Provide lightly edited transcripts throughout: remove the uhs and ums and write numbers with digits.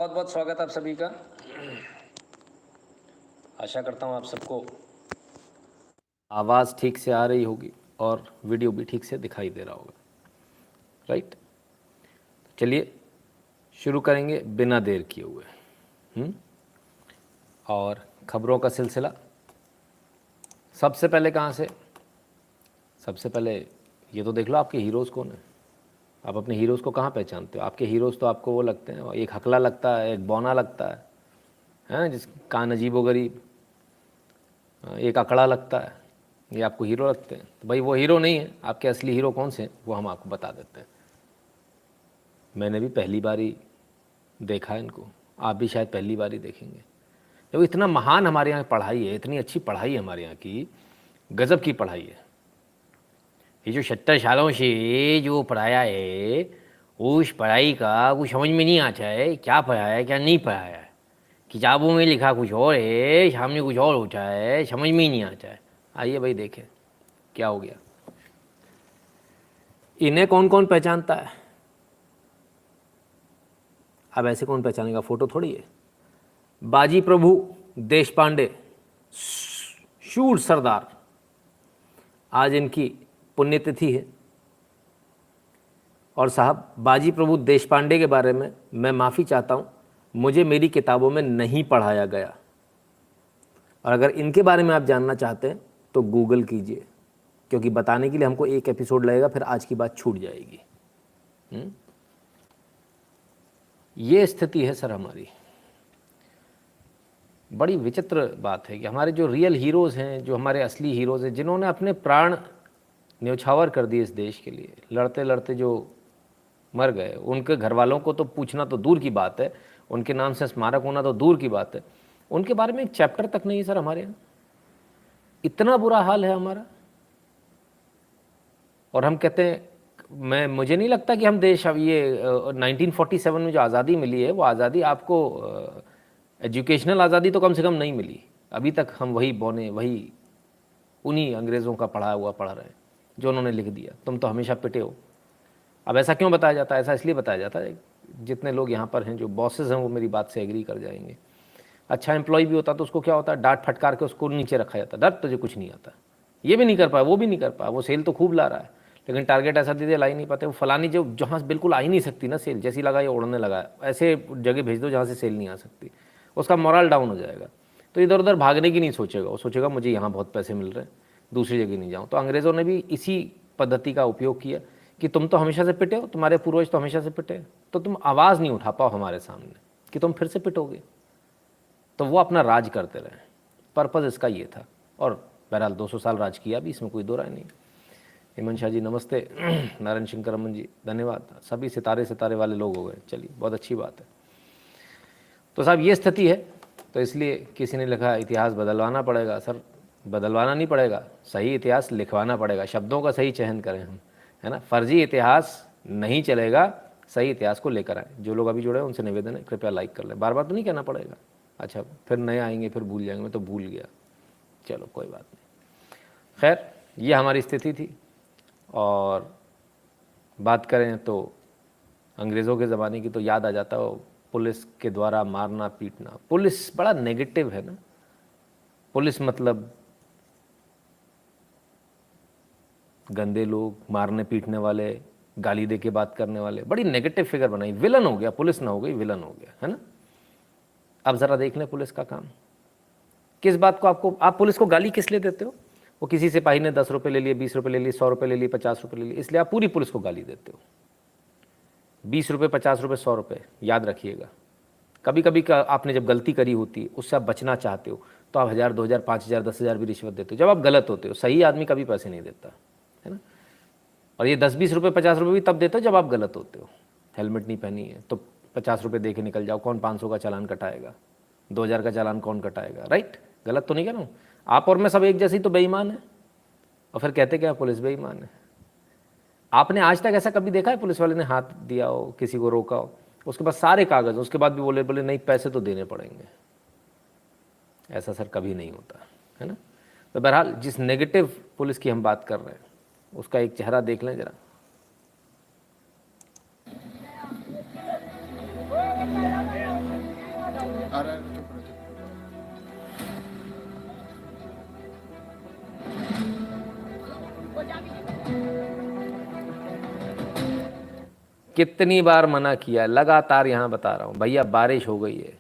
बहुत बहुत स्वागत आप सभी का। आशा करता हूँ आप सबको आवाज़ ठीक से आ रही होगी और वीडियो भी ठीक से दिखाई दे रहा होगा, राइट। चलिए शुरू करेंगे बिना देर किए हुए। और खबरों का सिलसिला सबसे पहले कहाँ से? सबसे पहले ये तो देख लो आपके हीरोज़ कौन है। आप अपने हीरोज़ को कहाँ पहचानते हो? आपके हीरोज़ तो आपको वो लगते हैं, एक हकला लगता है, एक बौना लगता है जिस कान अजीबोगरीब, एक अकड़ा लगता है, ये आपको हीरो लगते हैं। तो भाई वो हीरो नहीं है। आपके असली हीरो कौन से हैं वो हम आपको बता देते हैं। मैंने भी पहली बार ही देखा है इनको, आप भी शायद पहली बार ही देखेंगे। जब इतना महान हमारे यहाँ पढ़ाई है, इतनी अच्छी पढ़ाई है हमारे यहाँ की, गज़ब की पढ़ाई है। ये जो 70 सालों से जो पढ़ाया है, उस पढ़ाई का कुछ समझ में नहीं आता है, क्या पढ़ाया है क्या नहीं पढ़ाया है। किताबों में लिखा कुछ और है, सामने कुछ और होता है, समझ में ही नहीं आता है। आइए भाई देखें क्या हो गया। इन्हें कौन कौन पहचानता है? अब ऐसे कौन पहचानेगा, फोटो थोड़ी है। बाजी प्रभु देश पांडे, शूर सरदार, आज इनकी पुण्यतिथि है। और साहब बाजी प्रभु देश पांडे के बारे में मैं माफ़ी चाहता हूँ, मुझे मेरी किताबों में नहीं पढ़ाया गया। और अगर इनके बारे में आप जानना चाहते हैं तो गूगल कीजिए, क्योंकि बताने के लिए हमको एक एपिसोड लगेगा, फिर आज की बात छूट जाएगी। ये स्थिति है सर हमारी। बड़ी विचित्र बात है कि हमारे जो रियल हीरोज़ हैं, जो हमारे असली हीरोज़ हैं, जिन्होंने अपने प्राण न्यौछावर कर दिए इस देश के लिए, लड़ते लड़ते जो मर गए, उनके घर वालों को तो पूछना तो दूर की बात है, उनके नाम से स्मारक होना तो दूर की बात है, उनके बारे में एक चैप्टर तक नहीं सर हमारे यहाँ। इतना बुरा हाल है हमारा। और हम कहते हैं, मुझे नहीं लगता कि हम देश, अब ये 1947 में जो आज़ादी मिली है, वो आज़ादी आपको एजुकेशनल आज़ादी तो कम से कम नहीं मिली। अभी तक हम वही बौने, वही उन्हीं अंग्रेज़ों का पढ़ा हुआ पढ़ रहे हैं जो उन्होंने लिख दिया। तुम तो हमेशा पिटे हो। अब ऐसा क्यों बताया जाता है? ऐसा इसलिए बताया जाता है, जितने लोग यहाँ पर हैं जो बॉसेस हैं वो मेरी बात से एग्री कर जाएंगे। अच्छा एम्प्लॉय भी होता तो उसको क्या होता है, डांट फटकार के उसको नीचे रखा जाता, डर तुझे कुछ नहीं आता। ये भी नहीं कर पाया, वो भी नहीं कर पाया, वो सेल तो खूब ला रहा है लेकिन टारगेट ऐसा दे दिया, ला ही नहीं पाते। वो फलानी जो जहाँ बिल्कुल आ ही नहीं सकती ना सेल, जैसी लगा ये उड़ने लगा, ऐसे जगह भेज दो जहाँ से सेल नहीं आ सकती, उसका मोरल डाउन हो जाएगा। तो इधर उधर भागने की नहीं सोचेगा, वो सोचेगा मुझे यहाँ बहुत पैसे मिल रहे हैं, दूसरी जगह नहीं जाऊँ। तो अंग्रेज़ों ने भी इसी पद्धति का उपयोग किया कि तुम तो हमेशा से पिटे हो, तुम्हारे पूर्वज तो हमेशा से पिटे, तो तुम आवाज़ नहीं उठा पाओ हमारे सामने कि तुम फिर से पिटोगे। तो वो अपना राज करते रहे, पर्पज़ इसका ये था। और बहरहाल 200 साल राज किया भी, इसमें कोई दो राय नहीं। हेमंत शाह जी नमस्ते, नारायण शंकर रमन जी धन्यवाद, सभी सितारे सितारे वाले लोग हो गए, चलिए बहुत अच्छी बात है। तो साहब ये स्थिति है, तो इसलिए किसी ने लिखा इतिहास बदलवाना पड़ेगा। सर बदलवाना नहीं पड़ेगा, सही इतिहास लिखवाना पड़ेगा, शब्दों का सही चयन करें हम, है ना। फर्जी इतिहास नहीं चलेगा, सही इतिहास को लेकर आए। जो लोग अभी जुड़े हैं उनसे निवेदन है कृपया लाइक कर लें, बार बार तो नहीं कहना पड़ेगा। अच्छा फिर नए आएंगे फिर भूल जाएंगे, मैं तो भूल गया, चलो कोई बात नहीं। खैर ये हमारी स्थिति थी। और बात करें तो अंग्रेज़ों के ज़माने की तो याद आ जाता है, पुलिस के द्वारा मारना पीटना। पुलिस बड़ा नेगेटिव है ना, पुलिस मतलब गंदे लोग, मारने पीटने वाले, गाली दे के बात करने वाले, बड़ी नेगेटिव फिगर बनाई। विलन हो गया, पुलिस ना हो गई विलन हो गया, है ना। अब ज़रा देख लें पुलिस का काम किस बात को, आपको आप पुलिस को गाली किस लिए देते हो? वो किसी सिपाही ने 10 रुपये ले लिए, 20 रुपये ले लिए, 100 रुपये ले लिए, 50 रुपये ले लिए, इसलिए आप पूरी पुलिस को गाली देते हो। 20 रुपये, 50 रुपये, 100 रुपये, याद रखिएगा। कभी कभी आपने जब गलती करी होती है, उससे आप बचना चाहते हो तो आप 1000, 2000, 5000, 10,000 भी रिश्वत देते हो जब आप गलत होते हो। सही आदमी कभी पैसे नहीं देता, है ना। और ये 10-20 रुपये, 50 रुपये भी तब देते हो जब आप गलत होते हो। हेलमेट नहीं पहनी है तो 50 रुपये दे के निकल जाओ, कौन 500 का चालान कटाएगा, 2000 का चालान कौन कटाएगा, राइट। गलत तो नहीं कह रहा हूँ। आप और मैं सब एक जैसी तो बेईमान है, और फिर कहते क्या पुलिस बेईमान है। आपने आज तक ऐसा कभी देखा है पुलिस वाले ने हाथ दिया हो, किसी को रोका हो, उसके बाद सारे कागज, उसके बाद भी बोले बोले नहीं पैसे तो देने पड़ेंगे? ऐसा सर कभी नहीं होता, है ना। तो बहरहाल जिस नेगेटिव पुलिस की हम बात कर रहे हैं उसका एक चेहरा देख लें जरा। आ रहा है, चुप रहो, चुप रहो। कितनी बार मना किया, लगातार यहाँ बता रहा हूँ भैया, बारिश हो गई है।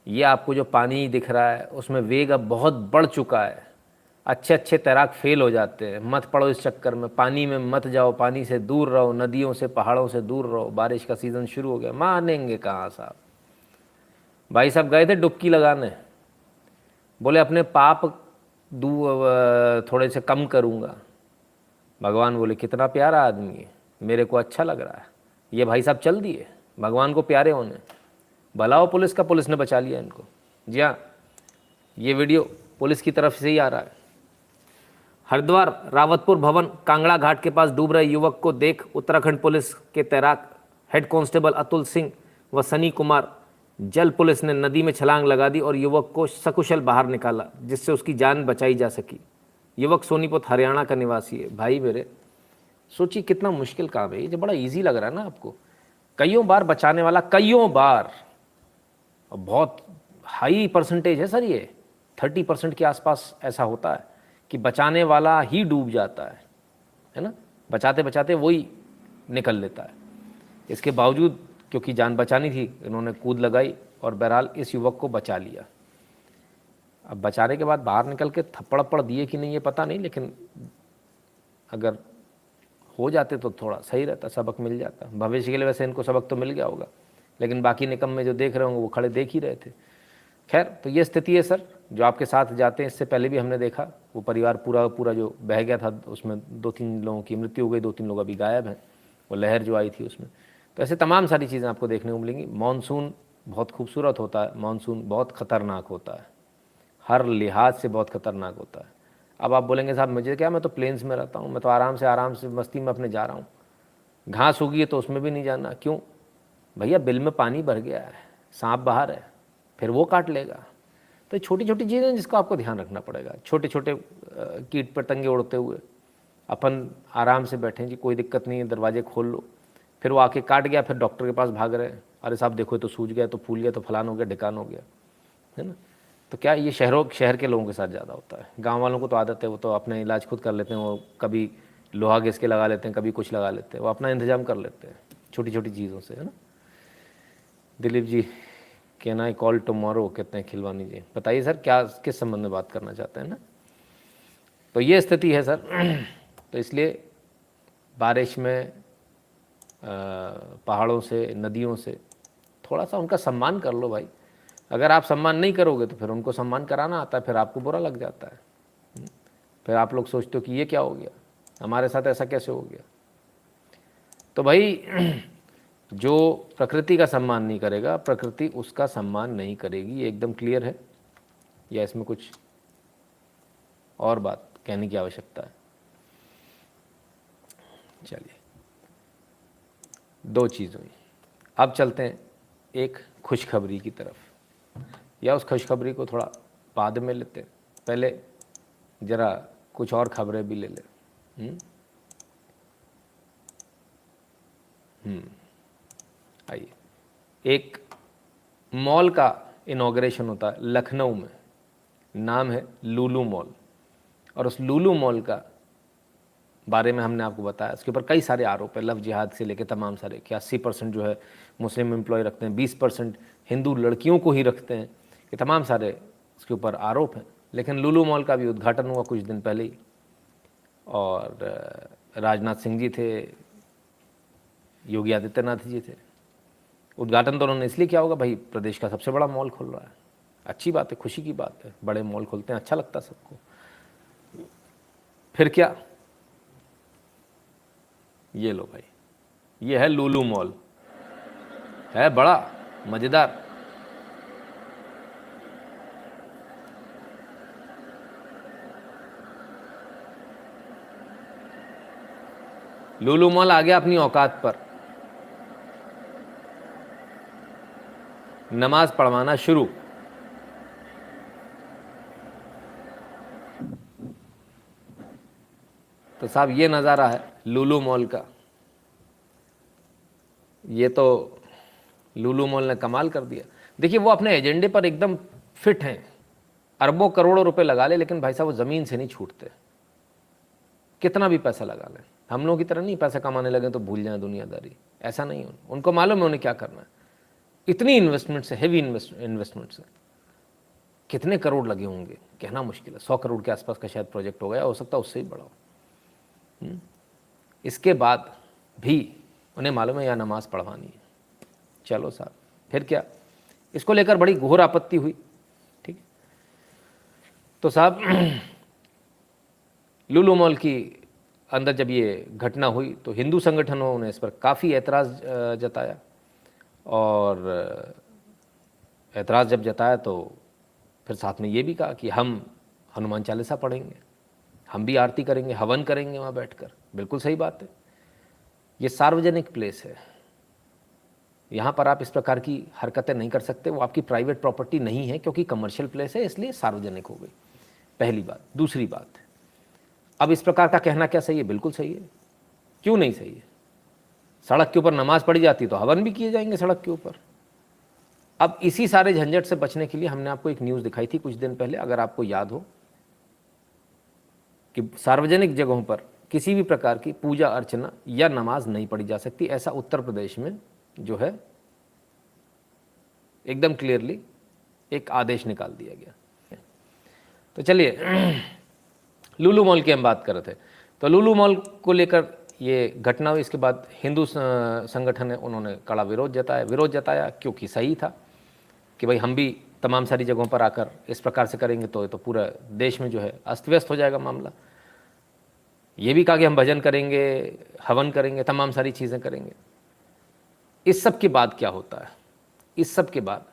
ये आपको जो पानी दिख रहा है उसमें वेग अब बहुत बढ़ चुका है। अच्छे अच्छे तैराक फेल हो जाते हैं। मत पड़ो इस चक्कर में, पानी में मत जाओ, पानी से दूर रहो, नदियों से पहाड़ों से दूर रहो। बारिश का सीज़न शुरू हो गया, मानेंगे कहाँ साहब। भाई साहब गए थे डुबकी लगाने, बोले अपने पाप थोड़े से कम करूँगा। भगवान बोले कितना प्यारा आदमी है, मेरे को अच्छा लग रहा है। ये भाई साहब चल दिए भगवान को प्यारे होने। भलाओ पुलिस का, पुलिस ने बचा लिया इनको। जी हाँ, ये वीडियो पुलिस की तरफ से ही आ रहा है। हरिद्वार रावतपुर भवन कांगड़ा घाट के पास डूब रहे युवक को देख उत्तराखंड पुलिस के तैराक हेड कांस्टेबल अतुल सिंह व सनी कुमार, जल पुलिस ने नदी में छलांग लगा दी और युवक को सकुशल बाहर निकाला, जिससे उसकी जान बचाई जा सकी। युवक सोनीपत हरियाणा का निवासी है। भाई मेरे, सोचिए कितना मुश्किल काम है ये, जो बड़ा इजी लग रहा है ना आपको। कईयों बार बचाने वाला, कईयों बार, और बहुत हाई परसेंटेज है सर ये, 30% के आसपास ऐसा होता है कि बचाने वाला ही डूब जाता है ना। बचाते बचाते वही निकल लेता है। इसके बावजूद क्योंकि जान बचानी थी, इन्होंने कूद लगाई और बहरहाल इस युवक को बचा लिया। अब बचाने के बाद बाहर निकल के थप्पड़ पड़ दिए कि नहीं ये पता नहीं, लेकिन अगर हो जाते तो थोड़ा सही रहता, सबक मिल जाता भविष्य के लिए। वैसे इनको सबक तो मिल गया होगा, लेकिन बाकी निकम में जो देख रहे होंगे वो खड़े देख ही रहे थे। खैर, तो ये स्थिति है सर। जो आपके साथ जाते हैं, इससे पहले भी हमने देखा वो परिवार पूरा जो बह गया था, उसमें 2-3 लोगों की मृत्यु हो गई, 2-3 लोग अभी गायब हैं, वो लहर जो आई थी उसमें। तो ऐसे तमाम सारी चीज़ें आपको देखने को मिलेंगी। मानसून बहुत खूबसूरत होता है, मानसून बहुत ख़तरनाक होता है, हर लिहाज से बहुत ख़तरनाक होता है। अब आप बोलेंगे साहब मुझे क्या, मैं तो प्लेन्स में रहता हूँ, मैं तो आराम से मस्ती में अपने जा रहा हूँ। घास उगी है तो उसमें भी नहीं जाना। क्यों भैया, बिल में पानी भर गया है, सांप बाहर है, फिर वो काट लेगा। तो छोटी छोटी चीज़ें हैं जिसको आपको ध्यान रखना पड़ेगा। छोटे छोटे कीट पतंगे उड़ते हुए अपन आराम से बैठें जी, कोई दिक्कत नहीं है, दरवाजे खोल लो। फिर वो आके काट गया, फिर डॉक्टर के पास भाग रहे हैं, अरे साहब देखो तो सूज गया, तो फूल गया, तो फलान हो गया, ढिकान हो गया, है ना। तो क्या ये शहर के लोगों के साथ ज़्यादा होता है। गांव वालों को तो आदत है, वो तो अपना इलाज खुद कर लेते हैं। वो कभी लोहा घिस के लगा लेते हैं, कभी कुछ लगा लेते हैं, वो अपना इंतजाम कर लेते हैं छोटी छोटी चीज़ों से, है ना। Dilip ji, can I call tomorrow, कहते हैं खिलवानी जी। बताइए सर, क्या किस संबंध में बात करना चाहते हैं ना। तो ये स्थिति है सर। तो इसलिए बारिश में पहाड़ों से, नदियों से थोड़ा सा उनका सम्मान कर लो भाई। अगर आप सम्मान नहीं करोगे तो फिर उनको सम्मान कराना आता है, फिर आपको बुरा लग जाता है। फिर आप लोग सोचते हो कि ये क्या हो गया, हमारे साथ ऐसा कैसे हो गया। तो भाई जो प्रकृति का सम्मान नहीं करेगा, प्रकृति उसका सम्मान नहीं करेगी। ये एकदम क्लियर है, या इसमें कुछ और बात कहने की आवश्यकता है। चलिए, 2 चीज़ हुई। अब चलते हैं एक खुशखबरी की तरफ, या उस खुशखबरी को थोड़ा बाद में लेते हैं, पहले ज़रा कुछ और खबरें भी ले लें। आइए, एक मॉल का इनॉग्रेशन होता है लखनऊ में, नाम है लुलु मॉल। और उस लुलु मॉल का बारे में हमने आपको बताया, उसके ऊपर कई सारे आरोप है, लव जिहाद से लेकर तमाम सारे, कि 80% जो है मुस्लिम एम्प्लॉय रखते हैं, 20% हिंदू लड़कियों को ही रखते हैं, ये तमाम सारे उसके ऊपर आरोप हैं। लेकिन लुलु मॉल का भी उद्घाटन हुआ कुछ दिन पहले ही, और राजनाथ सिंह जी थे, योगी आदित्यनाथ जी थे। उद्घाटन तो उन्होंने इसलिए किया होगा, भाई प्रदेश का सबसे बड़ा मॉल खुल रहा है, अच्छी बात है, खुशी की बात है, बड़े मॉल खुलते हैं, अच्छा लगता है सबको। फिर क्या, ये लो भाई, ये है लुलु मॉल, है बड़ा मज़ेदार। लुलु मॉल आ गया अपनी औकात पर, नमाज पढ़वाना शुरू। तो साहब ये नज़ारा है लुलु मॉल का। ये तो लुलु मॉल ने कमाल कर दिया। देखिए वो अपने एजेंडे पर एकदम फिट हैं, अरबों करोड़ों रुपए लगा ले, लेकिन भाई साहब वो ज़मीन से नहीं छूटते, कितना भी पैसा लगा लें। हम लोगों की तरह नहीं पैसा कमाने लगे तो भूल जाएं दुनियादारी, ऐसा नहीं। उनको मालूम है उन्हें क्या करना है। इतनी इन्वेस्टमेंट से, हेवी इन्वेस्टमेंट से कितने करोड़ लगे होंगे कहना मुश्किल है। 100 करोड़ के आसपास का शायद प्रोजेक्ट हो गया, हो सकता है उससे ही बड़ा हो। इसके बाद भी उन्हें मालूम है यहाँ नमाज पढ़वानी है। चलो साहब, फिर क्या, इसको लेकर बड़ी घोर आपत्ति हुई। ठीक, तो साहब लुलु मॉल की अंदर जब ये घटना हुई तो हिंदू संगठनों ने इस पर काफ़ी ऐतराज़ जताया, और ऐतराज़ जब जताया तो फिर साथ में ये भी कहा कि हम हनुमान चालीसा पढ़ेंगे, हम भी आरती करेंगे, हवन करेंगे वहाँ बैठकर। बिल्कुल सही बात है, ये सार्वजनिक प्लेस है, यहाँ पर आप इस प्रकार की हरकतें नहीं कर सकते। वो आपकी प्राइवेट प्रॉपर्टी नहीं है, क्योंकि कमर्शियल प्लेस है, इसलिए सार्वजनिक हो गई, पहली बात। दूसरी बात, अब इस प्रकार का कहना क्या सही है? बिल्कुल सही है, क्यों नहीं सही है? सड़क के ऊपर नमाज पढ़ी जाती तो हवन भी किए जाएंगे सड़क के ऊपर। अब इसी सारे झंझट से बचने के लिए हमने आपको एक न्यूज़ दिखाई थी कुछ दिन पहले, अगर आपको याद हो, कि सार्वजनिक जगहों पर किसी भी प्रकार की पूजा अर्चना या नमाज नहीं पढ़ी जा सकती। ऐसा उत्तर प्रदेश में जो है एकदम क्लियरली एक आदेश निकाल दिया गया। तो चलिए लुलु मॉल की हम बात कर रहे थे। तो लुलु मॉल को लेकर ये घटना हुई, इसके बाद हिंदू संगठन है, उन्होंने कड़ा विरोध जताया क्योंकि सही था कि भाई हम भी तमाम सारी जगहों पर आकर इस प्रकार से करेंगे तो पूरा देश में जो है अस्त व्यस्त हो जाएगा मामला। ये भी कहा कि हम भजन करेंगे, हवन करेंगे, तमाम सारी चीज़ें करेंगे। इस सब के बाद क्या होता है? इस सब के बाद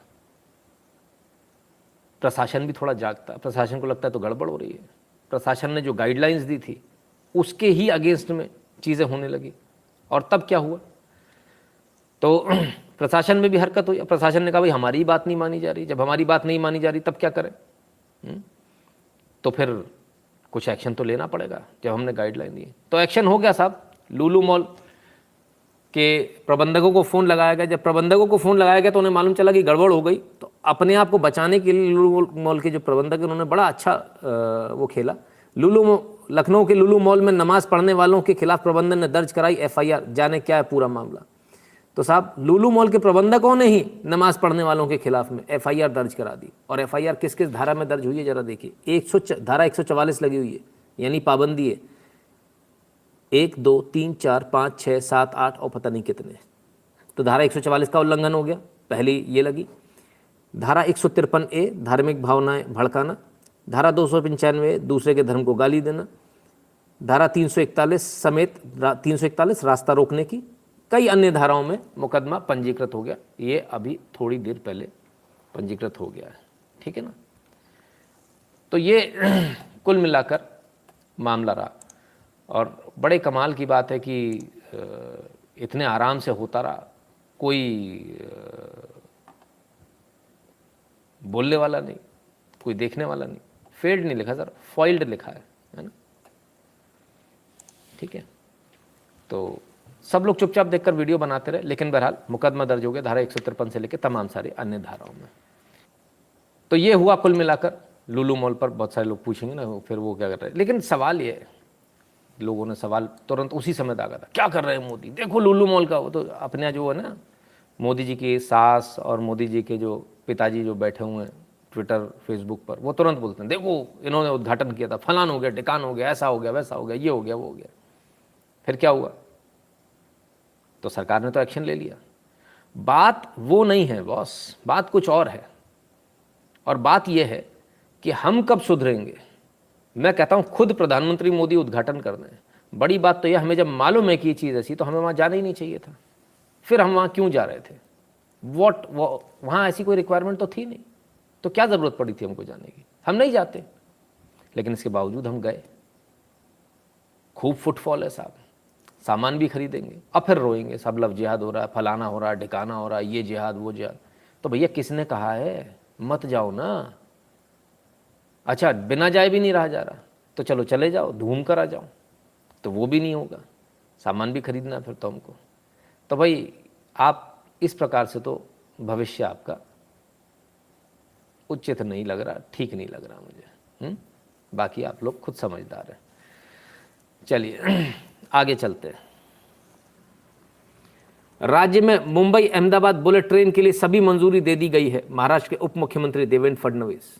प्रशासन भी थोड़ा जागता है। प्रशासन को लगता है तो गड़बड़ हो रही है। प्रशासन ने जो गाइडलाइंस दी थी उसके ही अगेंस्ट में चीज़ें होने लगी, और तब क्या हुआ? तो प्रशासन में भी हरकत हुई। प्रशासन ने कहा भाई हमारी बात नहीं मानी जा रही, जब हमारी बात नहीं मानी जा रही तब क्या करें? तो फिर कुछ एक्शन तो लेना पड़ेगा। जब हमने गाइडलाइन दी तो एक्शन हो गया साहब। लुलु मॉल के प्रबंधकों को फ़ोन लगाया गया। जब प्रबंधकों को फ़ोन लगाया गया तो उन्हें मालूम चला कि गड़बड़ हो गई। तो अपने आप को बचाने के लिए लुलु मॉल के जो प्रबंधक हैं उन्होंने बड़ा अच्छा वो खेला। लखनऊ के लुलु मॉल में नमाज पढ़ने वालों के खिलाफ प्रबंधन ने दर्ज कराई FIR। जाने क्या है पूरा मामला? तो साहब लुलु मॉल के प्रबंधकों ने ही नमाज पढ़ने वालों के खिलाफ में FIR दर्ज करा दी। और FIR किस किस धारा में दर्ज हुई है जरा देखिए। धारा 144 लगी हुई है, यानी पाबंदी है 1 2 3 4 5 6 7 8 और पता नहीं कितने। तो धारा 144 का उल्लंघन हो गया, पहली ये लगी। धारा 153A धार्मिक भावनाएं भड़काना। धारा 295 दूसरे के धर्म को गाली देना। धारा 341 समेत 341 रास्ता रोकने की। कई अन्य धाराओं में मुकदमा पंजीकृत हो गया। ये अभी थोड़ी देर पहले पंजीकृत हो गया है, ठीक है ना। तो ये कुल मिलाकर मामला रहा, और बड़े कमाल की बात है कि इतने आराम से होता रहा, कोई बोलने वाला नहीं, कोई देखने वाला नहीं। फेल्ड नहीं लिखा सर, फॉइल्ड लिखा है ना, ठीक है। तो सब लोग चुपचाप देखकर वीडियो बनाते रहे, लेकिन बहरहाल मुकदमा दर्ज हो गया धारा 153 से लेकर तमाम सारे अन्य धाराओं में। तो ये हुआ कुल मिलाकर लुलु मॉल पर। बहुत सारे लोग पूछेंगे ना फिर वो क्या कर रहे हैं, लेकिन सवाल ये है, लोगों ने सवाल तुरंत उसी समय दागा था, क्या कर रहे हैं मोदी, देखो लुलु मॉल का। वो तो अपने जो है ना, मोदी जी की सास और मोदी जी के जो पिताजी जो बैठे हुए हैं ट्विटर फेसबुक पर, वो तुरंत बोलते हैं देखो इन्होंने उद्घाटन किया था, फलान हो गया, ढिकान हो गया, ऐसा हो गया, वैसा हो गया, ये हो गया, वो हो गया। फिर क्या हुआ? तो सरकार ने तो एक्शन ले लिया। बात वो नहीं है बॉस, बात कुछ और है। और बात यह है कि हम कब सुधरेंगे। मैं कहता हूं खुद प्रधानमंत्री मोदी उद्घाटन कर रहे हैं। बड़ी बात तो यह, हमें जब मालूम है कि ये चीज़ ऐसी, तो हमें वहाँ जाना ही नहीं चाहिए था। फिर हम वहाँ क्यों जा रहे थे? वहाँ ऐसी कोई रिक्वायरमेंट तो थी नहीं, तो क्या ज़रूरत पड़ी थी हमको जाने की? हम नहीं जाते, लेकिन इसके बावजूद हम गए। खूब फुटफॉल है साहब, सामान भी खरीदेंगे, अब फिर रोएंगे सब लव जिहाद हो रहा है, फलाना हो रहा है, ढिकाना हो रहा है, ये जिहाद वो जिहाद। तो भैया किसने कहा है मत जाओ ना? अच्छा बिना जाए भी नहीं रहा जा रहा, तो चलो चले जाओ, घूम कर आ जाओ। तो वो भी नहीं होगा, सामान भी खरीदना फिर तो हमको। तो भाई आप इस प्रकार से तो भविष्य आपका उचित नहीं लग रहा, ठीक नहीं लग रहा मुझे। बाकी आप लोग खुद समझदार हैं। चलिए आगे चलते हैं। राज्य में मुंबई अहमदाबाद बुलेट ट्रेन के लिए सभी मंजूरी दे दी गई है। महाराष्ट्र के उप मुख्यमंत्री देवेंद्र फडणवीस।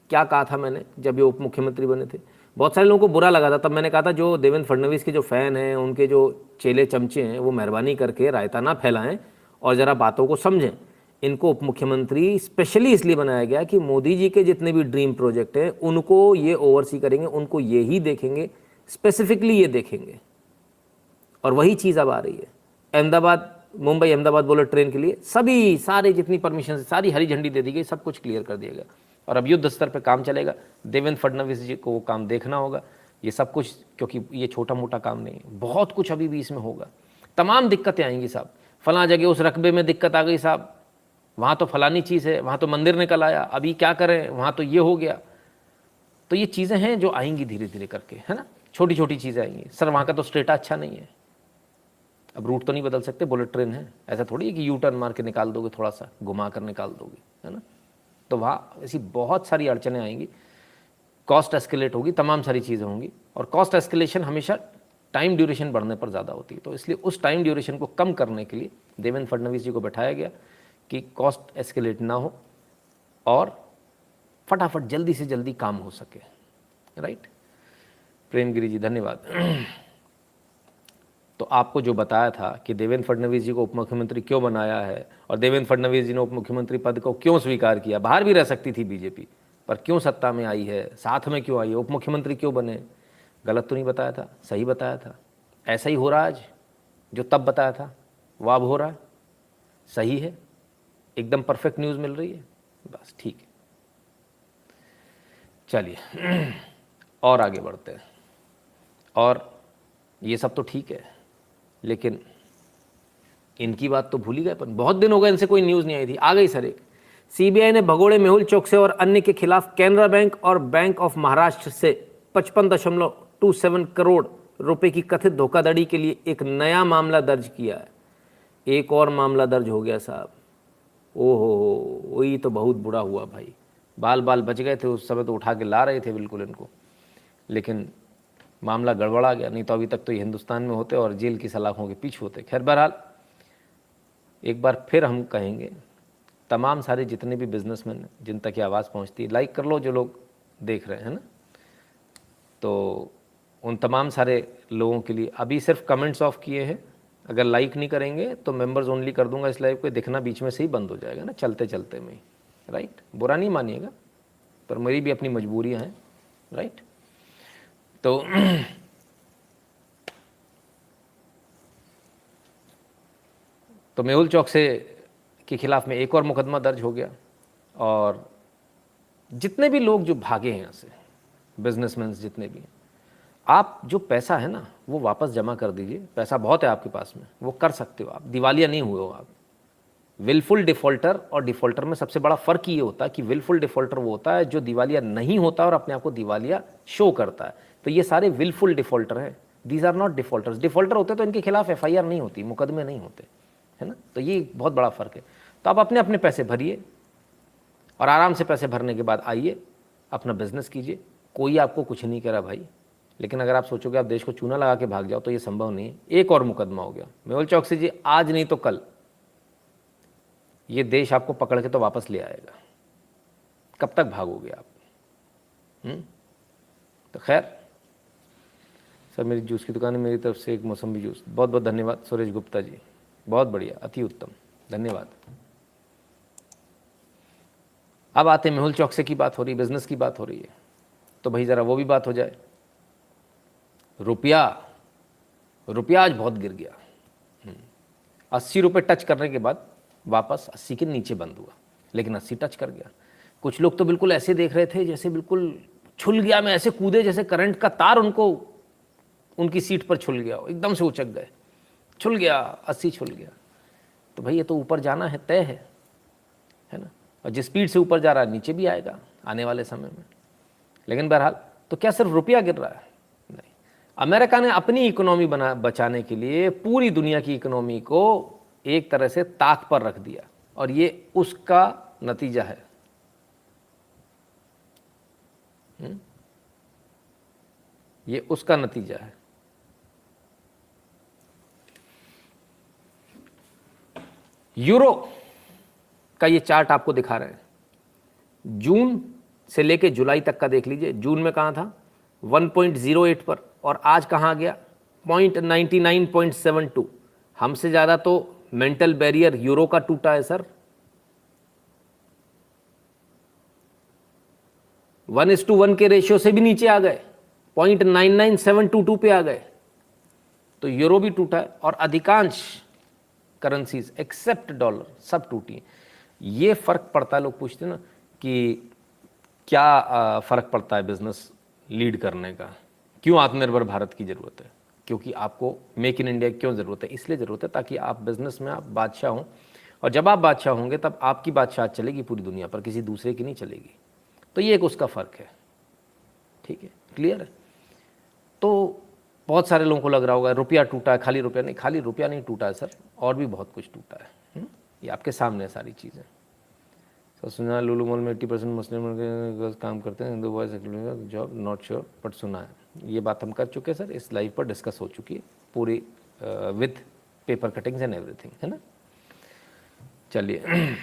क्या कहा था मैंने जब ये उप मुख्यमंत्री बने थे? बहुत सारे लोगों को बुरा लगा था, तब मैंने कहा था जो देवेंद्र फडणवीस के जो फैन हैं, उनके जो चेले चमचे हैं, वो मेहरबानी करके रायता ना फैलाएं और ज़रा बातों को समझें। इनको उप मुख्यमंत्री स्पेशली इसलिए बनाया गया कि मोदी जी के जितने भी ड्रीम प्रोजेक्ट हैं उनको ये ओवरसी करेंगे, उनको ये ही देखेंगे, स्पेसिफिकली ये देखेंगे। और वही चीज़ अब आ रही है। अहमदाबाद मुंबई अहमदाबाद बुलेट ट्रेन के लिए सभी सारे जितनी परमिशन सारी हरी झंडी दे दी गई, सब कुछ क्लियर कर दिया गया और अब युद्ध स्तर पर काम चलेगा। देवेंद्र फडणवीस जी को वो काम देखना होगा, ये सब कुछ, क्योंकि ये छोटा मोटा काम नहीं है, बहुत कुछ अभी भी इसमें होगा। तमाम दिक्कतें आएंगी साहब। फलां जगह उस रकबे में दिक्कत आ गई साहब, वहाँ तो फलानी चीज़ है, वहाँ तो मंदिर निकल आया, अभी क्या करें, वहाँ तो ये हो गया। तो ये चीज़ें हैं जो आएंगी धीरे धीरे करके, है ना, छोटी छोटी चीज़ें आएंगी। सर वहाँ का तो स्ट्रेटा अच्छा नहीं है, अब रूट तो नहीं बदल सकते, बुलेट ट्रेन है, ऐसा थोड़ी है कि यू टर्न मार के निकाल दोगे, थोड़ा सा घुमा कर निकाल दोगे, है ना। तो वहाँ ऐसी बहुत सारी अड़चनें आएंगी, कॉस्ट एस्केलेट होगी, तमाम सारी चीज़ें होंगी। और कॉस्ट एस्केलेशन हमेशा टाइम ड्यूरेशन बढ़ने पर ज़्यादा होती है, तो इसलिए उस टाइम ड्यूरेशन को कम करने के लिए देवेंद्र फडणवीस जी को बैठाया गया कि कॉस्ट एस्केलेट ना हो और फटाफट जल्दी से जल्दी काम हो सके। राइट, प्रेमगिरी जी धन्यवाद। तो आपको जो बताया था कि देवेंद्र फडणवीस जी को उप मुख्यमंत्री क्यों बनाया है और देवेंद्र फडणवीस जी ने उप मुख्यमंत्री पद को क्यों स्वीकार किया, बाहर भी रह सकती थी बीजेपी, पर क्यों सत्ता में आई है, साथ में क्यों आई है, उप मुख्यमंत्री क्यों बने, गलत तो नहीं बताया था, सही बताया था। ऐसा ही हो रहा है आज, जो तब बताया था वो अब हो रहा है, सही है, एकदम परफेक्ट न्यूज़ मिल रही है, बस ठीक है। चलिए और आगे बढ़ते हैं। और ये सब तो ठीक है, लेकिन इनकी बात तो भूल ही गए, पर बहुत दिन हो गए इनसे कोई न्यूज़ नहीं आई थी, आ गई सर एक। सीबीआई ने भगोड़े मेहुल चोकसे और अन्य के खिलाफ कैनरा बैंक और बैंक ऑफ महाराष्ट्र से 55.27 करोड़ रुपए की कथित धोखाधड़ी के लिए एक नया मामला दर्ज किया है। एक और मामला दर्ज हो गया साहब। ओहो, वही तो बहुत बुरा हुआ भाई, बाल बाल बच गए थे उस समय, तो उठा के ला रहे थे बिल्कुल इनको, लेकिन मामला गड़बड़ा गया, नहीं तो अभी तक तो ये हिंदुस्तान में होते और जेल की सलाखों के पीछे होते। खैर बहरहाल एक बार फिर हम कहेंगे, तमाम सारे जितने भी बिजनेसमैन जिन तक ये आवाज़ पहुंचती है, लाइक कर लो जो लोग देख रहे हैं ना, तो उन तमाम सारे लोगों के लिए अभी सिर्फ कमेंट्स ऑफ किए हैं। अगर लाइक नहीं करेंगे तो मेंबर्स ओनली कर दूंगा इस लाइव को, दिखना बीच में से ही बंद हो जाएगा ना, चलते चलते में। राइट, बुरा नहीं मानिएगा, पर मेरी भी अपनी मजबूरियाँ हैं। राइट, तो मेहुल चौकसे के खिलाफ में एक और मुकदमा दर्ज हो गया और जितने भी लोग जो भागे हैं यहाँ से, बिजनेसमैन जितने भी हैं, आप जो पैसा है ना वो वापस जमा कर दीजिए। पैसा बहुत है आपके पास में, वो कर सकते हो आप, दिवालिया नहीं हुए हो आप। विलफुल डिफ़ॉल्टर और डिफ़ॉल्टर में सबसे बड़ा फ़र्क ये होता है कि विलफुल डिफ़ॉल्टर वो होता है जो दिवालिया नहीं होता और अपने आप को दिवालिया शो करता है। तो ये सारे विलफुल डिफ़ॉल्टर हैं, these are not defaulters. Defaulter होते तो इनके खिलाफ एफआईआर नहीं होती, मुकदमे नहीं होते, है ना। तो ये बहुत बड़ा फ़र्क है। तो आप अपने अपने पैसे भरिए और आराम से पैसे भरने के बाद आइए, अपना बिजनेस कीजिए, कोई आपको कुछ नहीं कह रहा भाई। लेकिन अगर आप सोचोगे आप देश को चूना लगा के भाग जाओ तो ये संभव नहीं है। एक और मुकदमा हो गया मेहुल चौकसी जी, आज नहीं तो कल ये देश आपको पकड़ के तो वापस ले आएगा। कब तक भागोगे आप? तो खैर सर, मेरी जूस की दुकान है, मेरी तरफ से एक मौसमी जूस। बहुत बहुत धन्यवाद सुरेश गुप्ता जी, बहुत बढ़िया, अति उत्तम, धन्यवाद। अब आते मेहुल चौकसे की बात हो रही, बिजनेस की बात हो रही है, तो भाई ज़रा वो भी बात हो जाए। रुपया आज बहुत गिर गया। 80 रुपये टच करने के बाद वापस 80 के नीचे बंद हुआ, लेकिन 80 टच कर गया। कुछ लोग तो बिल्कुल ऐसे देख रहे थे जैसे बिल्कुल छुल गया, मैं ऐसे कूदे जैसे करंट का तार उनको उनकी सीट पर छुल गया, एकदम से उचक गए, छुल गया, 80 छुल गया। तो भाई ये तो ऊपर जाना है, तय है ना, और जिस स्पीड से ऊपर जा रहा है नीचे भी आएगा आने वाले समय में। लेकिन बहरहाल तो क्या सिर्फ रुपया गिर रहा है? नहीं, अमेरिका ने अपनी इकोनॉमी बचाने के लिए पूरी दुनिया की इकोनॉमी को एक तरह से ताक पर रख दिया, और ये उसका नतीजा है। ये उसका नतीजा है। यूरो का ये चार्ट आपको दिखा रहे हैं, जून से लेके जुलाई तक का देख लीजिए। जून में कहाँ था 1.08 पर, और आज कहाँ गया 0.99.72। हमसे ज़्यादा तो मेंटल बैरियर यूरो का टूटा है सर। 1:1 के रेशियो से भी नीचे आ गए, 0.99722 पे आ गए। तो यूरो भी टूटा है, और अधिकांश करेंसीज एक्सेप्ट डॉलर सब टूटी हैं। ये फ़र्क पड़ता है, लोग पूछते हैं ना कि क्या फ़र्क पड़ता है बिज़नेस लीड करने का, क्यों आत्मनिर्भर भारत की ज़रूरत है? क्योंकि आपको मेक इन इंडिया क्यों ज़रूरत है? इसलिए ज़रूरत है ताकि आप बिज़नेस में आप बादशाह हों, और जब आप बादशाह होंगे तब आपकी बादशाहत चलेगी पूरी दुनिया पर, किसी दूसरे की नहीं चलेगी। तो ये एक उसका फ़र्क है। ठीक है, क्लियर है? तो बहुत सारे लोगों को लग रहा होगा रुपया टूटा है, खाली रुपया नहीं। खाली रुपया नहीं टूटा है सर, और भी बहुत कुछ टूटा है। ये आपके सामने है सारी चीज़ें। तो सुना लुलु मॉल में 80% मुस्लिम काम करते हैं, Hindu boys job, not sure, but सुना है। ये बात हम कर चुके हैं सर, इस लाइव पर डिस्कस हो चुकी है पूरी, with paper cuttings and everything, है ना। चलिए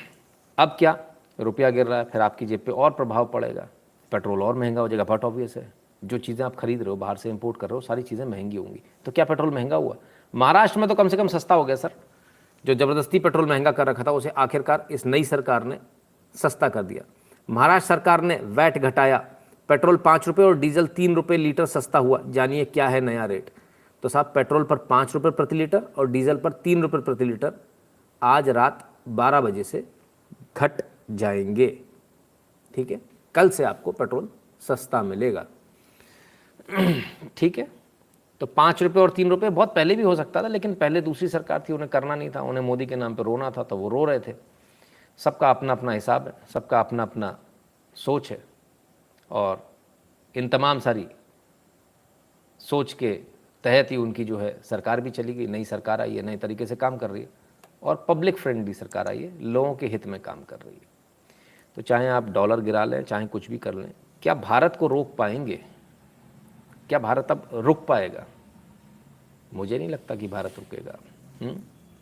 अब क्या, रुपया गिर रहा है, फिर आपकी जेब पे और प्रभाव पड़ेगा, पेट्रोल और महंगा हो जाएगा। बट ऑब्वियस है, जो चीज़ें आप खरीद रहे हो, बाहर से इंपोर्ट कर रहे हो, सारी चीज़ें महंगी होंगी। तो क्या पेट्रोल महंगा हुआ? महाराष्ट्र में तो कम से कम सस्ता हो गया सर। जो ज़बरदस्ती पेट्रोल महंगा कर रखा था उसे आखिरकार इस नई सरकार ने सस्ता कर दिया। महाराष्ट्र सरकार ने वैट घटाया, पेट्रोल 5 रुपये और डीजल 3 रुपये लीटर सस्ता हुआ। जानिए क्या है नया रेट। तो साहब पेट्रोल पर 5 रुपये प्रति लीटर और डीजल पर 3 रुपये प्रति लीटर आज रात 12 बजे से घट जाएंगे। ठीक है, कल से आपको पेट्रोल सस्ता मिलेगा। ठीक है, तो 5 रुपये और 3 रुपये बहुत पहले भी हो सकता था, लेकिन पहले दूसरी सरकार थी, उन्हें करना नहीं था, उन्हें मोदी के नाम पर रोना था, तो वो रो रहे थे। सबका अपना अपना हिसाब है, सबका अपना अपना सोच है, और इन तमाम सारी सोच के तहत ही उनकी जो है सरकार भी चली गई। नई सरकार आई है, नए तरीके से काम कर रही है, और पब्लिक फ्रेंडली सरकार आई है, लोगों के हित में काम कर रही है। तो चाहे आप डॉलर गिरा लें, चाहे कुछ भी कर लें, क्या भारत को रोक पाएंगे? क्या भारत अब रुक पाएगा? मुझे नहीं लगता कि भारत रुकेगा।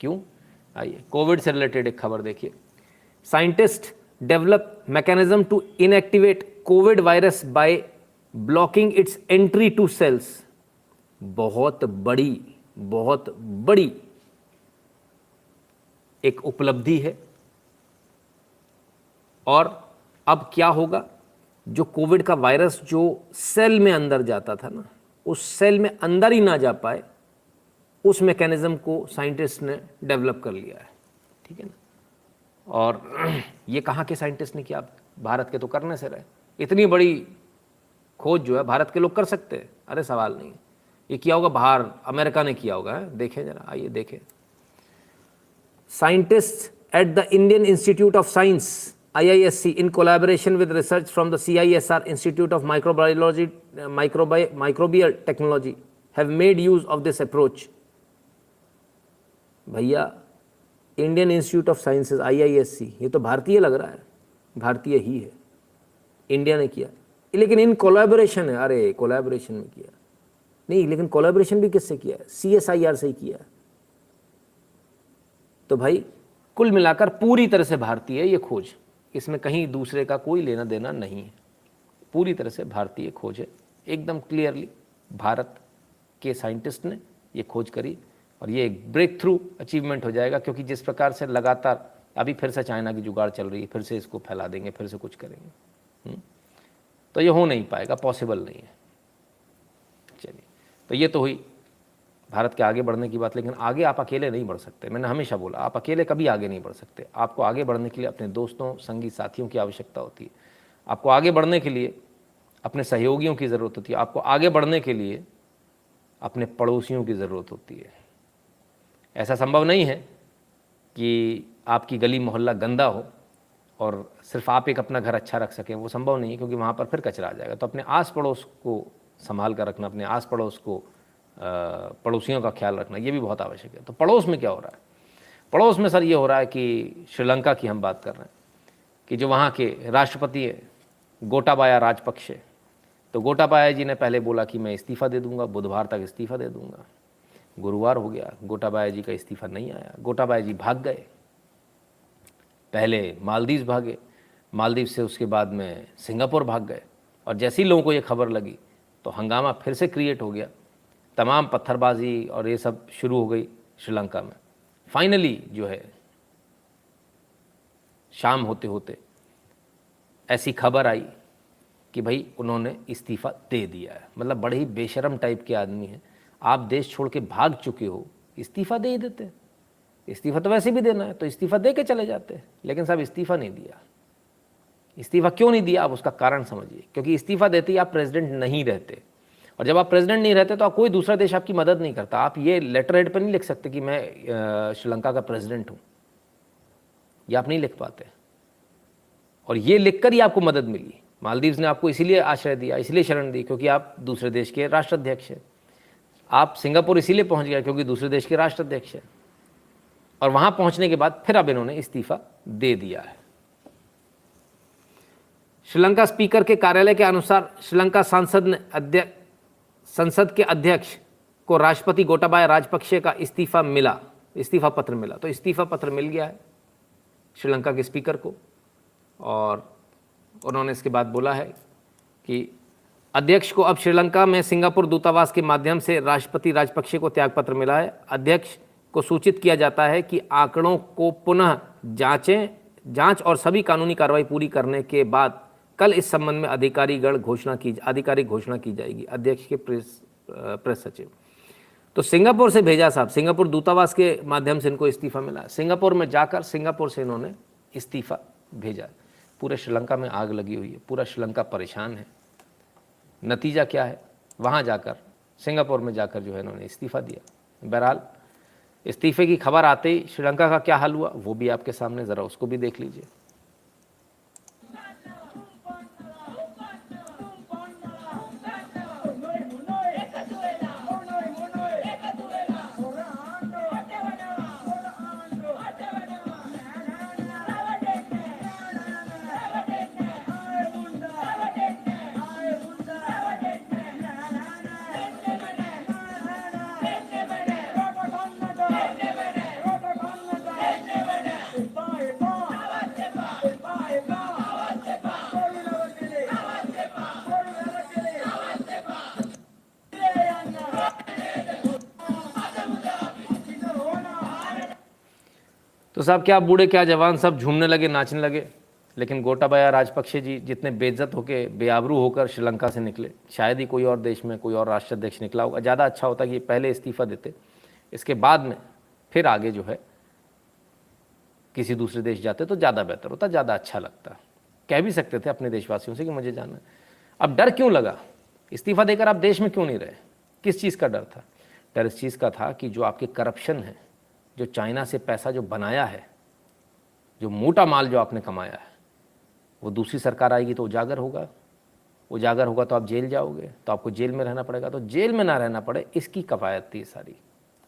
क्यों? आइए कोविड से रिलेटेड एक खबर देखिए। Scientist develop mechanism to inactivate COVID virus by blocking its entry to cells. बहुत बड़ी एक उपलब्धि है। और अब क्या होगा, जो कोविड का वायरस जो सेल में अंदर जाता था ना, उस सेल में अंदर ही ना जा पाए, उस मैकेनिज्म को साइंटिस्ट ने डेवलप कर लिया है। ठीक है ना। और ये कहाँ के साइंटिस्ट ने किया? भारत के तो करने से रहे। इतनी बड़ी खोज जो है भारत के लोग कर सकते हैं, अरे सवाल नहीं। ये किया होगा बाहर, अमेरिका ने किया होगा। देखें जरा, आइए देखें। Scientist at the Indian institute of science IISc in collaboration with research from the CISR Institute of Microbiology, Microbial Technology have made use of this approach। भैया Indian institute of sciences IISc, ये तो भारतीय लग रहा है, भारतीय ही है, India ने किया, लेकिन इन कोलैबोरेशन है। अरे कोलैबोरेशन में किया नहीं, लेकिन कोलैबोरेशन भी किससे किया है? CSIR से ही किया। तो भाई कुल मिलाकर पूरी तरह से भारतीय है ये खोज, इसमें कहीं दूसरे का कोई लेना देना नहीं है, पूरी तरह से भारतीय खोज है। एकदम क्लियरली भारत के साइंटिस्ट ने ये खोज करी, और ये एक ब्रेक थ्रू अचीवमेंट हो जाएगा, क्योंकि जिस प्रकार से लगातार अभी फिर से चाइना की जुगाड़ चल रही है, फिर से इसको फैला देंगे, फिर से कुछ करेंगे, तो ये हो नहीं पाएगा, पॉसिबल नहीं है। चलिए, तो ये तो हुई भारत के आगे बढ़ने की बात। लेकिन आगे आप अकेले नहीं बढ़ सकते। मैंने हमेशा बोला, आप अकेले कभी आगे नहीं बढ़ सकते। आपको आगे बढ़ने के लिए अपने दोस्तों, संगी साथियों की आवश्यकता होती है। आपको आगे बढ़ने के लिए अपने सहयोगियों की ज़रूरत होती है। आपको आगे बढ़ने के लिए अपने पड़ोसियों की ज़रूरत होती है। ऐसा संभव नहीं है कि आपकी गली मोहल्ला गंदा हो और सिर्फ आप एक अपना घर अच्छा रख सकें, वो संभव नहीं है, क्योंकि वहाँ पर फिर कचरा आ जाएगा। तो अपने आस पड़ोस को संभाल कर रखना, अपने आस पड़ोस को पड़ोसियों का ख्याल रखना, ये भी बहुत आवश्यक है। तो पड़ोस में क्या हो रहा है? पड़ोस में सर ये हो रहा है कि श्रीलंका की हम बात कर रहे हैं कि जो वहाँ के राष्ट्रपति है गोटाबाया राजपक्षे, तो गोटाबाया जी ने पहले बोला कि मैं इस्तीफ़ा दे दूंगा, बुधवार तक इस्तीफ़ा दे दूंगा। गुरुवार हो गया, गोटाबाया जी का इस्तीफ़ा नहीं आया। गोटाबाया जी भाग गए, पहले मालदीव भागे, मालदीव से उसके बाद में सिंगापुर भाग गए। और जैसे ही लोगों को ये खबर लगी तो हंगामा फिर से क्रिएट हो गया, तमाम पत्थरबाजी और ये सब शुरू हो गई श्रीलंका में। फाइनली जो है शाम होते होते ऐसी खबर आई कि भाई उन्होंने इस्तीफ़ा दे दिया है। मतलब बड़े ही बेशरम टाइप के आदमी हैं, आप देश छोड़ के भाग चुके हो, इस्तीफ़ा दे ही देते। इस्तीफ़ा तो वैसे भी देना है तो इस्तीफ़ा दे के चले जाते, लेकिन साहब इस्तीफ़ा नहीं दिया। इस्तीफ़ा क्यों नहीं दिया, आप उसका कारण समझिए। क्योंकि इस्तीफ़ा देते ही आप प्रेसिडेंट नहीं रहते, और जब आप प्रेसिडेंट नहीं रहते तो आप कोई दूसरा देश आपकी मदद नहीं करता। आप ये लेटर हेड पर नहीं लिख सकते कि मैं श्रीलंका का प्रेसिडेंट हूँ, ये आप नहीं लिख पाते। और ये लिखकर ही आपको मदद मिली। मालदीव्स ने आपको इसीलिए आश्रय दिया, इसलिए शरण दी क्योंकि आप दूसरे देश के राष्ट्राध्यक्ष हैं। आप सिंगापुर इसीलिए पहुंच गए क्योंकि दूसरे देश के राष्ट्राध्यक्ष हैं। और वहां पहुंचने के बाद फिर अब इन्होंने इस्तीफा दे दिया है। श्रीलंका स्पीकर के कार्यालय के अनुसार श्रीलंका संसद के अध्यक्ष को राष्ट्रपति गोटाबाया राजपक्षे का इस्तीफा पत्र मिला। तो इस्तीफा पत्र मिल गया है श्रीलंका के स्पीकर को, और उन्होंने इसके बाद बोला है कि अध्यक्ष को अब श्रीलंका में सिंगापुर दूतावास के माध्यम से राष्ट्रपति राजपक्षे को त्यागपत्र मिला है। अध्यक्ष को सूचित किया जाता है कि आंकड़ों को पुनः जांच और सभी कानूनी कार्रवाई पूरी करने के बाद कल इस संबंध में आधिकारिक घोषणा की जाएगी। अध्यक्ष के प्रेस सचिव। तो सिंगापुर से भेजा साहब, सिंगापुर दूतावास के माध्यम से इनको इस्तीफा मिला। सिंगापुर में जाकर सिंगापुर से इन्होंने इस्तीफा भेजा। पूरे श्रीलंका में आग लगी हुई है, पूरा श्रीलंका परेशान है। नतीजा क्या है, वहाँ जाकर सिंगापुर में जाकर जो है इन्होंने इस्तीफा दिया। बहरहाल इस्तीफे की खबर आते ही श्रीलंका का क्या हाल हुआ वो भी आपके सामने, ज़रा उसको भी देख लीजिए। तो साहब क्या बूढ़े क्या जवान सब झूमने लगे, नाचने लगे। लेकिन गोटाबाया राजपक्षे जी जितने बेइज्जत होकर, बेआबरू होकर श्रीलंका से निकले, शायद ही कोई और देश में कोई और राष्ट्राध्यक्ष निकला होगा। ज़्यादा अच्छा होता कि पहले इस्तीफ़ा देते, इसके बाद में फिर आगे जो है किसी दूसरे देश जाते तो ज़्यादा बेहतर होता, ज़्यादा अच्छा लगता। कह भी सकते थे अपने देशवासियों से कि मुझे जाना है। अब डर क्यों लगा, इस्तीफ़ा देकर आप देश में क्यों नहीं रहे? किस चीज़ का डर था? डर इस चीज़ का था कि जो आपके करप्शन है, जो चाइना से पैसा जो बनाया है, जो मोटा माल जो आपने कमाया है, वो दूसरी सरकार आएगी तो उजागर होगा। उजागर होगा तो आप जेल जाओगे, तो आपको जेल में रहना पड़ेगा। तो जेल में ना रहना पड़े इसकी कवायद थी सारी,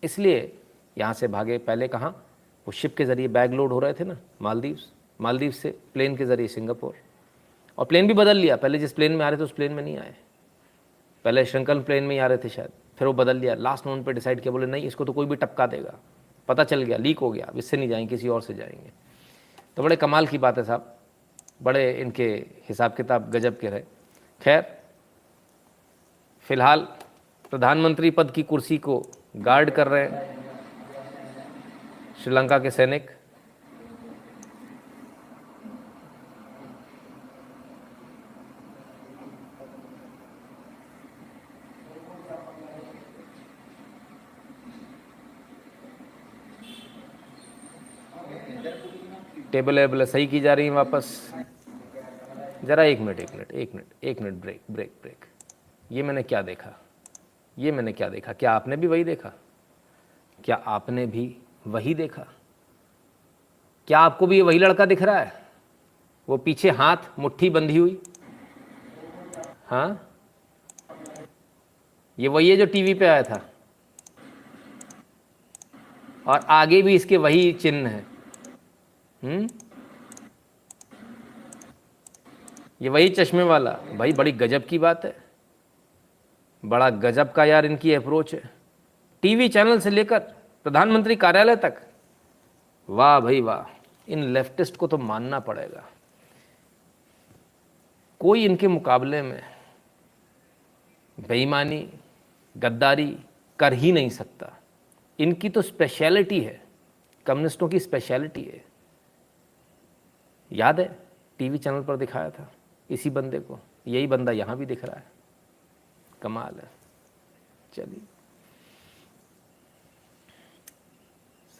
इसलिए यहाँ से भागे। पहले कहाँ, वो शिप के ज़रिए बैग लोड हो रहे थे ना मालदीव से प्लेन के ज़रिए सिंगापुर, और प्लेन भी बदल लिया। पहले जिस प्लेन में आ रहे थे उस प्लेन में नहीं आए, पहले श्रीलंकन प्लेन में ही आ रहे थे शायद, फिर वो बदल लिया। लास्ट मोमेंट पे डिसाइड किया, बोले नहीं इसको तो कोई भी टपका देगा, पता चल गया, लीक हो गया, अब इससे नहीं जाएंगे, किसी और से जाएंगे। तो बड़े कमाल की बात है साहब, बड़े इनके हिसाब किताब गजब के रहे। खैर फिलहाल प्रधानमंत्री पद की कुर्सी को गार्ड कर रहे हैं श्रीलंका के सैनिक। टेबल वेबल सही की जा रही है वापस। ज़रा एक मिनट ब्रेक। ये मैंने क्या देखा? क्या आपने भी वही देखा? क्या आपको भी ये वही लड़का दिख रहा है, वो पीछे हाथ मुट्ठी बंधी हुई? हाँ, ये वही है जो टीवी पे आया था, और आगे भी इसके वही चिन्ह है। ये वही चश्मे वाला। भाई बड़ी गजब की बात है, बड़ा गजब का यार इनकी अप्रोच है, टीवी चैनल से लेकर प्रधानमंत्री कार्यालय तक। वाह भाई वाह, इन लेफ्टिस्ट को तो मानना पड़ेगा। कोई इनके मुकाबले में बेईमानी गद्दारी कर ही नहीं सकता। इनकी तो स्पेशलिटी है, कम्युनिस्टों की स्पेशलिटी है। याद है टीवी चैनल पर दिखाया था इसी बंदे को, यही बंदा यहाँ भी दिख रहा है। कमाल है। चलिए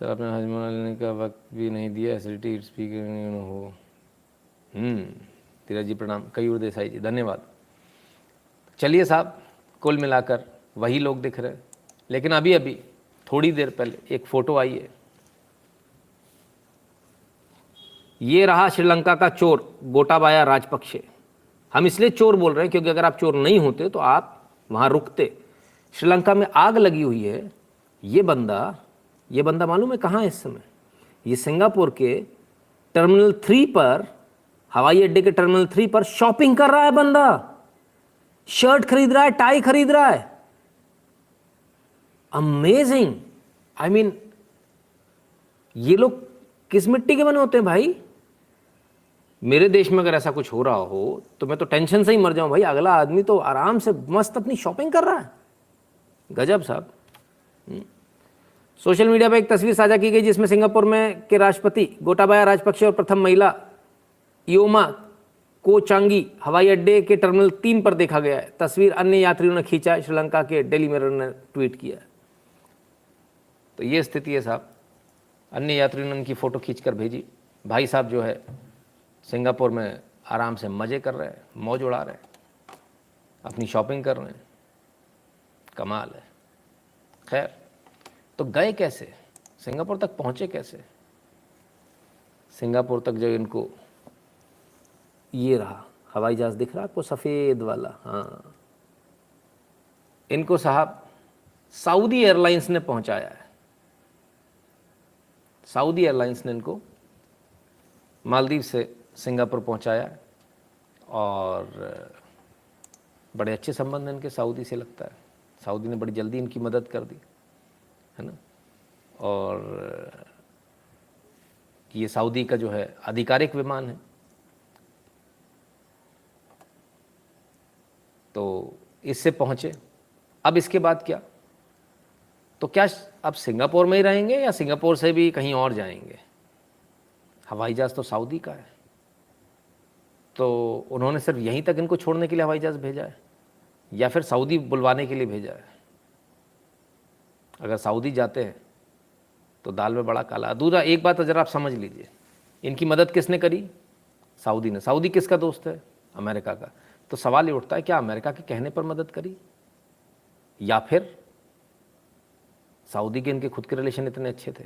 सर, आपने हजमा लेने का वक्त भी नहीं दिया, एसिडिटी स्पीकर हो। धीरज जी प्रणाम, कयूर देसाई जी धन्यवाद। चलिए साहब, कुल मिलाकर वही लोग दिख रहे हैं। लेकिन अभी अभी थोड़ी देर पहले एक फ़ोटो आई है, ये रहा श्रीलंका का चोर गोटाबाया राजपक्षे। हम इसलिए चोर बोल रहे हैं क्योंकि अगर आप चोर नहीं होते तो आप वहाँ रुकते। श्रीलंका में आग लगी हुई है। ये बंदा मालूम है कहाँ है इस समय? ये सिंगापुर के टर्मिनल 3 पर, हवाई अड्डे के टर्मिनल 3 पर शॉपिंग कर रहा है बंदा। शर्ट खरीद रहा है, टाई खरीद रहा है। अमेजिंग। आई मीन ये लोग किस मिट्टी के बने होते हैं भाई? मेरे देश में अगर ऐसा कुछ हो रहा हो तो मैं तो टेंशन से ही मर जाऊं भाई। अगला आदमी तो आराम से मस्त अपनी शॉपिंग कर रहा है। गजब साहब। सोशल मीडिया पर एक तस्वीर साझा की गई जिसमें सिंगापुर में के राष्ट्रपति गोटाबाया राजपक्षे और प्रथम महिला इयोमा कोचांगी हवाई अड्डे के टर्मिनल 3 पर देखा गया है। तस्वीर अन्य यात्रियों ने खींचा है, श्रीलंका के डेली मिरर ने ट्वीट किया है। तो ये स्थिति है साहब। अन्य यात्रियों ने उनकी फ़ोटो खींचकर भेजी। भाई साहब जो है सिंगापुर में आराम से मज़े कर रहे हैं, मौज उड़ा रहे हैं, अपनी शॉपिंग कर रहे हैं। कमाल है। खैर, तो गए कैसे? सिंगापुर तक पहुँचे कैसे? सिंगापुर तक जब इनको, ये रहा हवाई जहाज़ दिख रहा है आपको सफ़ेद वाला, हाँ, इनको साहब सऊदी एयरलाइंस ने पहुंचाया है। सऊदी एयरलाइंस ने इनको मालदीव से सिंगापुर पहुंचाया और बड़े अच्छे संबंध इनके सऊदी से लगता है। सऊदी ने बड़ी जल्दी इनकी मदद कर दी है ना। और ये सऊदी का जो है आधिकारिक विमान है। तो इससे पहुँचे। अब इसके बाद क्या? तो क्या अब सिंगापुर में ही रहेंगे या सिंगापुर से भी कहीं और जाएंगे? हवाई जहाज़ तो सऊदी का है, तो उन्होंने सिर्फ यहीं तक इनको छोड़ने के लिए हवाई जहाज़ भेजा है या फिर सऊदी बुलवाने के लिए भेजा है? अगर सऊदी जाते हैं तो दाल में बड़ा काला। दूसरा एक बात ज़रा आप समझ लीजिए, इनकी मदद किसने करी? सऊदी ने। सऊदी किसका दोस्त है? अमेरिका का। तो सवाल ये उठता है, क्या अमेरिका के कहने पर मदद करी या फिर सऊदी के इनके खुद के रिलेशन इतने अच्छे थे?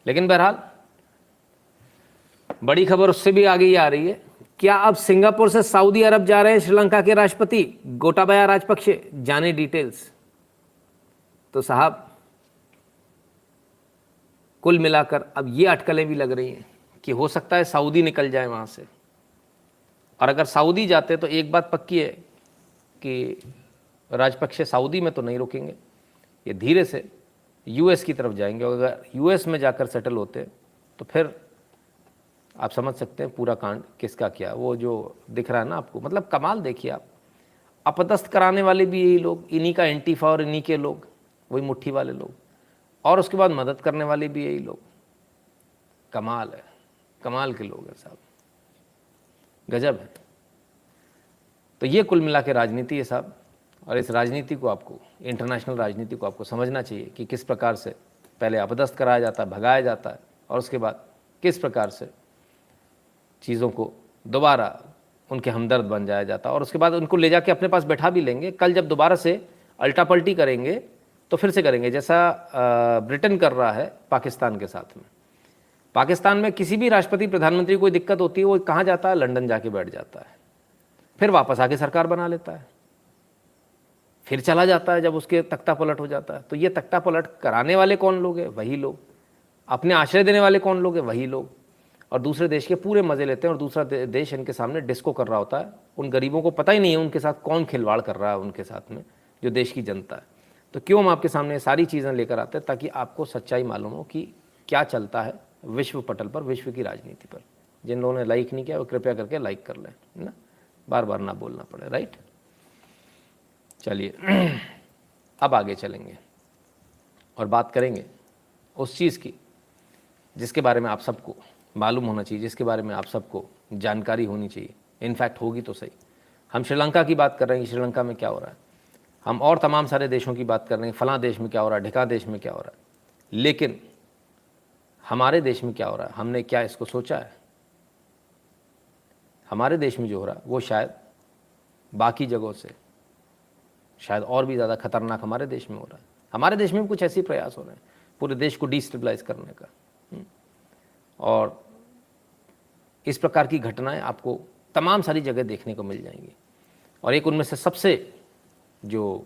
लेकिन बहरहाल बड़ी खबर उससे भी आगे ही आ रही है। क्या अब सिंगापुर से सऊदी अरब जा रहे हैं श्रीलंका के राष्ट्रपति गोटाबाया राजपक्षे? जाने डिटेल्स। तो साहब कुल मिलाकर अब ये अटकलें भी लग रही हैं कि हो सकता है सऊदी निकल जाए वहाँ से। और अगर सऊदी जाते तो एक बात पक्की है कि राजपक्षे सऊदी में तो नहीं रुकेंगे, ये धीरे से यूएस की तरफ जाएंगे। और अगर यूएस में जाकर सेटल होते तो फिर आप समझ सकते हैं पूरा कांड किसका क्या। वो जो दिख रहा है ना आपको, मतलब कमाल देखिए आप। अपदस्थ कराने वाले भी यही लोग, इन्हीं का एंटीफा और इन्हीं के लोग, वही मुट्ठी वाले लोग, और उसके बाद मदद करने वाले भी यही लोग। कमाल है, कमाल के लोग हैं साहब, गजब है। तो ये कुल मिला के राजनीति है साहब। और इस राजनीति को आपको, इंटरनेशनल राजनीति को आपको समझना चाहिए कि किस प्रकार से पहले अपदस्थ कराया जाता है, भगाया जाता है, और उसके बाद किस प्रकार से चीज़ों को दोबारा उनके हमदर्द बन जाया जाता है। और उसके बाद उनको ले जाके अपने पास बैठा भी लेंगे। कल जब दोबारा से अल्टा पल्टी करेंगे तो फिर से करेंगे, जैसा ब्रिटेन कर रहा है पाकिस्तान के साथ में। पाकिस्तान में किसी भी राष्ट्रपति प्रधानमंत्री को कोई दिक्कत होती है, वो कहाँ जाता है? लंदन जाके बैठ जाता है, फिर वापस आके सरकार बना लेता है, फिर चला जाता है जब उसके तख्ता पलट हो जाता है। तो ये तख्ता पलट कराने वाले कौन लोग हैं? वही लोग। अपने आश्रय देने वाले कौन लोग हैं? वही लोग। और दूसरे देश के पूरे मज़े लेते हैं और दूसरा देश इनके सामने डिस्को कर रहा होता है। उन गरीबों को पता ही नहीं है उनके साथ कौन खिलवाड़ कर रहा है उनके साथ में, जो देश की जनता है। तो क्यों हम आपके सामने सारी चीज़ें लेकर आते हैं, ताकि आपको सच्चाई मालूम हो कि क्या चलता है विश्व पटल पर, विश्व की राजनीति पर। जिन लोगों ने लाइक नहीं किया वो कृपया करके लाइक कर लें, है ना, बार बार ना बोलना पड़े, राइट। चलिए अब आगे चलेंगे और बात करेंगे उस चीज़ की जिसके बारे में आप सबको मालूम होना चाहिए, जिसके बारे में आप सबको जानकारी होनी चाहिए, इनफैक्ट होगी तो सही। हम श्रीलंका की बात कर रहे हैं, श्रीलंका में क्या हो रहा है, हम और तमाम सारे देशों की बात कर रहे हैं, फलां देश में क्या हो रहा है, ढिका देश में क्या हो रहा है, लेकिन हमारे देश में क्या हो रहा है, हमने क्या इसको सोचा है? हमारे देश में जो हो रहा है वो शायद बाकी जगहों से शायद और भी ज़्यादा खतरनाक हमारे देश में हो रहा है। हमारे देश में भी कुछ ऐसे प्रयास हो रहे हैं पूरे देश को डिस्टेबलाइज करने का, और इस प्रकार की घटनाएं आपको तमाम सारी जगह देखने को मिल जाएंगी। और एक उनमें से सबसे जो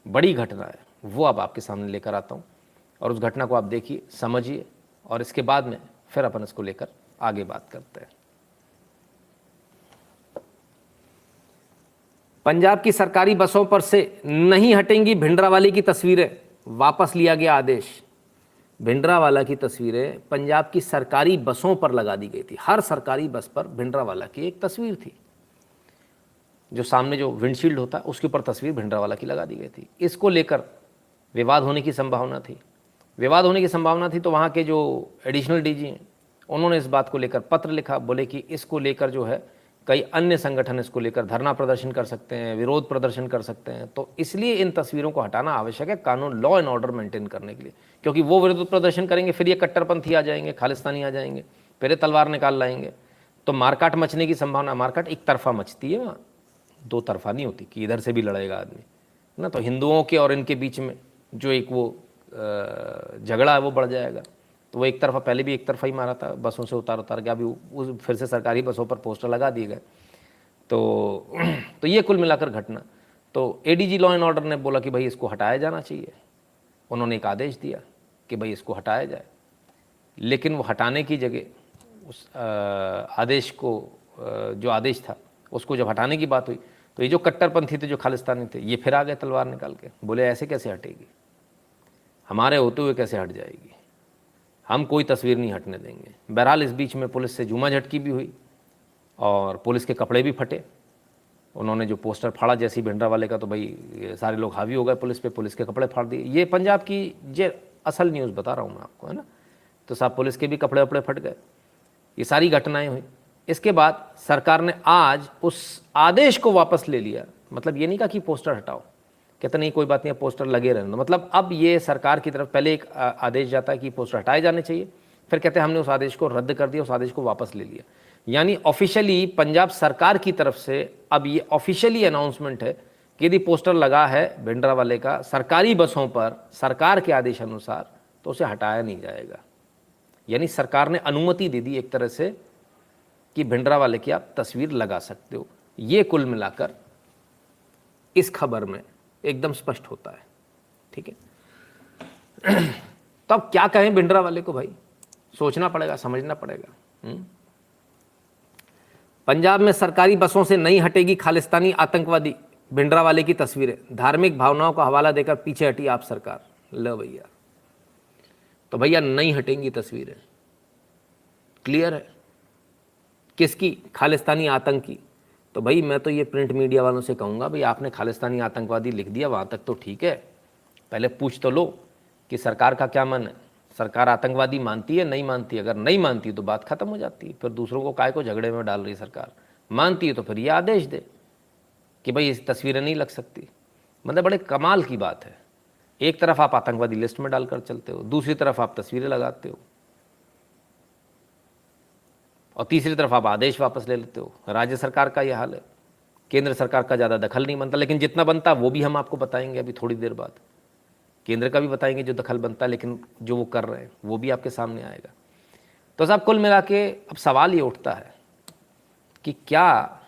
बड़ी घटना है वो अब आपके सामने लेकर आता हूँ, और उस घटना को आप देखिए, समझिए, और इसके बाद में फिर अपन इसको लेकर आगे बात करते हैं। पंजाब की सरकारी बसों पर से नहीं हटेंगी भिंडरावाले की तस्वीरें, वापस लिया गया आदेश। भिंडरावाला की तस्वीरें पंजाब की सरकारी बसों पर लगा दी गई थी। हर सरकारी बस पर भिंडरावाला की एक तस्वीर थी, जो सामने जो विंडशील्ड होता है उसके ऊपर तस्वीर भिंडरावाला की लगा दी गई थी। इसको लेकर विवाद होने की संभावना थी। विवाद होने की संभावना थी तो वहाँ के जो एडिशनल डीजी हैं उन्होंने इस बात को लेकर पत्र लिखा, बोले कि इसको लेकर जो है कई अन्य संगठन इसको लेकर धरना प्रदर्शन कर सकते हैं, विरोध प्रदर्शन कर सकते हैं, तो इसलिए इन तस्वीरों को हटाना आवश्यक है कानून, लॉ एंड ऑर्डर मेंटेन करने के लिए। क्योंकि वो विरोध प्रदर्शन करेंगे फिर ये कट्टरपंथी आ जाएंगे, खालिस्तानी आ जाएंगे, फिर ये तलवार निकाल लाएंगे, तो मारकाट मचने की संभावना। मारकाट एक तरफा मचती है, वहाँ दो तरफा नहीं होती कि इधर से भी लड़ेगा आदमी ना। तो हिंदुओं के और इनके बीच में जो एक वो झगड़ा है वो बढ़ जाएगा। तो वो एक तरफा, पहले भी एक तरफा ही मारा था, बसों से उतार के अभी उस फिर से सरकारी बसों पर पोस्टर लगा दिए गए। तो ये कुल मिलाकर घटना। तो एडीजी लॉ एंड ऑर्डर ने बोला कि भाई इसको हटाया जाना चाहिए। उन्होंने एक आदेश दिया कि भाई इसको हटाया जाए, लेकिन वो हटाने की जगह उस आदेश को, जो आदेश था उसको जब हटाने की बात हुई तो ये जो कट्टरपंथी थे, जो खालिस्तानी थे, ये फिर आ गए तलवार निकाल के, बोले ऐसे कैसे हटेगी, हमारे होते हुए कैसे हट जाएगी, हम कोई तस्वीर नहीं हटने देंगे। बहरहाल इस बीच में पुलिस से जुमा झटकी भी हुई और पुलिस के कपड़े भी फटे। उन्होंने जो पोस्टर फाड़ा जैसी भिंडरावाले का, तो भाई सारे लोग हावी हो गए पुलिस पे, पुलिस के कपड़े फाड़ दिए। ये पंजाब की जे असल न्यूज़ बता रहा हूँ मैं आपको, है ना। तो साहब पुलिस के भी कपड़े वपड़े फट गए। ये सारी घटनाएं हुई। इसके बाद सरकार ने आज उस आदेश को वापस ले लिया। मतलब ये नहीं कहा कि पोस्टर हटाओ, कहते नहीं कोई बात नहीं, पोस्टर लगे रहने दो। मतलब अब ये सरकार की तरफ पहले एक आदेश जाता है कि पोस्टर हटाए जाने चाहिए, फिर कहते हैं हमने उस आदेश को रद्द कर दिया, उस आदेश को वापस ले लिया। यानी ऑफिशियली पंजाब सरकार की तरफ से अब ये ऑफिशियली अनाउंसमेंट है कि यदि पोस्टर लगा है भिंडरावाले का सरकारी बसों पर सरकार के आदेश अनुसार, तो उसे हटाया नहीं जाएगा। यानी सरकार ने अनुमति दे दी एक तरह से कि भिंडरावाले की आप तस्वीर लगा सकते हो। ये कुल मिलाकर इस खबर में एकदम स्पष्ट होता है, ठीक है। तो अब क्या कहें भिंडरावाले को, भाई सोचना पड़ेगा, समझना पड़ेगा। पंजाब में सरकारी बसों से नहीं हटेगी खालिस्तानी आतंकवादी, भिंडरावाले की तस्वीरें, धार्मिक भावनाओं का हवाला देकर पीछे हटी आप सरकार। लो भैया, तो भैया नहीं हटेंगी तस्वीरें, क्लियर है। किसकी? खालिस्तानी आतंक की। तो भाई मैं तो ये प्रिंट मीडिया वालों से कहूँगा, भाई आपने खालिस्तानी आतंकवादी लिख दिया, वहाँ तक तो ठीक है, पहले पूछ तो लो कि सरकार का क्या मन है। सरकार आतंकवादी मानती है, नहीं मानती? अगर नहीं मानती तो बात खत्म हो जाती है, फिर दूसरों को काय को झगड़े में डाल रही सरकार। मानती है तो फिर ये आदेश दे कि भाई इस तस्वीरें नहीं लग सकती। मतलब बड़े कमाल की बात है, एक तरफ आप आतंकवादी लिस्ट में डालकर चलते हो, दूसरी तरफ आप तस्वीरें लगाते हो, और तीसरी तरफ आप आदेश वापस ले लेते हो। राज्य सरकार का यह हाल है, केंद्र सरकार का ज़्यादा दखल नहीं बनता, लेकिन जितना बनता वो भी हम आपको बताएंगे अभी थोड़ी देर बाद। केंद्र का भी बताएंगे जो दखल बनता है, लेकिन जो वो कर रहे हैं वो भी आपके सामने आएगा। तो साहब कुल मिला के अब सवाल ये उठता है कि क्या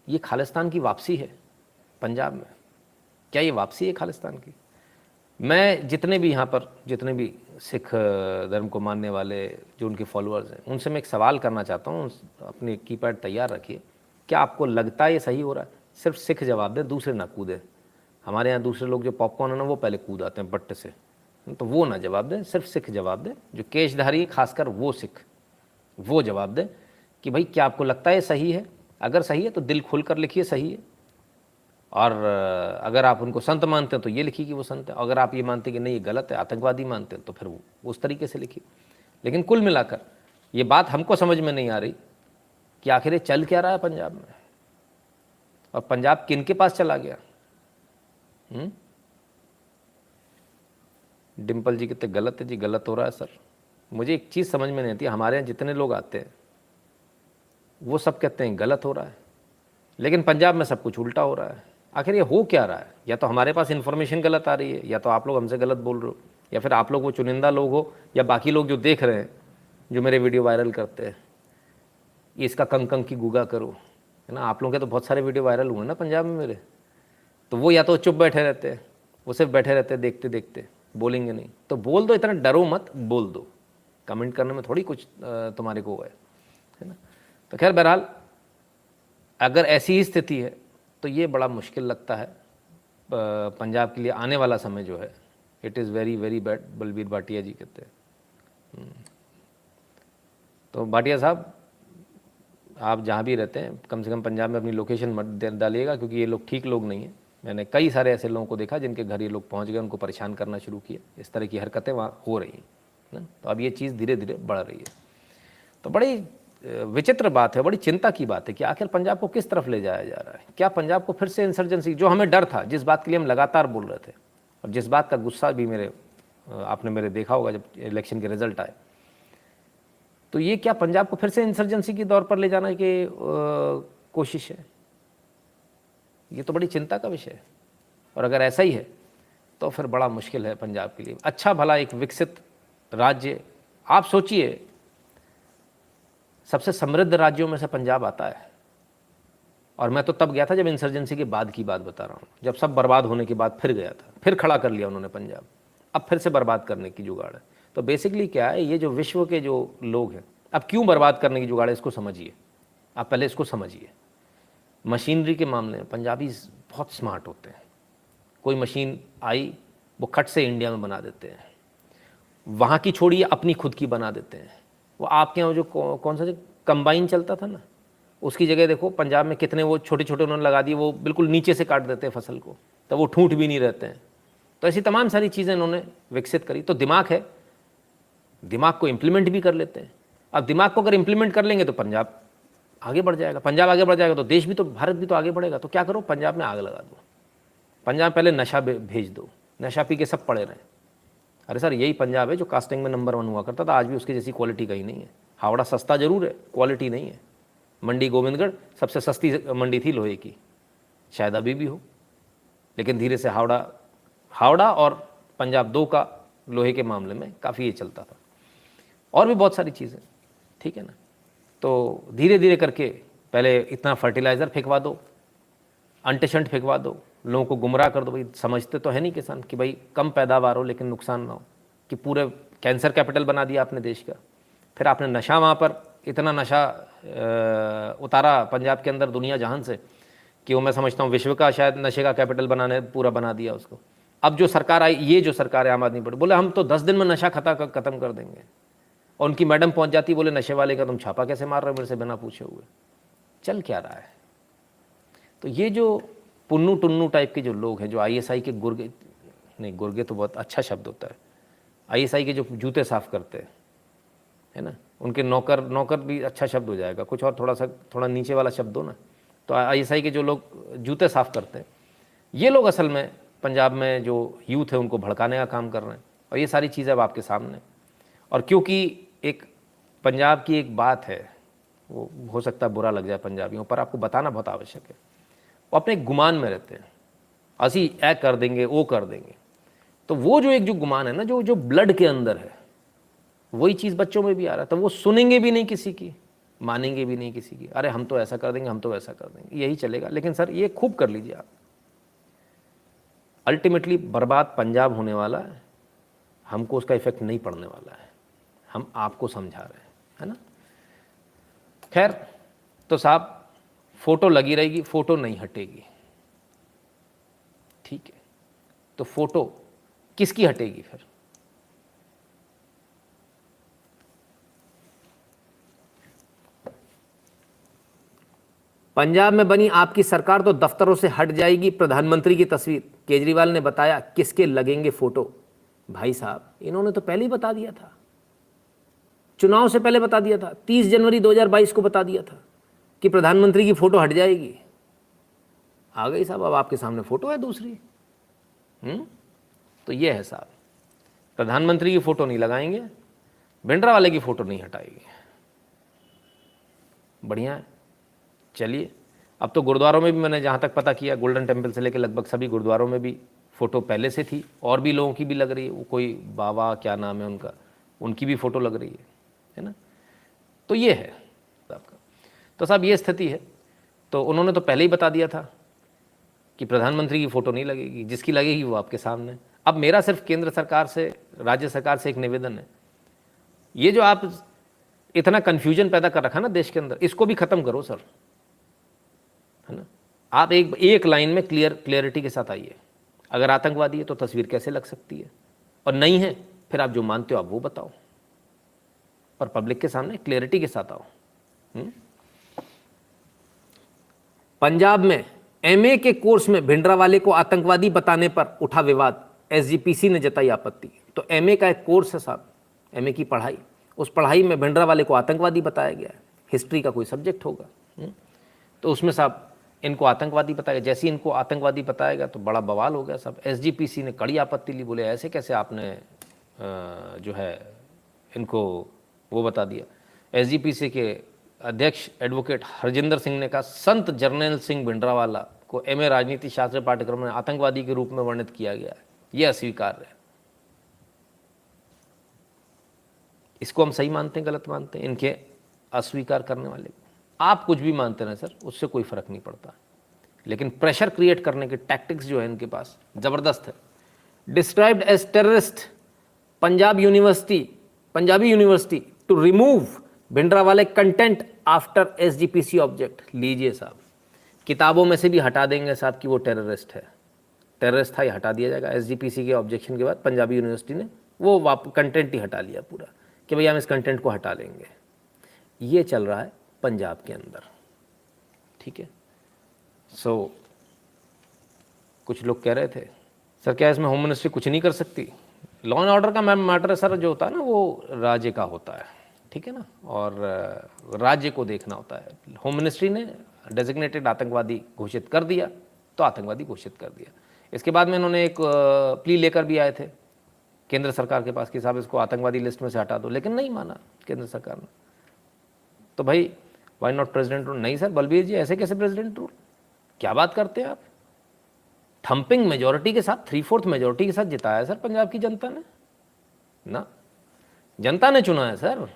ये खालिस्तान की वापसी है पंजाब में? क्या ये वापसी है खालिस्तान की? मैं जितने भी यहाँ पर जितने भी सिख धर्म को मानने वाले जो उनके फॉलोअर्स हैं, उनसे मैं एक सवाल करना चाहता हूँ, अपने कीपैड तैयार रखिए। क्या आपको लगता है ये सही हो रहा है? सिर्फ सिख जवाब दें, दूसरे ना कूदें। हमारे यहाँ दूसरे लोग जो पॉपकॉर्न है ना वो पहले कूद आते हैं बट्टे से, तो वो ना जवाब दें, सिर्फ सिख जवाब दें, जो केशधारी खासकर वो सिख, वो जवाब दें कि भाई क्या आपको लगता है सही है, अगर सही है तो दिल खोल कर लिखिए सही है, और अगर आप उनको संत मानते हैं तो ये लिखिए कि वो संत है, अगर आप ये मानते हैं कि नहीं ये गलत है, आतंकवादी मानते हैं, तो फिर वो उस तरीके से लिखिए। लेकिन कुल मिलाकर ये बात हमको समझ में नहीं आ रही कि आखिर ये चल क्या रहा है पंजाब में, और पंजाब किन के पास चला गया। डिम्पल जी कितने गलत है जी, गलत हो रहा है सर। मुझे एक चीज़ समझ में नहीं आती, हमारे यहाँ जितने लोग आते हैं वो सब कहते हैं गलत हो रहा है, लेकिन पंजाब में सब कुछ उल्टा हो रहा है। आखिर ये हो क्या रहा है? या तो हमारे पास इन्फॉर्मेशन गलत आ रही है, या तो आप लोग हमसे गलत बोल रहे हो, या फिर आप लोग वो चुनिंदा लोग हो, या बाकी लोग जो देख रहे हैं, जो मेरे वीडियो वायरल करते हैं, ये इसका कंग की गुगा करो, है ना। आप लोगों के तो बहुत सारे वीडियो वायरल हुए ना पंजाब में मेरे, तो वो या तो चुप बैठे रहते हैं, वो सिर्फ बैठे रहते हैं देखते देखते, बोलेंगे नहीं। तो बोल दो, इतना डरो मत, बोल दो, कमेंट करने में थोड़ी कुछ तुम्हारे को है ना। तो खैर बहरहाल अगर ऐसी ही स्थिति है तो ये बड़ा मुश्किल लगता है पंजाब के लिए आने वाला समय जो है, it is very very bad. Balbir Bhatia ji कहते हैं। तो भाटिया साहब आप जहाँ भी रहते हैं कम से कम पंजाब में अपनी लोकेशन मत डालिएगा, क्योंकि ये लोग ठीक लोग नहीं हैं। मैंने कई सारे ऐसे लोगों को देखा जिनके घर ये लोग पहुँच गए, उनको परेशान करना शुरू किया, इस तरह की हरकतें वहाँ हो रही हैं ना। तो अब ये चीज़ धीरे धीरे बढ़ रही है। तो बड़ी विचित्र बात है, बड़ी चिंता की बात है कि आखिर पंजाब को किस तरफ ले जाया जा रहा है। क्या पंजाब को फिर से इंसर्जेंसी, जो हमें डर था, जिस बात के लिए हम लगातार बोल रहे थे, और जिस बात का गुस्सा भी आपने मेरे देखा होगा जब इलेक्शन के रिजल्ट आए, तो ये क्या पंजाब को फिर से इंसर्जेंसी की दौर पर ले जाने की कोशिश है? ये तो बड़ी चिंता का विषय है। और अगर ऐसा ही है तो फिर बड़ा मुश्किल है पंजाब के लिए। अच्छा भला एक विकसित राज्य, आप सोचिए सबसे समृद्ध राज्यों में से पंजाब आता है, और मैं तो तब गया था जब इंसर्जेंसी के बाद की बात बता रहा हूँ, जब सब बर्बाद होने के बाद फिर गया था, फिर खड़ा कर लिया उन्होंने पंजाब, अब फिर से बर्बाद करने की जुगाड़ है। तो बेसिकली क्या है, ये जो विश्व के जो लोग हैं, अब क्यों बर्बाद करने की जुगाड़ है इसको समझिए, आप पहले इसको समझिए। मशीनरी के मामले में पंजाबी बहुत स्मार्ट होते हैं। कोई मशीन आई वो खट से इंडिया में बना देते हैं, वहाँ की छोड़िए अपनी खुद की बना देते हैं। वो आपके यहाँ जो कौन सा जो कंबाइन चलता था ना, उसकी जगह देखो पंजाब में कितने वो छोटे छोटे उन्होंने लगा दिए, वो बिल्कुल नीचे से काट देते हैं फसल को, तो वो ठूंठ भी नहीं रहते हैं। तो ऐसी तमाम सारी चीज़ें इन्होंने विकसित करी। तो दिमाग है, दिमाग को इम्प्लीमेंट भी कर लेते हैं। अब दिमाग को अगर इम्प्लीमेंट कर लेंगे तो पंजाब आगे बढ़ जाएगा, पंजाब आगे बढ़ जाएगा तो देश भी तो, भारत भी तो आगे बढ़ेगा। तो क्या करो, पंजाब में आग लगा दो, पंजाब पहले नशा भेज दो, नशा पी के सब पड़े रहें। अरे सर यही पंजाब है जो कास्टिंग में नंबर 1 हुआ करता था, आज भी उसकी जैसी क्वालिटी कहीं नहीं है। हावड़ा सस्ता जरूर है, क्वालिटी नहीं है। मंडी गोविंदगढ़ सबसे सस्ती मंडी थी लोहे की, शायद अभी भी हो, लेकिन धीरे से हावड़ा और पंजाब 2 का लोहे के मामले में काफ़ी ये चलता था, और भी बहुत सारी चीज़ें, ठीक है ना। तो धीरे धीरे करके पहले इतना फर्टिलाइज़र फेंकवा दो, अंटशंट फेंकवा दो, लोगों को गुमराह कर दो। भाई समझते तो है नहीं किसान कि भाई कम पैदावार हो लेकिन नुकसान ना हो, कि पूरे कैंसर कैपिटल बना दिया आपने देश का। फिर आपने नशा, वहाँ पर इतना नशा उतारा पंजाब के अंदर दुनिया जहान से, कि वो मैं समझता हूँ विश्व का शायद नशे का कैपिटल पूरा बना दिया उसको। अब जो सरकार आई, ये जो सरकार है आम आदमी पार्टी, बोले हम तो 10 दिन में नशा खत्म कर देंगे, और उनकी मैडम पहुँच जाती, बोले नशे वाले का तुम छापा कैसे मार रहे हो मेरे से बिना पूछे हुए। चल क्या रहा है? तो ये जो पुन्नू टुन्नू टाइप के जो लोग हैं, जो आईएसआई के गुर्गे, नहीं गुर्गे तो बहुत अच्छा शब्द होता है, आईएसआई के जो जूते साफ़ करते हैं, है ना, उनके नौकर भी अच्छा शब्द हो जाएगा, कुछ और थोड़ा नीचे वाला शब्द हो ना। तो आईएसआई के जो लोग जूते साफ़ करते हैं, ये लोग असल में पंजाब में जो यूथ है उनको भड़काने का काम कर रहे हैं। और ये सारी चीज़ें अब आपके सामने, और क्योंकि एक पंजाब की एक बात है, वो हो सकता है बुरा लग जाए पंजाबियों पर, आपको बताना बहुत आवश्यक है। वो अपने गुमान में रहते हैं, असी ऐ कर देंगे वो कर देंगे। तो वो जो एक जो गुमान है ना, जो ब्लड के अंदर है, वही चीज़ बच्चों में भी आ रहा है। तो वो सुनेंगे भी नहीं किसी की, मानेंगे भी नहीं किसी की, अरे हम तो ऐसा कर देंगे, हम तो वैसा कर देंगे, यही चलेगा। लेकिन सर ये खूब कर लीजिए आप, अल्टीमेटली बर्बाद पंजाब होने वाला है, हमको उसका इफेक्ट नहीं पड़ने वाला है, हम आपको समझा रहे हैं, है ना। खैर तो साहब फोटो लगी रहेगी, फोटो नहीं हटेगी, ठीक है। तो फोटो किसकी हटेगी फिर? पंजाब में बनी आपकी सरकार तो दफ्तरों से हट जाएगी, प्रधानमंत्री की तस्वीर, केजरीवाल ने बताया किसके लगेंगे फोटो। भाई साहब, इन्होंने तो पहले ही बता दिया था, चुनाव से पहले बता दिया था, 30 जनवरी 2022 को बता दिया था कि प्रधानमंत्री की फोटो हट जाएगी। आ गई साहब, अब आपके सामने फोटो है दूसरी। तो ये है साहब, प्रधानमंत्री की फोटो नहीं लगाएंगे, भिंडरावाले की फोटो नहीं हटाएंगे। बढ़िया है। चलिए, अब तो गुरुद्वारों में भी मैंने जहाँ तक पता किया, गोल्डन टेम्पल से लेकर लगभग सभी गुरुद्वारों में भी फ़ोटो पहले से थी, और भी लोगों की भी लग रही है। वो कोई बाबा क्या नाम है उनका, उनकी भी फ़ोटो लग रही है ना। तो ये है आपका। तो साहब ये स्थिति है। तो उन्होंने तो पहले ही बता दिया था कि प्रधानमंत्री की फ़ोटो नहीं लगेगी, जिसकी लगेगी वो आपके सामने। अब मेरा सिर्फ केंद्र सरकार से, राज्य सरकार से एक निवेदन है, ये जो आप इतना कन्फ्यूजन पैदा कर रखा ना देश के अंदर, इसको भी ख़त्म करो सर, है ना। आप एक लाइन में क्लियरिटी के साथ आइए। अगर आतंकवादी है तो तस्वीर कैसे लग सकती है, और नहीं है फिर आप जो मानते हो आप वो बताओ, और पब्लिक के सामने क्लियरिटी के साथ आओ। पंजाब में एमए के कोर्स में भिंडरावाले को आतंकवादी बताने पर उठा विवाद, एसजीपीसी ने जताई आपत्ति। तो एमए का एक कोर्स है साहब, एमए की पढ़ाई, उस पढ़ाई में भिंडरावाले को आतंकवादी बताया गया है। हिस्ट्री का कोई सब्जेक्ट होगा, तो उसमें साहब इनको आतंकवादी बताया। जैसे ही इनको आतंकवादी बताएगा तो बड़ा बवाल हो गया साहब। एसजीपीसी ने कड़ी आपत्ति ली, बोले ऐसे कैसे आपने जो है इनको वो बता दिया। एसजीपीसी के अध्यक्ष एडवोकेट हरजिंदर सिंह ने कहा, संत जर्नैल सिंह भिंडरावाला को एमए राजनीति शास्त्र पाठ्यक्रम में आतंकवादी के रूप में वर्णित किया गया है, यह अस्वीकार्य है। इसको हम सही मानते हैं, गलत मानते हैं? इनके अस्वीकार करने वाले को आप कुछ भी मानते रहे सर, उससे कोई फर्क नहीं पड़ता, लेकिन प्रेशर क्रिएट करने के टैक्टिक्स जो है इनके पास ज़बरदस्त है। Described as terrorist, Punjabi university to remove Bhindranwale content after SGPC object. लीजिए साहब, किताबों में से भी हटा देंगे साहब कि वो टेररिस्ट है, टेररिस्ट था, ये हटा दिया जाएगा। एसजीपीसी के ऑब्जेक्शन के बाद पंजाबी यूनिवर्सिटी ने वो कंटेंट ही हटा लिया पूरा, कि भैया हम इस कंटेंट को हटा लेंगे। ये चल रहा है पंजाब के अंदर, ठीक है। सो कुछ लोग कह रहे थे सर क्या इसमें होम मिनिस्ट्री कुछ नहीं कर सकती? लॉ एंड ऑर्डर का मैटर सर जो होता है ना वो राज्य का होता है, ठीक है ना, और राज्य को देखना होता है। होम मिनिस्ट्री ने डेजिग्नेटेड आतंकवादी घोषित कर दिया तो आतंकवादी घोषित कर दिया। इसके बाद में इन्होंने एक प्ली लेकर भी आए थे केंद्र सरकार के पास कि साहब इसको आतंकवादी लिस्ट में से हटा दो, लेकिन नहीं माना केंद्र सरकार ने। तो भाई वाई नॉट प्रेसिडेंट रूल? नहीं सर बलबीर जी, ऐसे कैसे प्रेसिडेंट रूल, क्या बात करते हैं आप? थंपिंग मेजोरिटी के साथ, 3/4 मेजोरिटी के साथ जिताया सर पंजाब की जनता ने ना, जनता ने चुना है सर,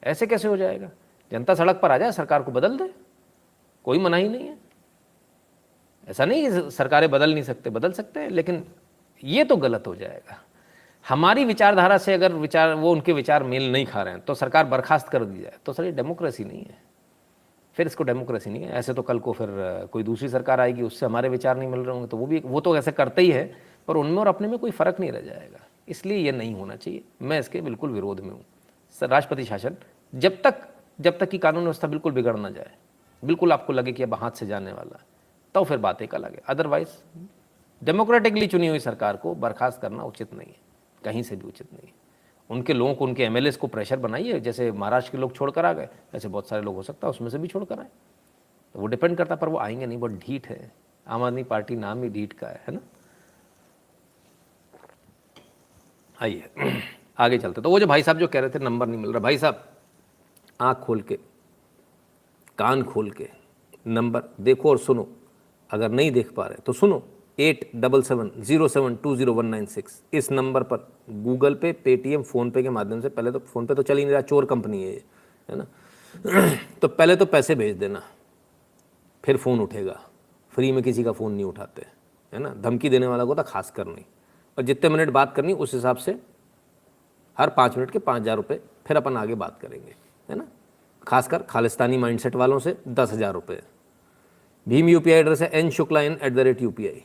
ऐसे कैसे हो जाएगा? जनता सड़क पर आ जाए, सरकार को बदल दे, कोई मनाही नहीं है। ऐसा नहीं कि सरकारें बदल नहीं सकते, बदल सकते हैं, लेकिन ये तो गलत हो जाएगा। हमारी विचारधारा से अगर वो उनके विचार मेल नहीं खा रहे हैं तो सरकार बर्खास्त कर दी जाए, तो सर ये डेमोक्रेसी नहीं है, फिर इसको डेमोक्रेसी नहीं है। ऐसे तो कल को फिर कोई दूसरी सरकार आएगी, उससे हमारे विचार नहीं मिल रहे होंगे, तो वो तो ऐसे करते ही है, पर उनमें और अपने में कोई फ़र्क नहीं रह जाएगा। इसलिए ये नहीं होना चाहिए, मैं इसके बिल्कुल विरोध में हूँ। सर राष्ट्रपति शासन जब तक कि कानून व्यवस्था बिल्कुल बिगड़ ना जाए, बिल्कुल आपको लगे कि अब हाथ से जाने वाला, तो फिर बात एक अलग है। अदरवाइज डेमोक्रेटिकली चुनी हुई सरकार को बर्खास्त करना उचित नहीं है, कहीं से भी उचित नहीं है। उनके लोगों को, उनके एमएलएस को प्रेशर बनाइए, जैसे महाराष्ट्र के लोग छोड़कर आ गए, ऐसे बहुत सारे लोग हो सकता है उसमें से भी छोड़कर आए, तो वो डिपेंड करता, पर वो आएंगे नहीं, बहुत ढीठ है। आम आदमी पार्टी नाम ही ढीठ का है ना। आइए आगे चलते। तो वो जो भाई साहब जो कह रहे थे नंबर नहीं मिल रहा, भाई साहब आँख खोल के, कान खोल के नंबर देखो और सुनो, अगर नहीं देख पा रहे तो सुनो। 8770720196 इस नंबर पर गूगल पे, पेटीएम, फ़ोनपे के माध्यम से, पहले तो फ़ोनपे तो चल ही नहीं रहा, चोर कंपनी है ये, है ना तो पहले तो पैसे भेज देना, फिर फ़ोन उठेगा। फ्री में किसी का फ़ोन नहीं उठाते, है ना, धमकी देने वाला को तो खास कर नहीं। और जितने मिनट बात करनी उस हिसाब से हर 5 मिनट के 5000 रुपये, फिर अपन आगे बात करेंगे, है ना। खासकर खालिस्तानी माइंडसेट वालों से 10,000 रुपये। भीम यूपीआई एड्रेस है n शुक्ला@UPI।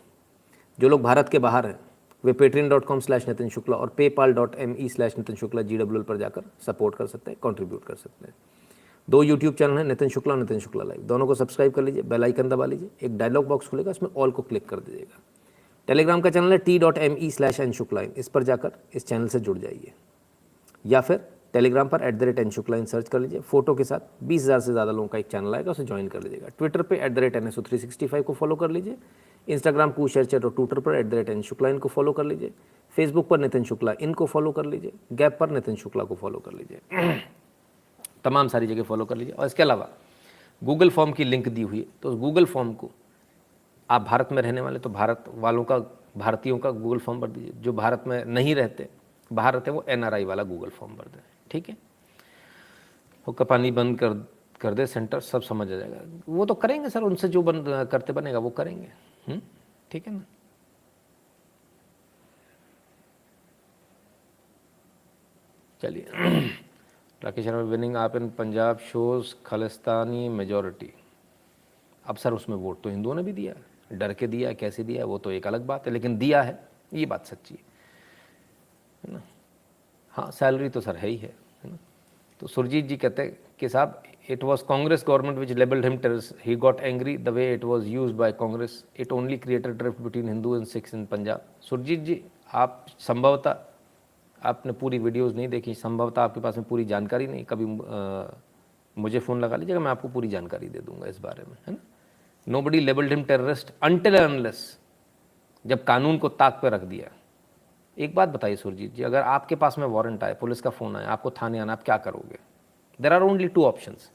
जो लोग भारत के बाहर हैं वे patreon.com/नितिन शुक्ला और paypal.me/नितिन शुक्ला GWL पर जाकर सपोर्ट कर सकते हैं, कंट्रीब्यूट कर सकते हैं। 2 यूट्यूब चैनल हैं, नितिन शुक्ला और नितिन शुक्ला लाइव, दोनों को सब्सक्राइब कर लीजिए, बेल आइकन दबा लीजिए, एक डायलॉग बॉक्स खुलेगा, इसमें ऑल को क्लिक कर दीजिएगा। टेलीग्राम का चैनल है t.me/nshukla, इस पर जाकर इस चैनल से जुड़ जाइए, या फिर टेलीग्राम पर @nshukla सर्च कर लीजिए, फोटो के साथ 20,000 से ज़्यादा लोगों का एक चैनल आएगा, उसे ज्वाइन कर लीजिएगा। ट्विटर पे @NSO365 को फॉलो कर लीजिए, इंस्टाग्राम को शेयर चैट और ट्विटर पर @nshukla इनको फॉलो कर लीजिए, फेसबुक पर नितिन शुक्ला इनको फॉलो कर लीजिए, गैप पर नितिन शुक्ला को फॉलो कर लीजिए, तमाम सारी जगह फॉलो कर लीजिए। और इसके अलावा गूगल फॉर्म की लिंक दी हुई है, तो उस गूगल फॉर्म को आप भारत में रहने वाले तो भारत वालों का, भारतीयों का गूगल फॉर्म भर दीजिए, जो भारत में नहीं रहते, बाहर रहते, वो NRI वाला गूगल फॉर्म भर दें, ठीक है। हुक्का पानी बंद कर दे सेंटर, सब समझ आ जाएगा। वो तो करेंगे सर, उनसे जो करते बनेगा वो करेंगे, ठीक है ना। चलिए राकेश शर्मा विनिंग आप इन पंजाब शोज खालिस्तानी मेजॉरिटी। अब सर उसमें वोट तो हिंदुओं ने भी दिया, डर के दिया, कैसे दिया वो तो एक अलग बात है, लेकिन दिया है, ये बात सच्ची है ना। हाँ सैलरी तो सर है ही है ना। तो सुरजीत जी कहते हैं कि साहब it was Congress government which labelled him terrorist, he got angry the way it was used by Congress, it only created drift between Hindu and Sikhs in Punjab. Surjit ji आप संभवतः आपने पूरी वीडियोस नहीं देखी, संभवतः आपके पास में पूरी जानकारी नहीं, कभी मुझे फ़ोन लगा लीजिएगा, मैं आपको पूरी जानकारी दे दूंगा इस बारे में, है ना। Nobody labelled him terrorist until unless, जब कानून को ताक पे रख दिया। एक बात बताइए सुरजीत जी, अगर आपके पास में वारंट आए, पुलिस का फ़ोन आए, आपको थाने आना, आप क्या करोगे? देर आर ओनली 2 ऑप्शंस,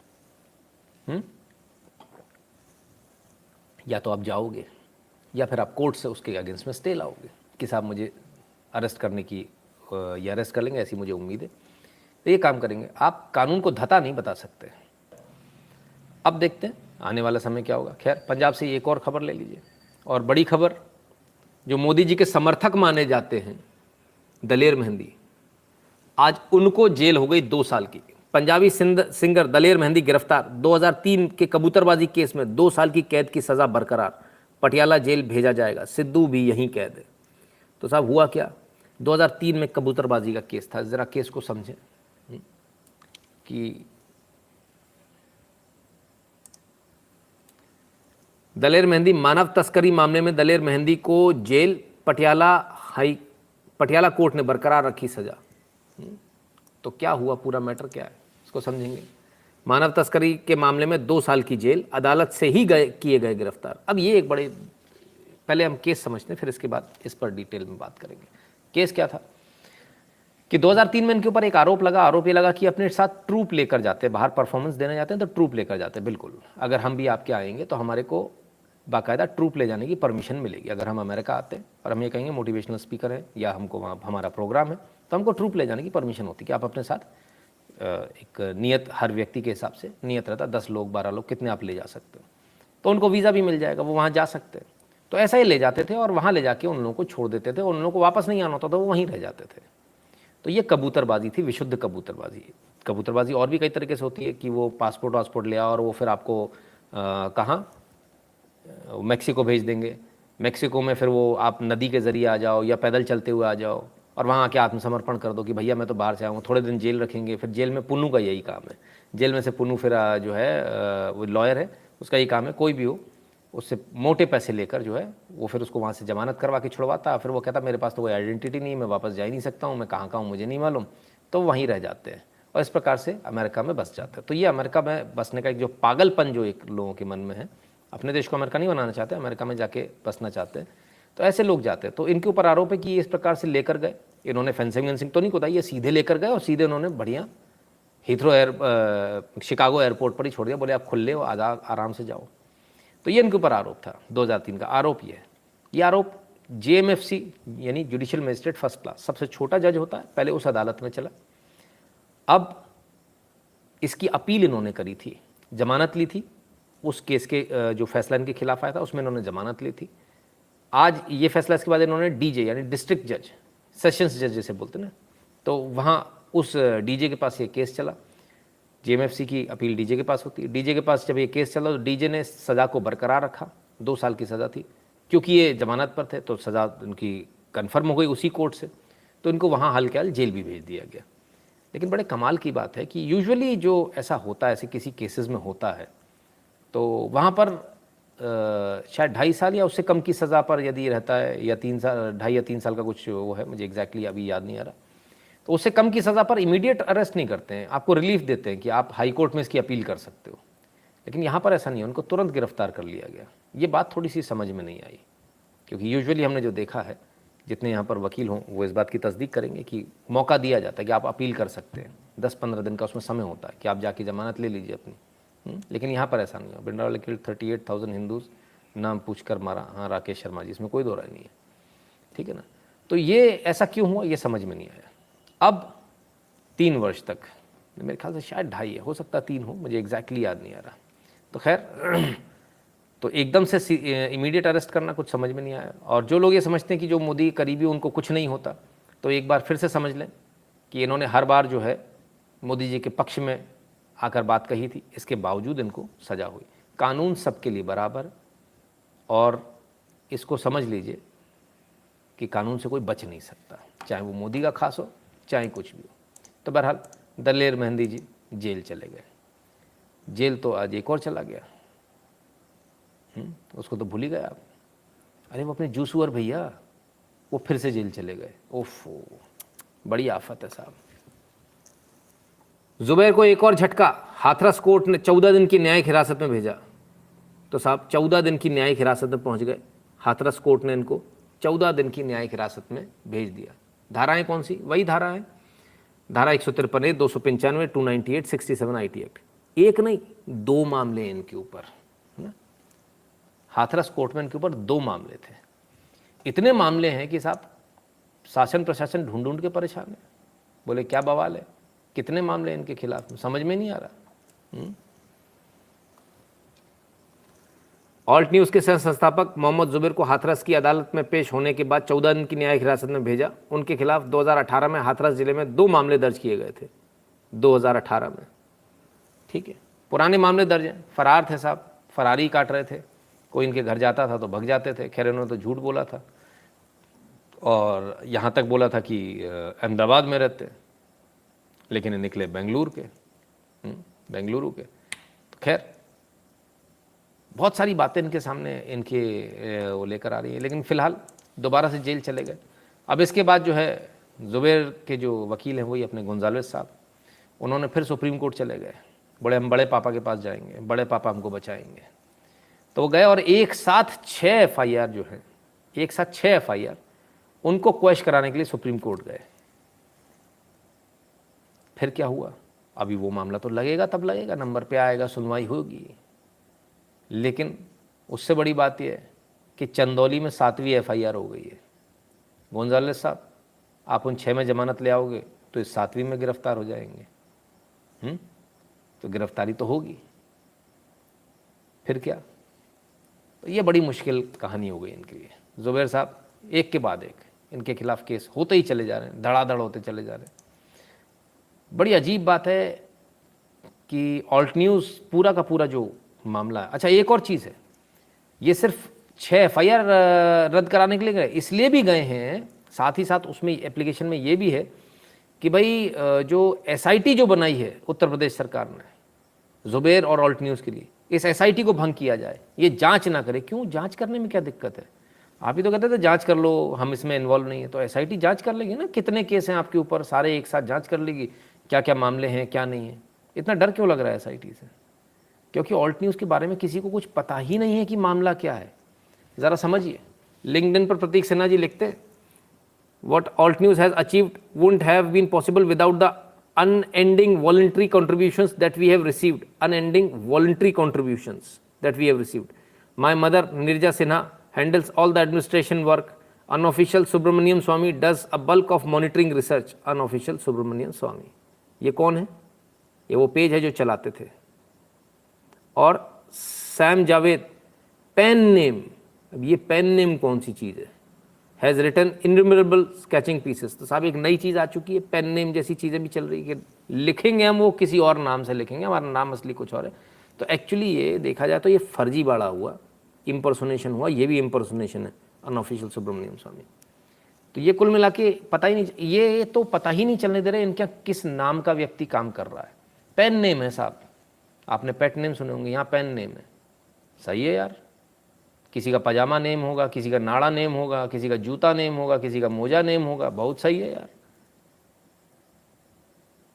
या तो आप जाओगे या फिर आप कोर्ट से उसके अगेंस्ट में स्टे लाओगे कि साहब मुझे अरेस्ट करने की, या अरेस्ट कर लेंगे ऐसी मुझे उम्मीद है, तो ये काम करेंगे। आप कानून को धता नहीं बता सकते। अब देखते हैं आने वाला समय क्या होगा। खैर पंजाब से एक और खबर ले लीजिए, और बड़ी खबर, जो मोदी जी के समर्थक माने जाते हैं दलेर मेहंदी, आज उनको जेल हो गई 2 साल की। पंजाबी सिंगर दलेर मेहंदी गिरफ्तार, 2003 के कबूतरबाजी केस में 2 साल की कैद की सज़ा बरकरार, पटियाला जेल भेजा जाएगा, सिद्धू भी यहीं कैद है। तो साहब हुआ क्या, 2003 में कबूतरबाजी का केस था, ज़रा केस को समझें कि दलेर मेहंदी मानव तस्करी मामले में दलेर मेहंदी को जेल, पटियाला कोर्ट ने बरकरार रखी सजा। तो क्या हुआ, पूरा मैटर क्या है इसको समझेंगे। मानव तस्करी के मामले में 2 साल की जेल, अदालत से ही किए गए गिरफ्तार। अब ये एक बड़े, पहले हम केस समझते हैं, फिर इसके बाद इस पर डिटेल में बात करेंगे। केस क्या था कि 2003 में इनके ऊपर एक आरोप लगा। आरोप ये लगा कि अपने साथ ट्रूप लेकर जाते हैं, बाहर परफॉर्मेंस देने जाते हैं तो ट्रूप लेकर जाते हैं। बिल्कुल, अगर हम भी आपके आएंगे तो हमारे को बाकायदा ट्रूप ले जाने की परमिशन मिलेगी। अगर हम अमेरिका आते हैं और हम ये कहेंगे मोटिवेशनल स्पीकर है या हमको वहाँ हमारा प्रोग्राम है, तो हमको ट्रूप ले जाने की परमिशन होती है कि आप अपने साथ एक नियत, हर व्यक्ति के हिसाब से नियत रहता, 10 लोग 12 लोग कितने आप ले जा सकते हो, तो उनको वीज़ा भी मिल जाएगा, वो वहाँ जा सकते हैं। तो ऐसा ही ले जाते थे और वहाँ ले जाके उन लोगों को छोड़ देते थे, और उन लोगों को वापस नहीं आना होता था, वो वहीं रह जाते थे। तो ये कबूतरबाजी थी, विशुद्ध कबूतरबाजी। कबूतरबाजी और भी कई तरीके से होती है कि वो पासपोर्ट ले आओ और वो फिर आपको कहाँ, मैक्सिको भेज देंगे। मैक्सिको में फिर वो आप नदी के ज़रिए आ जाओ या पैदल चलते हुए आ जाओ और वहाँ आके आत्मसमर्पण कर दो कि भैया मैं तो बाहर से आऊँ। थोड़े दिन जेल रखेंगे, फिर जेल में पुन्नू का यही काम है। जेल में से पुन्नू फिर जो है वो लॉयर है, उसका यही काम है, कोई भी हो उससे मोटे पैसे लेकर जो है वो फिर उसको वहाँ से ज़मानत करवा के छुड़वाता। फिर वो कहता मेरे पास तो कोई आइडेंटिटी नहीं है, मैं वापस जा ही नहीं सकता हूँ, मैं कहाँ का हूँ मुझे नहीं मालूम, तो वहीं रह जाते हैं और इस प्रकार से अमेरिका में बस जाते हैं। तो ये अमेरिका में बसने का एक जो पागलपन जो एक लोगों के मन में है, अपने देश को अमेरिका नहीं बनाना चाहते, अमेरिका में जाके बसना चाहते हैं, तो ऐसे लोग जाते हैं। तो इनके ऊपर आरोप है कि ये इस प्रकार से लेकर गए, इन्होंने फेंसिंग वेंसिंग तो नहीं खुदाई, ये सीधे लेकर गए और सीधे उन्होंने बढ़िया शिकागो एयरपोर्ट पर ही छोड़ दिया, बोले आप खुले हो, आराम से जाओ। तो ये इनके ऊपर आरोप था 2003 का। आरोप ये आरोप JMFC यानी जुडिशियल मजिस्ट्रेट फर्स्ट क्लास, सबसे छोटा जज होता है, पहले उस अदालत में चला। अब इसकी अपील इन्होंने करी थी, जमानत ली थी, उस केस के जो फैसला इनके खिलाफ आया था उसमें इन्होंने जमानत ली थी। आज ये फैसला इसके बाद इन्होंने DJ यानी डिस्ट्रिक्ट जज, सेशंस जज जैसे बोलते ना, तो वहाँ उस DJ के पास ये केस चला। JMFC की अपील DJ के पास होती है। DJ के पास जब ये केस चला तो DJ ने सज़ा को बरकरार रखा, 2 साल की सज़ा थी, क्योंकि ये जमानत पर थे तो सज़ा उनकी कन्फर्म हो गई उसी कोर्ट से, तो इनको वहाँ हाल के हाल जेल भी भेज दिया गया। लेकिन बड़े कमाल की बात है कि यूजुअली जो ऐसा होता है, ऐसे किसी केसेस में होता है, तो वहाँ पर शायद 2.5 साल या उससे कम की सज़ा पर यदि रहता है, या 3 साल, 2.5 या 3 साल का कुछ वो है, मुझे एग्जैक्टली अभी याद नहीं आ रहा, तो उससे कम की सज़ा पर इमीडिएट अरेस्ट नहीं करते हैं, आपको रिलीफ देते हैं कि आप हाई कोर्ट में इसकी अपील कर सकते हो। लेकिन यहाँ पर ऐसा नहीं है, उनको तुरंत गिरफ्तार कर लिया गया। ये बात थोड़ी सी समझ में नहीं आई, क्योंकि यूजुअली हमने जो देखा है, जितने यहाँ पर वकील हों वो इस बात की तस्दीक करेंगे कि मौका दिया जाता है कि आप अपील कर सकते हैं, 10-15 दिन का उसमें समय होता है कि आप जाके ज़मानत ले लीजिए अपनी। लेकिन यहाँ पर ऐसा नहीं है। भिंडरावाले किल्ड 38,000 हिंदूज, नाम पूछ कर मारा, हाँ राकेश शर्मा जी, इसमें कोई दो राय नहीं है, ठीक है ना। तो ये ऐसा क्यों हुआ, ये समझ में नहीं आया। अब 3 वर्ष तक, मेरे ख्याल से शायद 2.5 है, हो सकता है 3 हो, मुझे एग्जैक्टली याद नहीं आ रहा। तो खैर, तो एकदम से इमीडिएट अरेस्ट करना कुछ समझ में नहीं आया। और जो लोग ये समझते हैं कि जो मोदी करीबी उनको कुछ नहीं होता, तो एक बार फिर से समझ लें कि इन्होंने हर बार जो है मोदी जी के पक्ष में आकर बात कही थी, इसके बावजूद इनको सज़ा हुई। कानून सबके लिए बराबर, और इसको समझ लीजिए कि कानून से कोई बच नहीं सकता, चाहे वो मोदी का खास हो, चाहे कुछ भी हो। तो बहरहाल दलेर मेहंदी जी जेल चले गए। जेल तो आज एक और चला गया, उसको तो भूल ही गए आप। अरे वो अपने जूसुअर भैया, वो फिर से जेल चले गए। ओफो, बड़ी आफत है साहब। जुबैर को एक और झटका, हाथरस कोर्ट ने 14 दिन की न्यायिक हिरासत में भेजा। तो साहब 14 दिन की न्यायिक हिरासत में पहुंच गए। हाथरस कोर्ट ने इनको 14 दिन की न्यायिक हिरासत में भेज दिया। धाराएं कौन सी, वही धारा है, धारा 153, 295, 298, 67 IT एक्ट। एक नहीं, 2 मामले हैं इनके ऊपर, है ना। हाथरस कोर्ट में इनके ऊपर 2 मामले थे। इतने मामले हैं कि साहब शासन प्रशासन ढूंढ ढूंढ के परेशान है, बोले क्या बवाल है, कितने मामले इनके खिलाफ, समझ में नहीं आ रहा। ऑल्ट न्यूज़ के सह संस्थापक मोहम्मद जुबैर को हाथरस की अदालत में पेश होने के बाद 14 दिन की न्यायिक हिरासत में भेजा। उनके खिलाफ 2018 में हाथरस जिले में 2 मामले दर्ज किए गए थे, 2018 में, ठीक है। पुराने मामले दर्ज हैं, फरार थे साहब, फरारी काट रहे थे, कोई इनके घर जाता था तो भग जाते थे। खैर इन्होंने तो झूठ बोला था, और यहाँ तक बोला था कि अहमदाबाद में रहते, लेकिन ये निकले बेंगलुरु के। तो खैर बहुत सारी बातें इनके सामने इनके वो लेकर आ रही है, लेकिन फ़िलहाल दोबारा से जेल चले गए। अब इसके बाद जो है जुबैर के जो वकील हैं वही अपने गोंजाल्वेस साहब, उन्होंने फिर सुप्रीम कोर्ट चले गए, हम बड़े पापा के पास जाएंगे, बड़े पापा हमको बचाएंगे। तो वो गए और एक साथ 6 FIR जो है, एक साथ 6 FIR उनको क्वेश कराने के लिए सुप्रीम कोर्ट गए। फिर क्या हुआ, अभी वो मामला तो लगेगा, तब लगेगा, नंबर पे आएगा, सुनवाई होगी। लेकिन उससे बड़ी बात यह है कि चंदौली में 7वीं FIR हो गई है। गोंजाल्वेस साहब, आप उन 6 में जमानत ले आओगे तो इस 7वीं में गिरफ्तार हो जाएंगे। तो गिरफ्तारी तो होगी, फिर क्या। तो ये बड़ी मुश्किल कहानी हो गई इनके लिए। जुबैर साहब एक के बाद एक इनके खिलाफ केस होते ही चले जा रहे हैं, धड़ाधड़ होते चले जा रहे हैं। बड़ी अजीब बात है कि ऑल्ट न्यूज़ पूरा का पूरा जो मामला है। अच्छा, एक और चीज़ है, ये सिर्फ 6 FIR रद्द कराने के लिए गए, इसलिए भी गए हैं, साथ ही साथ उसमें एप्लीकेशन में ये भी है कि भाई जो SIT जो बनाई है उत्तर प्रदेश सरकार ने जुबैर और ऑल्ट न्यूज़ के लिए, इस SIT को भंग किया जाए, ये जांच ना करे। क्यों, जांच करने में क्या दिक्कत है? आप ही तो कहते थे जांच कर लो, हम इसमें इन्वॉल्व नहीं है। तो SIT जांच कर लेगी ना, कितने केस हैं आपके ऊपर, सारे एक साथ जांच कर लेगी, क्या क्या मामले हैं क्या नहीं है। इतना डर क्यों लग रहा है SIT से? क्योंकि ऑल्ट न्यूज़ के बारे में किसी को कुछ पता ही नहीं है कि मामला क्या है। ज़रा समझिए, लिंक्डइन पर प्रतीक सिन्हा जी लिखते हैं, What alt news has achieved wouldn't have been possible without the unending voluntary contributions that we have received. Unending voluntary contributions that we have received. My mother, Nirja Sinha, handles all the administration work. Unofficial Subramanian Swamy does a bulk of monitoring research. Unofficial Subramanian Swamy. ये कौन है? ये वो page है जो चलाते थे। और सैम जावेद, पेन नेम। अब ये पेन नेम कौन सी चीज़ है? Has written innumerable sketching pieces. तो साहब एक नई चीज़ आ चुकी है, पेन नेम जैसी चीज़ें भी चल रही है कि लिखेंगे हम वो किसी और नाम से लिखेंगे, हमारा नाम असली कुछ और है। तो एक्चुअली ये देखा जाए तो ये फर्जी बाड़ा हुआ, इम्पर्सोनेशन हुआ, ये भी इम्पर्सोनेशन है, अनऑफिशियल सुब्रमण्यम स्वामी। तो ये कुल मिला के पता ही नहीं, ये तो पता ही नहीं चलने दे रहे इनका किस नाम का व्यक्ति काम कर रहा है। पेन नेम है साहब, आपने पेट नेम सुने होंगे, यहाँ पेन नेम है। सही है यार, किसी का पजामा नेम होगा, किसी का नाड़ा नेम होगा, किसी का जूता नेम होगा, किसी का मोजा नेम होगा, बहुत सही है यार।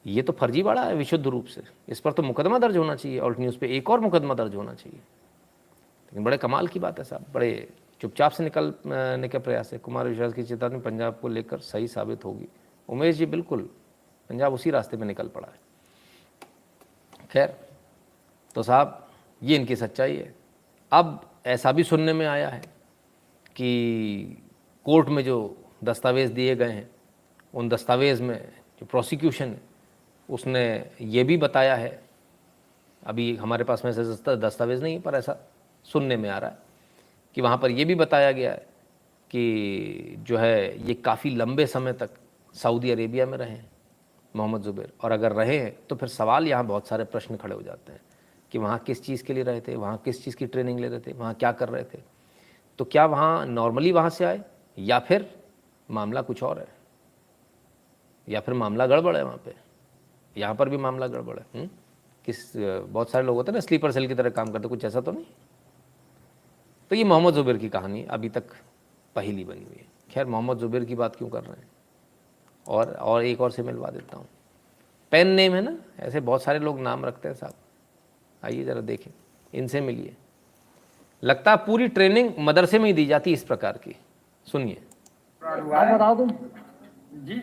ये तो फर्जीवाड़ा है विशुद्ध रूप से, इस पर तो मुकदमा दर्ज होना चाहिए, ऑल्ट न्यूज़ पे एक और मुकदमा दर्ज होना चाहिए। लेकिन बड़े कमाल की बात है साहब, बड़े चुपचाप से निकलने का प्रयास है। कुमार विश्वास की चेतावनी पंजाब को लेकर सही साबित होगी। उमेश जी बिल्कुल, पंजाब उसी रास्ते में निकल पड़ा है। खैर, तो साहब ये इनकी सच्चाई है। अब ऐसा भी सुनने में आया है कि कोर्ट में जो दस्तावेज़ दिए गए हैं, उन दस्तावेज़ में जो प्रोसिक्यूशन है उसने ये भी बताया है, अभी हमारे पास में ऐसे दस्तावेज़ नहीं है पर ऐसा सुनने में आ रहा है कि वहाँ पर ये भी बताया गया है कि जो है ये काफ़ी लंबे समय तक सऊदी अरेबिया में रहे हैं मोहम्मद ज़ुबैर, और अगर रहे हैं तो फिर सवाल यहाँ बहुत सारे प्रश्न खड़े हो जाते हैं कि वहाँ किस चीज़ के लिए रहे थे, वहाँ किस चीज़ की ट्रेनिंग ले रहे थे, वहाँ क्या कर रहे थे, तो क्या वहाँ नॉर्मली वहाँ से आए या फिर मामला कुछ और है, या फिर मामला गड़बड़ है वहाँ पे। यहाँ पर भी मामला गड़बड़ है। बहुत सारे लोग होते हैं ना स्लीपर सेल की तरह काम करते, कुछ ऐसा तो नहीं। तो ये मोहम्मद ज़ुबैर की कहानी अभी तक पहेली बनी हुई है। खैर, मोहम्मद ज़ुबैर की बात क्यों कर रहे हैं, और एक और से मिलवा देता हूँ। पेन नेम है ना, ऐसे बहुत सारे लोग नाम रखते हैं साहब। आइए ज़रा देखें, इनसे मिलिए। लगता है पूरी ट्रेनिंग मदरसे में ही दी जाती है इस प्रकार की। सुनिए। बताओ तुम जी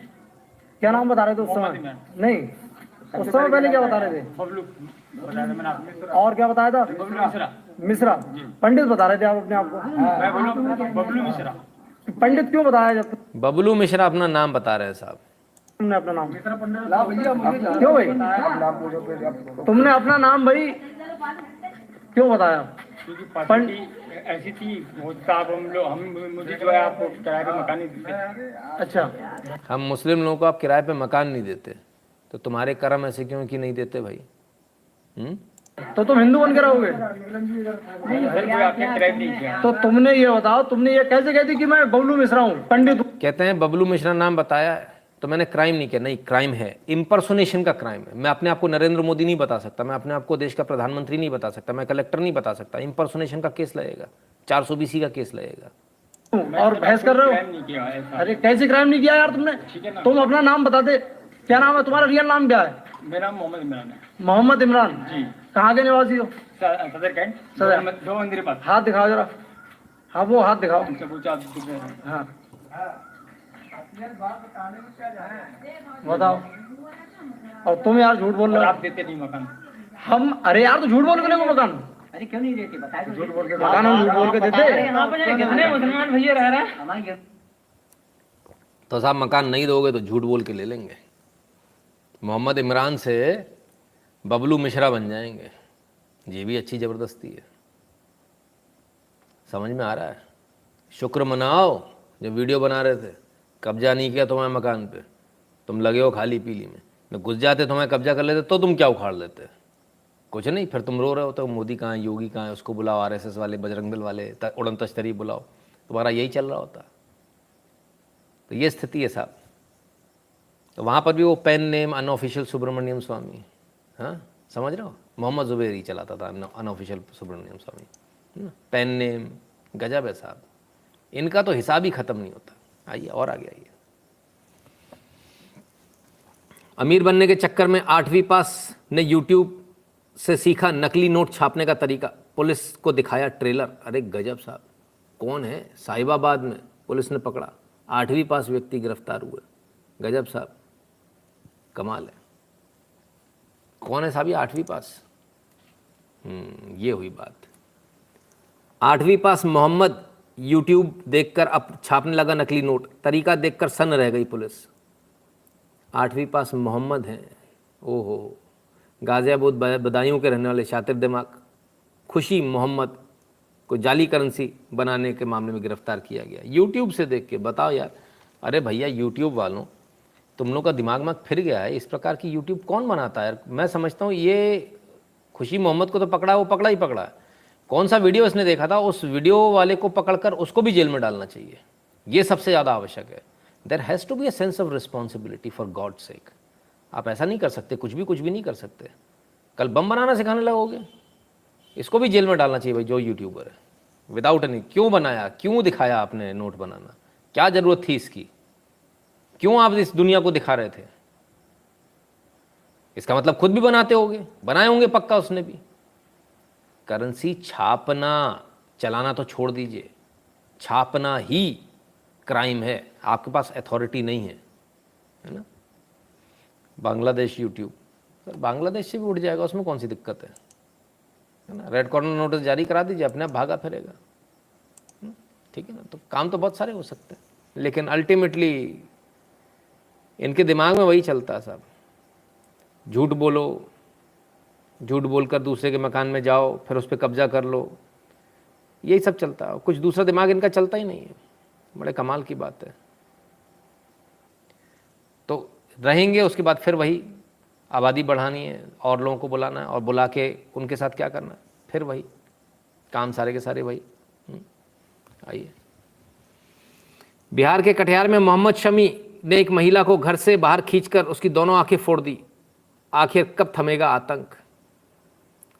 क्या नाम बता रहे थे उस समय? नहीं, उस समय पहले क्या बता रहे थे? बबलू बताया था मैंने आपने। और क्या बताया था? बबलू मिश्रा। मिश्रा पंडित बता रहे थे आप अपने आप को? मैं बोलूं बबलू मिश्रा। पंडित क्यों बताया जब बबलू मिश्रा अपना नाम बता रहे हैं साहब। तुमने अपना नाम क्यों भाई? तुमने अपना नाम भाई क्यों बताया? क्योंकि पार्टी ऐसी थी वो साहब, हम मुझे जो है आपको किराए पे मकान नहीं देते। अच्छा, हम मुस्लिम लोगों को आप किराए पे मकान नहीं देते, तो तुम्हारे कर्म ऐसे क्यों कि नहीं देते भाई? तो तुम हिंदू बन के रहोगे? फिर कोई आपने किराए नहीं किया। तो तुमने ये बताओ, तुमने ये कैसे कहती कि मैं बबलू मिश्रा हूँ, पंडित हूँ? कहते हैं बबलू मिश्रा नाम बताया है तो मैंने क्राइम नहीं किया। नहीं, क्राइम है, इम्पर्सोनेशन का क्राइम है। मैं अपने आप को नरेंद्र मोदी नहीं बता सकता, मैं अपने आप को देश का प्रधानमंत्री नहीं बता सकता, मैं कलेक्टर नहीं बता सकता। इम्पर्सोनेशन का केस लगेगा, 420 का केस लगेगा। और बहस कर रहे हो? अरे कैसे क्राइम नहीं किया यार तुमने? तुम अपना नाम बता दे, क्या नाम है तुम्हारा? रियल नाम क्या है? मेरा मोहम्मद इमरान है। मोहम्मद इमरान जी। कहाँ के निवासी हो? सदर कैंट, सदर। दो मंदिर पास। हाथ दिखाओ जरा। हाँ वो हाथ दिखाओ। उनसे पूछा आप दिख रहे हैं। हाँ बताओ। और तुम यार झूठ बोल और रहे आप हो। देते नहीं मकान। हम अरे यार तो झूठ बोल के लेंगे मकान? अरे क्यों नहीं देते बताए? झूठ बोल के मकान हम झूठ बोल के देते? यहाँ पे कितने मुसलमान भैया रह रहे हैं? तो साहब मकान नहीं दोगे तो झूठ बोल के ले लेंगे। मोहम्मद इमरान से बबलू मिश्रा बन जाएंगे, ये भी अच्छी ज़बरदस्ती है। समझ में आ रहा है? शुक्र मनाओ जो वीडियो बना रहे थे, कब्जा नहीं किया तुम्हारे मकान पे, तुम लगे हो खाली पीली में घुस जाते, तुम्हें कब्जा कर लेते तो तुम क्या उखाड़ लेते? कुछ नहीं। फिर तुम रो रहे हो तो मोदी कहाँ है, योगी कहाँ है, उसको बुलाओ, आरएसएस वाले, बजरंग दल वाले, उड़न तश्तरी बुलाओ, तुम्हारा यही चल रहा होता। तो ये स्थिति है साहब। तो वहाँ पर भी वो पेन नेम अनऑफिशियल सुब्रमण्यम स्वामी, हाँ समझ रहे हो, मोहम्मद ज़ुबैर ही चलाता था अनऑफिशियल सुब्रमण्यम स्वामी, पेन नेम। गजब है साहब, इनका तो हिसाब ही ख़त्म नहीं होता। आइए और आगे आइए। अमीर बनने के चक्कर में 8वीं पास ने यूट्यूब से सीखा नकली नोट छापने का तरीका, पुलिस को दिखाया ट्रेलर। अरे गजब साहब, कौन है? साहिबाबाद में पुलिस ने पकड़ा, 8वीं पास व्यक्ति गिरफ्तार हुए। गजब साहब, कमाल है। कौन है साहब ये 8वीं पास? ये हुई बात। 8वीं पास मोहम्मद यूट्यूब देखकर अब छापने लगा नकली नोट, तरीका देखकर सन्न रह गई पुलिस। 8वीं पास मोहम्मद हैं, ओहो। गाजियाबाद बदायूं के रहने वाले शातिर दिमाग खुशी मोहम्मद को जाली करेंसी बनाने के मामले में गिरफ्तार किया गया, यूट्यूब से देख के। बताओ यार, अरे भैया यूट्यूब वालों, तुम लोग का दिमाग फिर गया है। इस प्रकार की यूट्यूब कौन बनाता है? मैं समझता हूँ ये खुशी मोहम्मद को तो पकड़ा, वो पकड़ा ही पकड़ा है। कौन सा वीडियो इसने देखा था, उस वीडियो वाले को पकड़कर उसको भी जेल में डालना चाहिए। ये सबसे ज़्यादा आवश्यक है। There has to be a sense of responsibility for God sake. आप ऐसा नहीं कर सकते, कुछ भी नहीं कर सकते। कल बम बनाना सिखाने लगोगे, इसको भी जेल में डालना चाहिए भाई, जो यूट्यूबर है विदाउट एनी। क्यों बनाया, क्यों दिखाया आपने नोट बनाना, क्या ज़रूरत थी इसकी, क्यों आप इस दुनिया को दिखा रहे थे? इसका मतलब खुद भी बनाते होगे, बनाए होंगे पक्का उसने भी। करेंसी छापना, चलाना तो छोड़ दीजिए, छापना ही क्राइम है। आपके पास अथॉरिटी नहीं है ना। बांग्लादेश यूट्यूब, सर बांग्लादेश से भी उठ जाएगा, उसमें कौन सी दिक्कत है ना। रेड कॉर्नर नोटिस जारी करा दीजिए, अपने आप भागा फिरेगा, ठीक है ना। तो काम तो बहुत सारे हो सकते हैं, लेकिन अल्टीमेटली इनके दिमाग में वही चलता है साहब, झूठ बोलो, झूठ बोलकर दूसरे के मकान में जाओ, फिर उस पर कब्जा कर लो, यही सब चलता है। कुछ दूसरा दिमाग इनका चलता ही नहीं है। बड़े कमाल की बात है। तो रहेंगे, उसके बाद फिर वही आबादी बढ़ानी है और लोगों को बुलाना है, और बुला के उनके साथ क्या करना है, फिर वही काम, सारे के सारे वही। आइए, बिहार के कटिहार में मोहम्मद शमी ने एक महिला को घर से बाहर खींचकर उसकी दोनों आंखें फोड़ दी। आखिर कब थमेगा आतंक?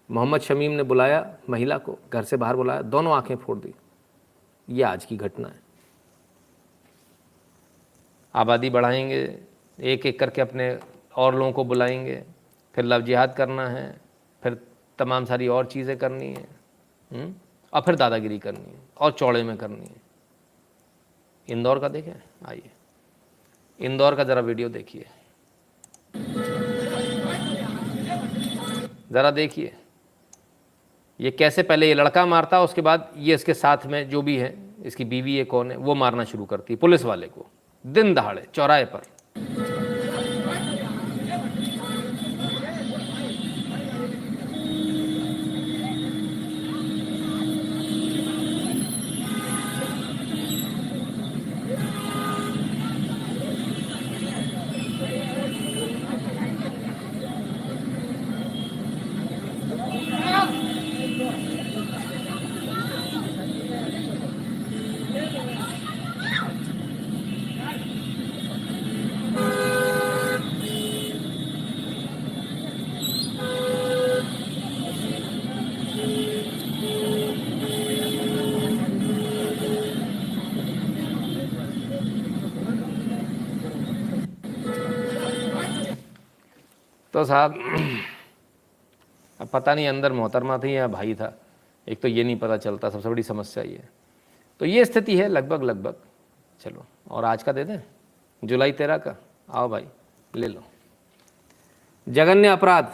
मोहम्मद शमीम ने बुलाया महिला को, घर से बाहर बुलाया, दोनों आंखें फोड़ दी। यह आज की घटना है। आबादी बढ़ाएंगे, एक एक करके अपने और लोगों को बुलाएंगे, फिर लव जिहाद करना है, फिर तमाम सारी और चीज़ें करनी है, और फिर दादागिरी करनी है, और चौड़े में करनी है। इंदौर का देखें, आइए इंदौर का ज़रा वीडियो देखिए, ज़रा देखिए ये कैसे पहले ये लड़का मारता, उसके बाद ये इसके साथ में जो भी है, इसकी बीवी है कौन है, वो मारना शुरू करती है पुलिस वाले को, दिन दहाड़े चौराहे पर। तो साहब अब पता नहीं अंदर मोहतरमा थी या भाई था, एक तो ये नहीं पता चलता, सबसे बड़ी समस्या ये। तो ये स्थिति है लगभग। चलो, और आज का दे दें, जुलाई 13 का, आओ भाई ले लो। जघन्य अपराध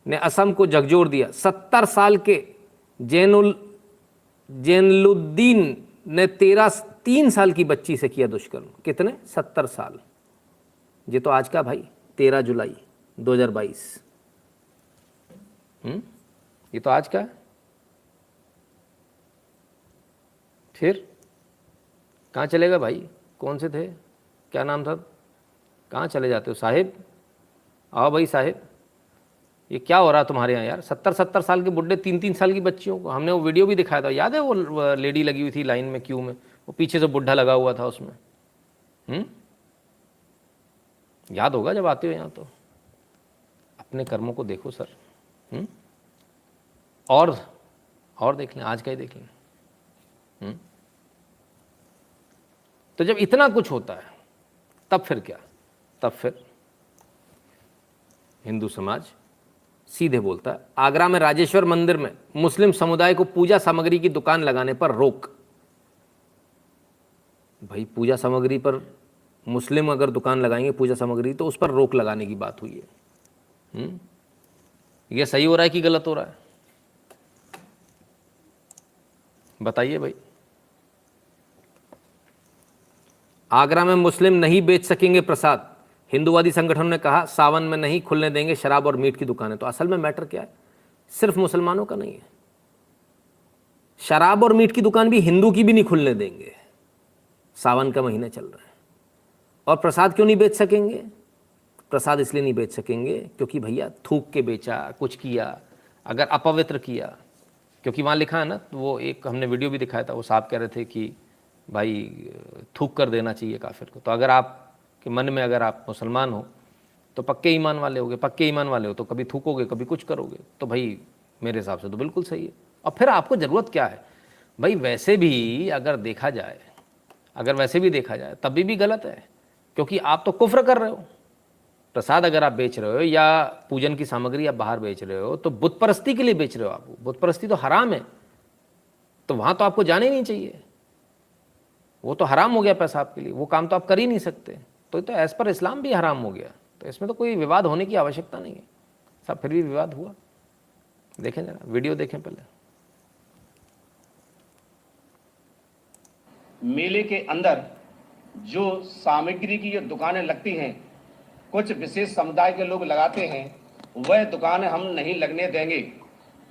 ने असम को झकझोर दिया। 70 साल के जैनुद्दीन ने 3 साल की बच्ची से किया दुष्कर्म। कितने? 70 साल। ये तो आज का भाई, 13 जुलाई 2022। ये तो आज का है। फिर कहाँ चलेगा भाई? कौन से थे, क्या नाम था, कहाँ चले जाते हो साहिब? आओ भाई साहिब, ये क्या हो रहा है तुम्हारे यहाँ यार? 70 साल के बुढ़े 3 साल की बच्चियों को, हमने वो वीडियो भी दिखाया था, याद है? वो लेडी लगी हुई थी लाइन में, क्यू में, वो पीछे से बुढ़ा लगा हुआ था उसमें। याद होगा जब आते हो यहाँ। तो अपने कर्मों को देखो सर। और देख लें, आज का ही देख लें। तो जब इतना कुछ होता है तब फिर क्या? तब फिर हिंदू समाज सीधे बोलता है। आगरा में राजेश्वर मंदिर में मुस्लिम समुदाय को पूजा सामग्री की दुकान लगाने पर रोक। भाई पूजा सामग्री पर मुस्लिम अगर दुकान लगाएंगे पूजा सामग्री, तो उस पर रोक लगाने की बात हुई है। यह सही हो रहा है कि गलत हो रहा है? बताइए भाई। आगरा में मुस्लिम नहीं बेच सकेंगे प्रसाद। हिंदूवादी संगठनों ने कहा सावन में नहीं खुलने देंगे शराब और मीट की दुकानें। तो असल में मैटर क्या है? सिर्फ मुसलमानों का नहीं है, शराब और मीट की दुकान भी हिंदू की भी नहीं खुलने देंगे। सावन का महीना चल रहा है। और प्रसाद क्यों नहीं बेच सकेंगे? प्रसाद इसलिए नहीं बेच सकेंगे क्योंकि भैया थूक के बेचा, कुछ किया, अगर अपवित्र किया, क्योंकि वहाँ लिखा है ना, तो वो एक हमने वीडियो भी दिखाया था, वो साहब कह रहे थे कि भाई थूक कर देना चाहिए काफिर को। तो अगर आपके मन में, अगर आप मुसलमान हो तो पक्के ईमान वाले होगे, पक्के ईमान वाले हो तो कभी थूकोगे कभी कुछ करोगे, तो भाई मेरे हिसाब से तो बिल्कुल सही है। और फिर आपको ज़रूरत क्या है भाई? वैसे भी अगर देखा जाए, अगर वैसे भी देखा जाए तभी भी गलत है, क्योंकि आप तो कुफ्र कर रहे हो। प्रसाद अगर आप बेच रहे हो या पूजन की सामग्री आप बाहर बेच रहे हो तो बुत परस्ती के लिए बेच रहे हो आप। बुत परस्ती तो हराम है, तो वहाँ तो आपको जाने ही नहीं चाहिए, वो तो हराम हो गया पैसा आपके लिए, वो काम तो आप कर ही नहीं सकते। तो ये तो एज़ पर इस्लाम भी हराम हो गया, तो इसमें तो कोई विवाद होने की आवश्यकता नहीं है। सब फिर भी विवाद हुआ। देखें जरा वीडियो देखें पहले। मेले के अंदर जो सामग्री की जो दुकानें लगती हैं, कुछ विशेष समुदाय के लोग लगाते हैं, वह दुकानें हम नहीं लगने देंगे,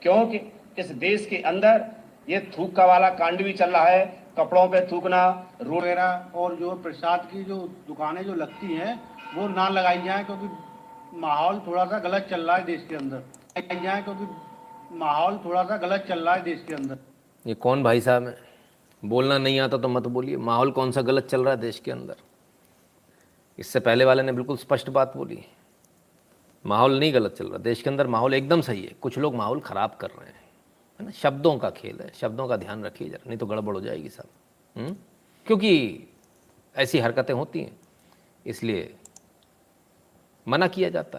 क्योंकि इस देश के अंदर ये थूक का वाला कांड भी चल रहा है। कपड़ों पे थूकना, रोड वगैरह और जो प्रसाद की जो दुकानें जो लगती हैं वो ना लगाई जाए, क्योंकि माहौल थोड़ा सा गलत चल रहा है देश के अंदर। लगाई जाए क्योंकि माहौल थोड़ा सा गलत चल रहा है देश के अंदर। ये कौन भाई साहब है? बोलना नहीं आता तो मत बोलिए। माहौल कौन सा गलत चल रहा है देश के अंदर? इससे पहले वाले ने बिल्कुल स्पष्ट बात बोली, माहौल नहीं गलत चल रहा देश के अंदर, माहौल एकदम सही है। कुछ लोग माहौल ख़राब कर रहे हैं, है ना। शब्दों का खेल है, शब्दों का ध्यान रखिए जरा, नहीं तो गड़बड़ हो जाएगी सब। क्योंकि ऐसी हरकतें होती हैं, इसलिए मना किया जाता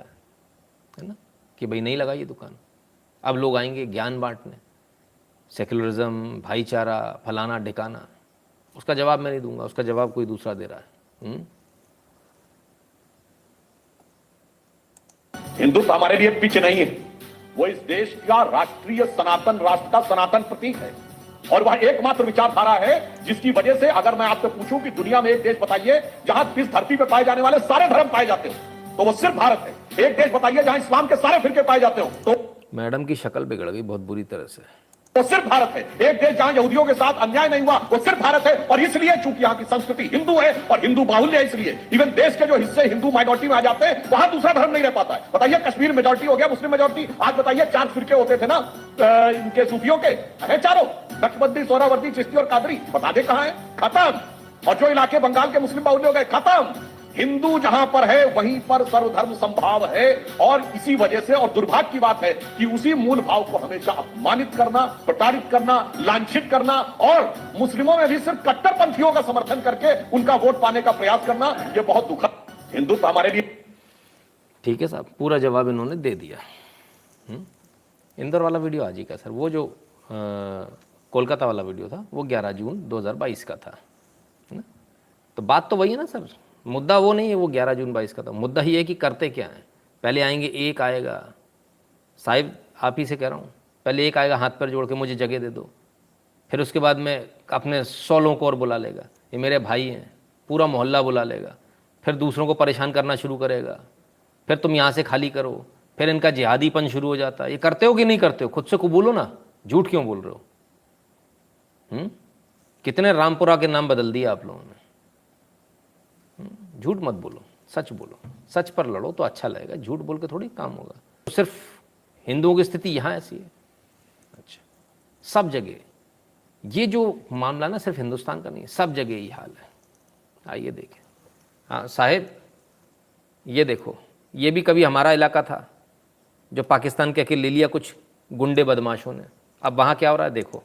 है ना, कि भाई नहीं लगाइए दुकान। अब लोग आएंगे ज्ञान बांटने, सेक्युलरिज्म, भाईचारा, फलाना ढिकाना। उसका जवाब मैं नहीं दूंगा, उसका जवाब कोई दूसरा दे रहा है। हिंदुत्व हमारे लिए पिच नहीं है, वो इस देश का राष्ट्रीय सनातन, राष्ट्र का सनातन प्रतीक है, और वह एकमात्र विचारधारा है जिसकी वजह से अगर मैं आपसे पूछूं कि दुनिया में एक देश बताइए जहां इस धरती पर पाए जाने वाले सारे धर्म पाए जाते हो, तो वो सिर्फ भारत है। एक देश बताइए जहां इस्लाम के सारे फिरके पाए जाते हो, तो मैडम की शक्ल बिगड़ गई बहुत बुरी तरह से। वो सिर्फ भारत है। एक देश जहां यहूदियों के साथ अन्याय नहीं हुआ, वो सिर्फ भारत है। और इसलिए चूंकि यहाँ की संस्कृति हिंदू है और हिंदू बाहुल्य है, इसलिए इवन देश के जो हिस्से हिंदू माइनॉरिटी में आ जाते हैं, वहां दूसरा धर्म नहीं रह पाता है। बताइए कश्मीर मेजॉरिटी हो गया, मुस्लिम मेजॉरिटी। आज बताइए 4 फिरके होते थे ना इनके सूफियों के, है चारों, नक्शबंदी, सोहरावर्दी, चिश्ती और कादरी। बता दे कहां है? खत्म। और जो इलाके बंगाल के मुस्लिम बाहुल्य हो गए, खत्म। हिंदू जहां पर है वहीं पर सर्वधर्म संभाव है। और इसी वजह से, और दुर्भाग्य की बात है कि उसी मूल भाव को हमेशा अपमानित करना, प्रताड़ित करना, लांछित करना, और मुस्लिमों में भी सिर्फ कट्टरपंथियों का समर्थन करके उनका वोट पाने का प्रयास करना, यह बहुत दुखद। हिंदुत्व हमारे लिए। ठीक है साहब, पूरा जवाब इन्होंने दे दिया। इंदौर वाला वीडियो आज ही का सर, वो जो कोलकाता वाला वीडियो था वो 11 जून 2022 का था, है ना। तो बात तो वही है ना सर, मुद्दा वो नहीं है वो 11 जून 22 का था। मुद्दा ये है कि करते क्या हैं। पहले आएंगे, एक आएगा, साहिब आप ही से कह रहा हूँ, पहले एक आएगा हाथ पैर जोड़ के मुझे जगह दे दो, फिर उसके बाद में अपने 100 लोगों को और बुला लेगा, ये मेरे भाई हैं, पूरा मोहल्ला बुला लेगा, फिर दूसरों को परेशान करना शुरू करेगा, फिर तुम यहाँ से खाली करो, फिर इनका जिहादीपन शुरू हो जाता है। ये करते हो कि नहीं करते हो? खुद से बोलो ना, झूठ क्यों बोल रहे हो? कितने रामपुरा के नाम बदल दिए आप लोगों ने। झूठ मत बोलो, सच बोलो, सच पर लड़ो तो अच्छा लगेगा, झूठ बोल के थोड़ी काम होगा। तो सिर्फ हिंदुओं की स्थिति यहाँ ऐसी है? अच्छा, सब जगह ये जो मामला ना सिर्फ हिंदुस्तान का नहीं है, सब जगह यही हाल है। आइए देखें। हाँ साहिब, ये देखो, ये भी कभी हमारा इलाका था जो पाकिस्तान के ले लिया कुछ गुंडे बदमाशों ने। अब वहाँ क्या हो रहा है देखो।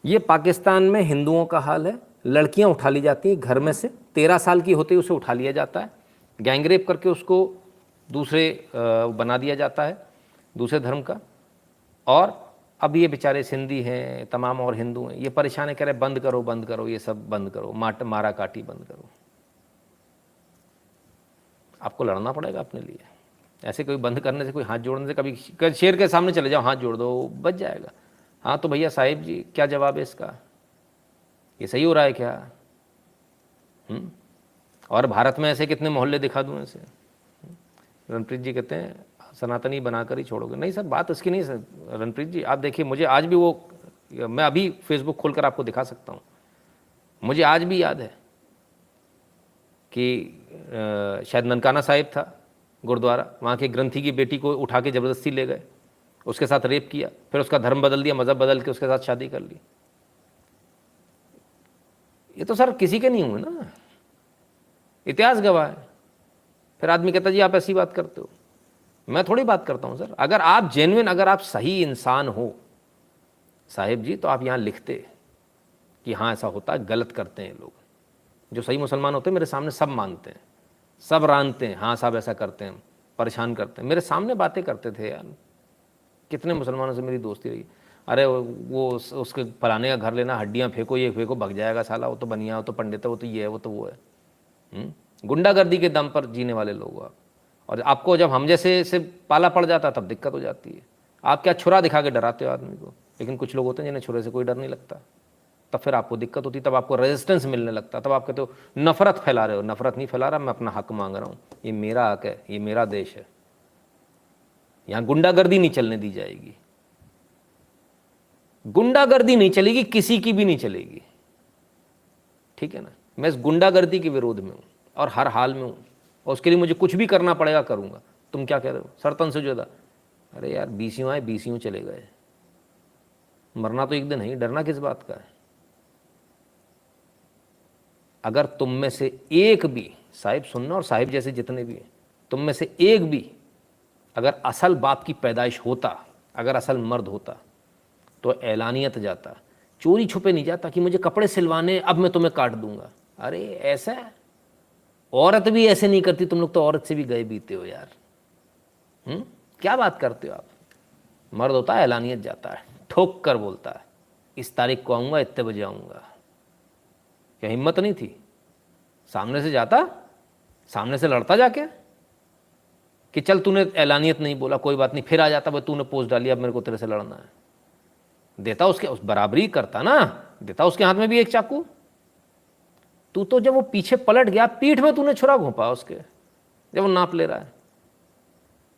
ये पाकिस्तान में हिंदुओं का हाल है। लड़कियां उठा ली जाती हैं घर में से, 13 साल की होते ही उसे उठा लिया जाता है, गैंगरेप करके उसको दूसरे बना दिया जाता है, दूसरे धर्म का। और अब ये बेचारे सिंधी हैं, तमाम और हिंदू हैं, ये परेशान है, कह रहे बंद करो बंद करो, ये सब बंद करो, मारा काटी बंद करो। आपको लड़ना पड़ेगा अपने लिए। ऐसे कोई बंद करने से, कोई हाथ जोड़ने से, कभी शेर के सामने चले जाओ हाथ जोड़ दो, बच जाएगा। हाँ तो भैया साहिब जी क्या जवाब है इसका? ये सही हो रहा है क्या? और भारत में ऐसे कितने मोहल्ले दिखा दूँ ऐसे? रणप्रीत जी कहते हैं सनातनी बनाकर ही छोड़ोगे। नहीं सर, बात उसकी नहीं सर। रणप्रीत जी आप देखिए, मुझे आज भी वो, मैं अभी फेसबुक खोलकर आपको दिखा सकता हूँ, मुझे आज भी याद है कि शायद ननकाना साहिब था गुरुद्वारा, वहाँ के ग्रंथी की बेटी को उठा के ज़बरदस्ती ले गए, उसके साथ रेप किया, फिर उसका धर्म बदल दिया, मज़हब बदल के उसके साथ शादी कर ली। ये तो सर किसी के नहीं हुए ना, इतिहास गवाह है। फिर आदमी कहता जी आप ऐसी बात करते हो। मैं थोड़ी बात करता हूँ सर। अगर आप जेन्युइन, अगर आप सही इंसान हो साहिब जी, तो आप यहाँ लिखते कि हाँ ऐसा होता है, गलत करते हैं लोग। जो सही मुसलमान होते हैं मेरे सामने सब मानते हैं, सब रानते हैं, हाँ साहब ऐसा करते हैं, परेशान करते हैं, मेरे सामने बातें करते थे यार। कितने मुसलमानों से मेरी दोस्ती रही, अरे वो उसके फलाने का घर लेना, हड्डियाँ फेंको, ये फेंको, भग जाएगा साला, वो तो बनिया, वो तो पंडित है, वो तो ये है, वो तो वो है। गुंडागर्दी के दम पर जीने वाले लोग आप। और आपको जब हम जैसे से पाला पड़ जाता तब दिक्कत हो जाती है। आप क्या छुरा दिखा के डराते हो आदमी को, लेकिन कुछ लोग होते हैं जिन्हें छुरे से कोई डर नहीं लगता, तब फिर आपको दिक्कत होती, तब आपको रेजिस्टेंस मिलने लगता, तब आप कहते हो नफरत फैला रहे हो। नफरत नहीं फैला रहा, मैं अपना हक मांग रहा हूँ, ये मेरा हक है, ये मेरा देश है, यहाँ गुंडागर्दी नहीं चलने दी जाएगी। गुंडागर्दी नहीं चलेगी, किसी की भी नहीं चलेगी, ठीक है ना। मैं इस गुंडागर्दी के विरोध में हूँ और हर हाल में हूँ, और उसके लिए मुझे कुछ भी करना पड़ेगा करूँगा। तुम क्या कह रहे हो सरतन से ज़्यादा? अरे यार 20 आए 20 चले गए, मरना तो एक दिन है, डरना किस बात का है। अगर तुम में से एक भी, साहिब सुनना और साहिब जैसे जितने भी हैं, तुम में से एक भी अगर असल बाप की पैदाइश होता, अगर असल मर्द होता, तो ऐलानियत जाता, चोरी छुपे नहीं जाता कि मुझे कपड़े सिलवाने, अब मैं तुम्हें काट दूंगा। अरे ऐसा है, औरत भी ऐसे नहीं करती, तुम लोग तो औरत से भी गए बीते हो यार। क्या बात करते हो आप। मर्द होता है ऐलानियत जाता है, ठोक कर बोलता है इस तारीख को आऊँगा, इतने बजे आऊँगा। क्या हिम्मत नहीं थी? सामने से जाता, सामने से लड़ता जाके कि चल तूने ऐलानियत नहीं बोला, कोई बात नहीं, फिर आ जाता, भाई तूने पोस्ट डाली, अब मेरे को तेरे से लड़ना है। देता उसके, उस बराबरी करता ना, देता उसके हाथ में भी एक चाकू। तू तो जब वो पीछे पलट गया, पीठ में तूने छुरा घोंपा उसके, जब वो नाप ले रहा है।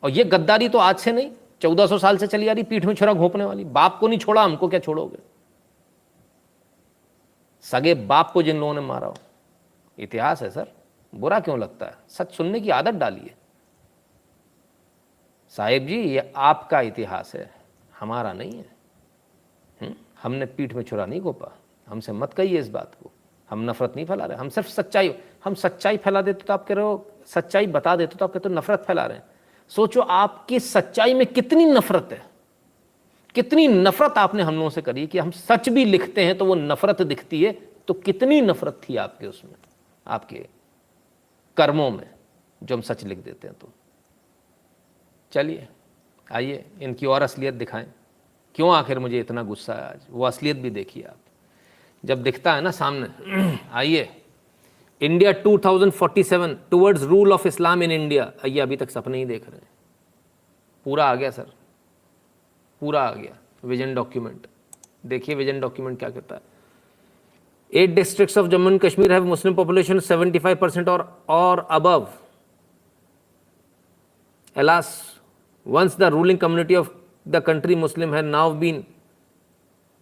और ये गद्दारी तो आज से नहीं, 1400 साल से चली आ रही, पीठ में छुरा घोंपने वाली। बाप को नहीं छोड़ा, हमको क्या छोड़ोगे? सगे बाप को जिन लोगों ने मारा हो, इतिहास है सर, बुरा क्यों लगता है? सच सुनने की आदत डालिए। साहिब जी ये आपका इतिहास है, हमारा नहीं है। हमने पीठ में छुरा नहीं घोंपा, हमसे मत कहिए इस बात को। हम नफरत नहीं फैला रहे, हम सिर्फ सच्चाई, हम सच्चाई फैला देते तो आप कह रहे हो, सच्चाई बता देते तो आप कहते हो नफरत फैला रहे हैं। सोचो आपकी सच्चाई में कितनी नफरत है, कितनी नफरत आपने हम लोगों से करी कि हम सच भी लिखते हैं तो वो नफरत दिखती है। तो कितनी नफरत थी आपके उसमें, आपके कर्मों में, जो हम सच लिख देते हैं। तो चलिए आइए इनकी और असलियत दिखाएं। क्यों आखिर मुझे इतना गुस्सा है आज, वो असलियत भी देखिए आप, जब दिखता है ना सामने। आइए, India 2047 towards rule of Islam in India. आइए, अभी तक सपने ही देख रहे हैं, पूरा आ गया सर, पूरा आ गया विजन डॉक्यूमेंट। देखिए विजन डॉक्यूमेंट क्या कहता है। 8 districts of Jammu and Kashmir have Muslim population 75% or above. Alas, once the ruling community of the country Muslim had now been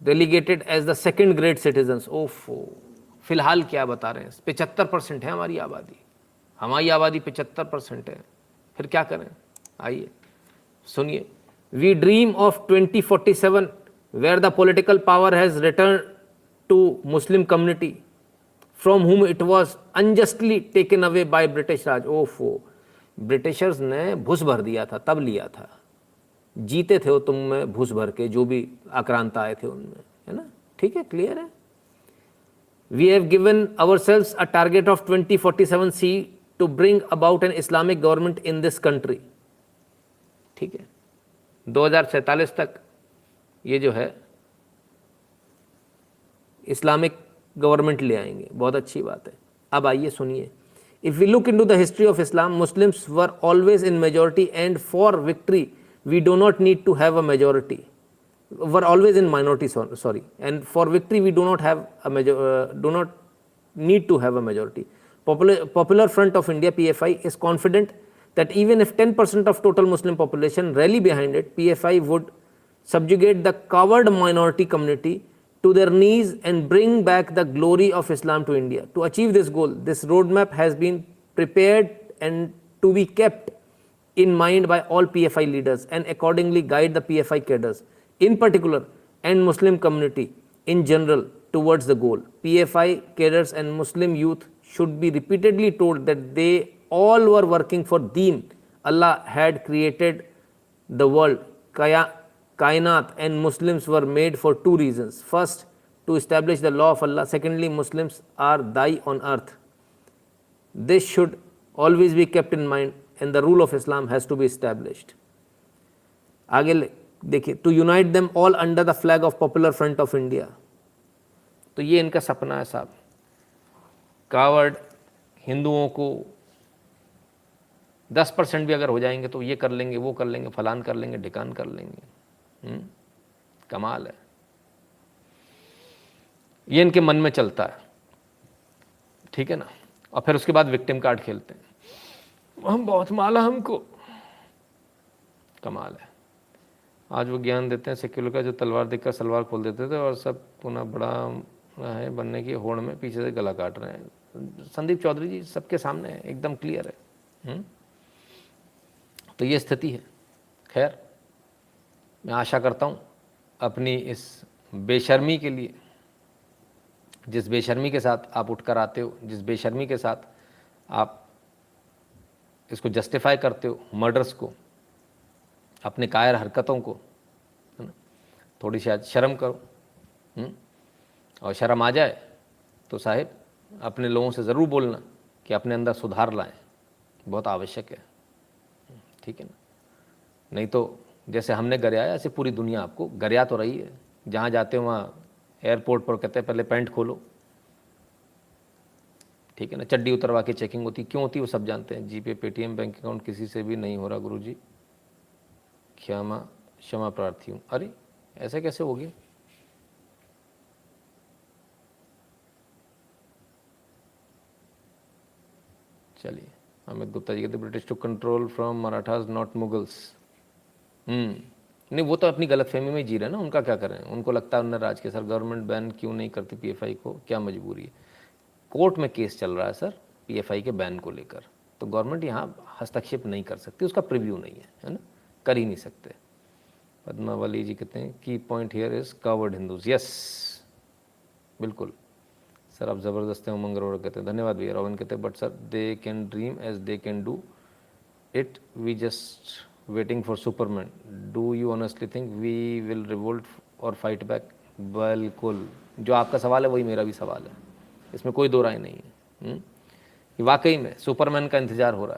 relegated as the second grade citizens. ओफो, फिलहाल क्या बता रहे हैं, 75% है हमारी आबादी, हमारी आबादी 75% है, फिर क्या करें? आइए सुनिए। We dream of 2047 where the political power has returned to Muslim community from whom it was unjustly taken away by British Raj. ओफो, ब्रिटिशर्स ने घुस भर दिया था, तब लिया था। जीते थे वो तुम में घुस भर के, जो भी आक्रांता आए थे उनमें, है ना? ठीक है, क्लियर है। We have given ourselves a target of 2047 C to bring about an Islamic government in this country. ठीक है, 2047 तक ये जो है इस्लामिक गवर्नमेंट ले आएंगे, बहुत अच्छी बात है। अब आइए सुनिए। If we look into the history of Islam, Muslims were always in majority, and for victory we do not need to have a majority. Were always in minority, sorry. And for victory we do not have a do not need to have a majority. Popular Front of India (PFI) is confident that even if 10% of total Muslim population rally behind it, PFI would subjugate the coward minority community to their knees and bring back the glory of Islam to India. To achieve this goal, this roadmap has been prepared and to be kept in mind by all PFI leaders and accordingly guide the PFI cadres, in particular, and Muslim community in general towards the goal. PFI cadres and Muslim youth should be repeatedly told that they all were working for Deen. Allah had created the world, Kainat, and Muslims were made for two reasons. First, to establish the law of Allah. Secondly, Muslims are Dai on earth. This should always be kept in mind and the rule of Islam has to be established. आगे देखिए, to unite them all under the flag of Popular Front of India. तो ये इनका सपना है साहब, कावड़ हिंदुओं को 10% भी अगर हो जाएंगे तो ये कर लेंगे, वो कर लेंगे, फलान कर लेंगे, ढिकान कर लेंगे। कमाल है, ये इनके मन में चलता है, ठीक है ना। और फिर उसके बाद विक्टिम कार्ड खेलते हैं, हम बहुत माला हमको, कमाल है। आज वो ज्ञान देते हैं सेक्युलर का, जो तलवार देखकर सलवार खोल देते थे और सब पुनः बड़ा है बनने की होड़ में पीछे से गला काट रहे हैं। संदीप चौधरी जी सबके सामने है, एकदम क्लियर है। तो ये स्थिति है। खैर, मैं आशा करता हूँ अपनी इस बेशर्मी के लिए, जिस बेशर्मी के साथ आप उठकर आते हो, जिस बेशर्मी के साथ आप इसको जस्टिफाई करते हो, मर्डर्स को, अपने कायर हरकतों को, है ना, थोड़ी शायद शर्म करो। और शर्म आ जाए तो साहिब अपने लोगों से ज़रूर बोलना कि अपने अंदर सुधार लाएं, बहुत आवश्यक है, ठीक है ना। नहीं तो जैसे हमने गरियाया, ऐसे पूरी दुनिया आपको गरिया तो रही है। जहाँ जाते हो वहाँ एयरपोर्ट पर कहते हैं पहले पैंट खोलो, ठीक है ना, चड्डी उतरवा के चेकिंग होती। क्यों होती वो सब जानते हैं। जीपे, पेटीएम, बैंक अकाउंट किसी से भी नहीं हो रहा गुरुजी, क्षमा प्रार्थी हूँ। अरे ऐसा कैसे हो गया? चलिए, अमित गुप्ता जी कहते British to control from Marathas not Mughals. नहीं, वो तो अपनी गलतफहमी में जी रहे हैं ना, उनका क्या करें। उनको लगता है उन्हें राज के, सर गवर्नमेंट बैन क्यों नहीं करती पीएफआई को, क्या मजबूरी है? कोर्ट में केस चल रहा है सर पीएफआई के बैन को लेकर, तो गवर्नमेंट यहाँ हस्तक्षेप नहीं कर सकती, उसका प्रीव्यू नहीं है ना, कर ही नहीं सकते। पद्मावली जी कहते हैं की point here is coward Hindus. Yes, बिल्कुल सर, आप ज़बरदस्त हैं। उमंग अरोड़ा कहते हैं धन्यवाद भैया। रोहन कहते हैं but sir they can dream as they can do it, we just waiting for superman. Do you honestly think we will revolt और फाइट बैक? बिल्कुल, जो आपका सवाल है वही मेरा भी सवाल है, इसमें कोई दो राय नहीं है। कि वाकई में सुपरमैन का इंतजार हो रहा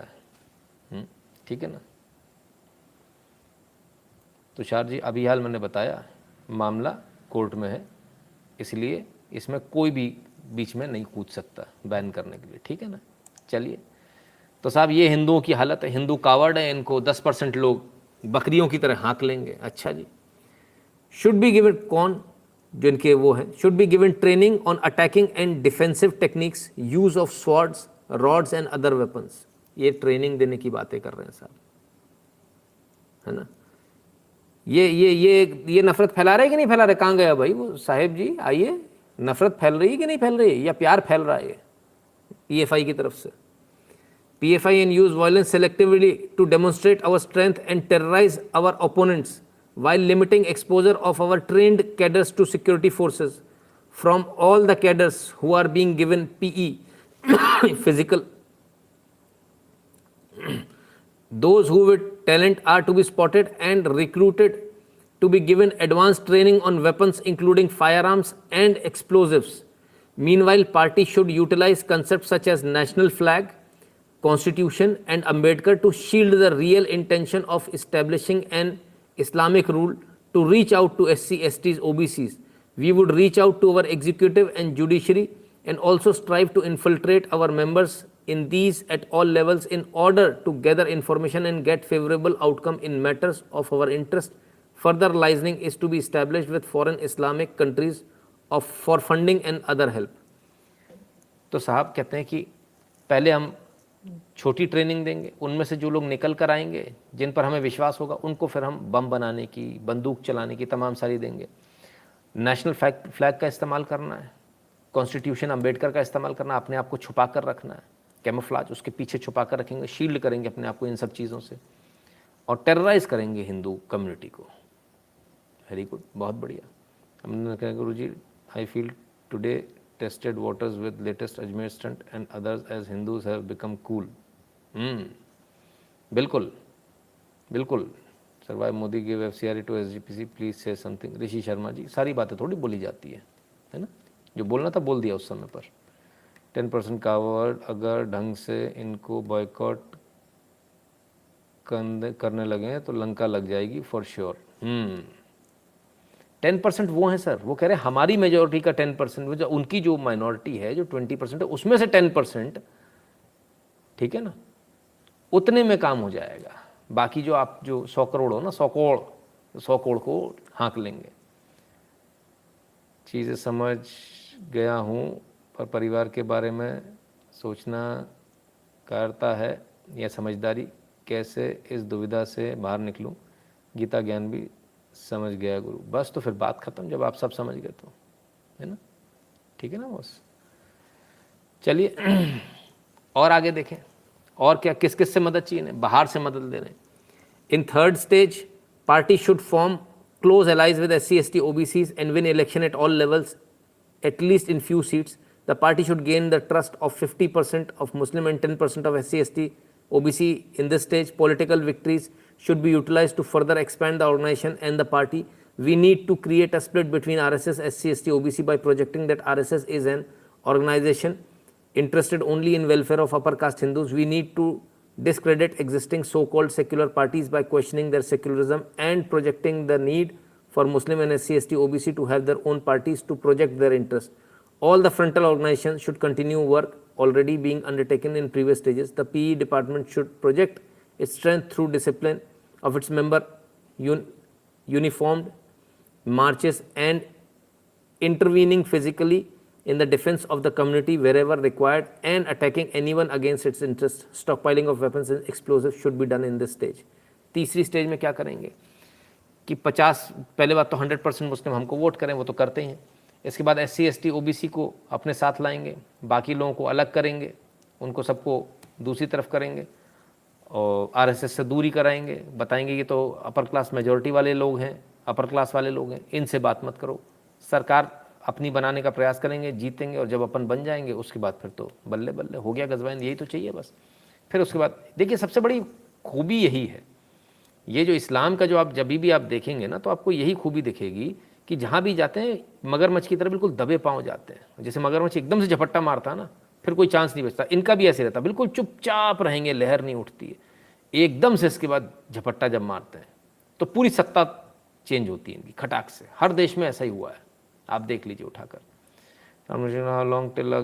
है, ठीक है ना। तुषार जी, अभी हाल मैंने बताया मामला कोर्ट में है, इसलिए इसमें कोई भी बीच में नहीं कूद सकता बैन करने के लिए, ठीक है ना। चलिए, तो साहब ये हिंदुओं की हालत है, हिंदू कावड़ है, इनको 10% लोग बकरियों की तरह हाँक लेंगे। अच्छा जी, शुड बी गिवन, कौन जो इनके वो हैं, should be given training on attacking and defensive techniques, use of swords, rods and other weapons. ये ट्रेनिंग देने की बातें कर रहे हैं साहब, है ना। ये नफरत फैला रहे कि नहीं फैला रहे? कहाँ गया भाई वो साहेब जी? आइए, नफरत फैल रही है कि नहीं फैल रही है, या प्यार फैल रहा है पीएफआई की तरफ से? PFI and use violence selectively to demonstrate our strength and terrorize our opponents while limiting exposure of our trained cadres to security forces. From all the cadres who are being given PE, physical, those who with talent are to be spotted and recruited to be given advanced training on weapons including firearms and explosives. Meanwhile, party should utilize concepts such as national flag, Constitution and Ambedkar to shield the real intention of establishing an Islamic rule, to reach out to SC, STs, OBCs. We would reach out to our executive and judiciary and also strive to infiltrate our members in these at all levels in order to gather information and get favorable outcome in matters of our interest. Further licensing is to be established with foreign Islamic countries for funding and other help. तो साहब कहते हैं कि पहले हम छोटी training देंगे, उनमें से जो लोग निकल कर आएंगे जिन पर हमें विश्वास होगा उनको फिर हम बम बनाने की, बंदूक चलाने की तमाम सारी देंगे। नेशनल फ्लैग का इस्तेमाल करना है, कॉन्स्टिट्यूशन अम्बेडकर का इस्तेमाल करना, अपने आप को छुपा कर रखना है, कैमोफ्लाज उसके पीछे छुपा कर रखेंगे, शील्ड करेंगे अपने आप को इन सब चीज़ों से, और टेरराइज करेंगे हिंदू कम्युनिटी को। वेरी गुड, बहुत बढ़िया। हमने कहा Guru ji, I feel today tested waters with latest Ajmer stunt and others as Hindus have become cool. बिल्कुल बिल्कुल। Survive Modi give FCR to SGPC, please say something. Rishi Sharma ji, सारी बातें थोड़ी बोली जाती है ना, जो बोलना था बोल दिया उस समय पर। 10% कावर्ड, अगर ढंग से इनको बॉयकॉट करने लगे तो लंका लग जाएगी फॉर श्योर। 10% वो हैं सर, वो कह रहे हैं हमारी मेजोरिटी का 10%, उनकी जो माइनॉरिटी है जो 20% है उसमें से 10%, ठीक है ना, उतने में काम हो जाएगा। बाकी जो आप जो 100 करोड़ हो ना, 100 करोड़ को हाँक लेंगे। चीज़ें समझ गया हूँ, पर परिवार के बारे में सोचना करता है यह समझदारी, कैसे इस दुविधा से बाहर निकलूं। गीता ज्ञान भी समझ गया गुरु। बस तो फिर बात खत्म, जब आप सब समझ गए तो, है ना, ठीक है ना बॉस। चलिए और आगे देखें, और क्या किस किस से मदद चाहिए, बाहर से मदद ले रहे हैं। In third stage, party should form close allies with SC, ST, OBCs and win election at all levels, at least in few seats. The party should gain the trust of 50% of Muslim and 10% of SC, ST, OBC in this stage. Political victories should be utilized to further expand the organization and the party. We need to create a split between RSS, SC, ST, OBC by projecting that RSS is an organization interested only in welfare of upper caste Hindus. We need to discredit existing so-called secular parties by questioning their secularism and projecting the need for Muslim and SC, ST, OBC to have their own parties to project their interests. All the frontal organizations should continue work already being undertaken in previous stages. The PE department should project its strength through discipline of its member, uniformed marches and intervening physically in the defense of the community wherever required and attacking anyone against its interests. Stockpiling of weapons and explosives should be done in this stage. तीसरी stage में क्या करेंगे कि 50, पहले बात तो 100% मुस्लिम हमको vote करें, वो तो करते हैं। इसके बाद SC, ST, OBC को अपने साथ लाएंगे, बाकी लोगों को अलग करेंगे, उनको सबको दूसरी तरफ करेंगे और RSS से दूरी कराएंगे, बताएंगे कि तो अपर क्लास मेजॉरिटी वाले लोग हैं, अपर क्लास वाले लोग हैं, इनसे बात मत करो। सरकार अपनी बनाने का प्रयास करेंगे, जीतेंगे, और जब अपन बन जाएंगे उसके बाद फिर तो बल्ले बल्ले हो गया गजवाइन, यही तो चाहिए बस। फिर उसके बाद देखिए सबसे बड़ी खूबी यही है, ये जो इस्लाम का जो आप जब भी आप देखेंगे ना तो आपको यही खूबी दिखेगी कि जहाँ भी जाते हैं मगरमच्छ की तरह बिल्कुल दबे पाँव जाते हैं। जैसे मगरमच्छ एकदम से झपट्टा मारता है ना, फिर कोई चांस नहीं बचता, इनका भी ऐसे रहता, बिल्कुल चुपचाप रहेंगे, लहर नहीं उठती है। एकदम से इसके बाद झपट्टा जब मारते हैं तो पूरी सत्ता चेंज होती है इनकी खटाक से। हर देश में ऐसा ही हुआ है, आप देख लीजिए उठाकर। लॉन्ग टिल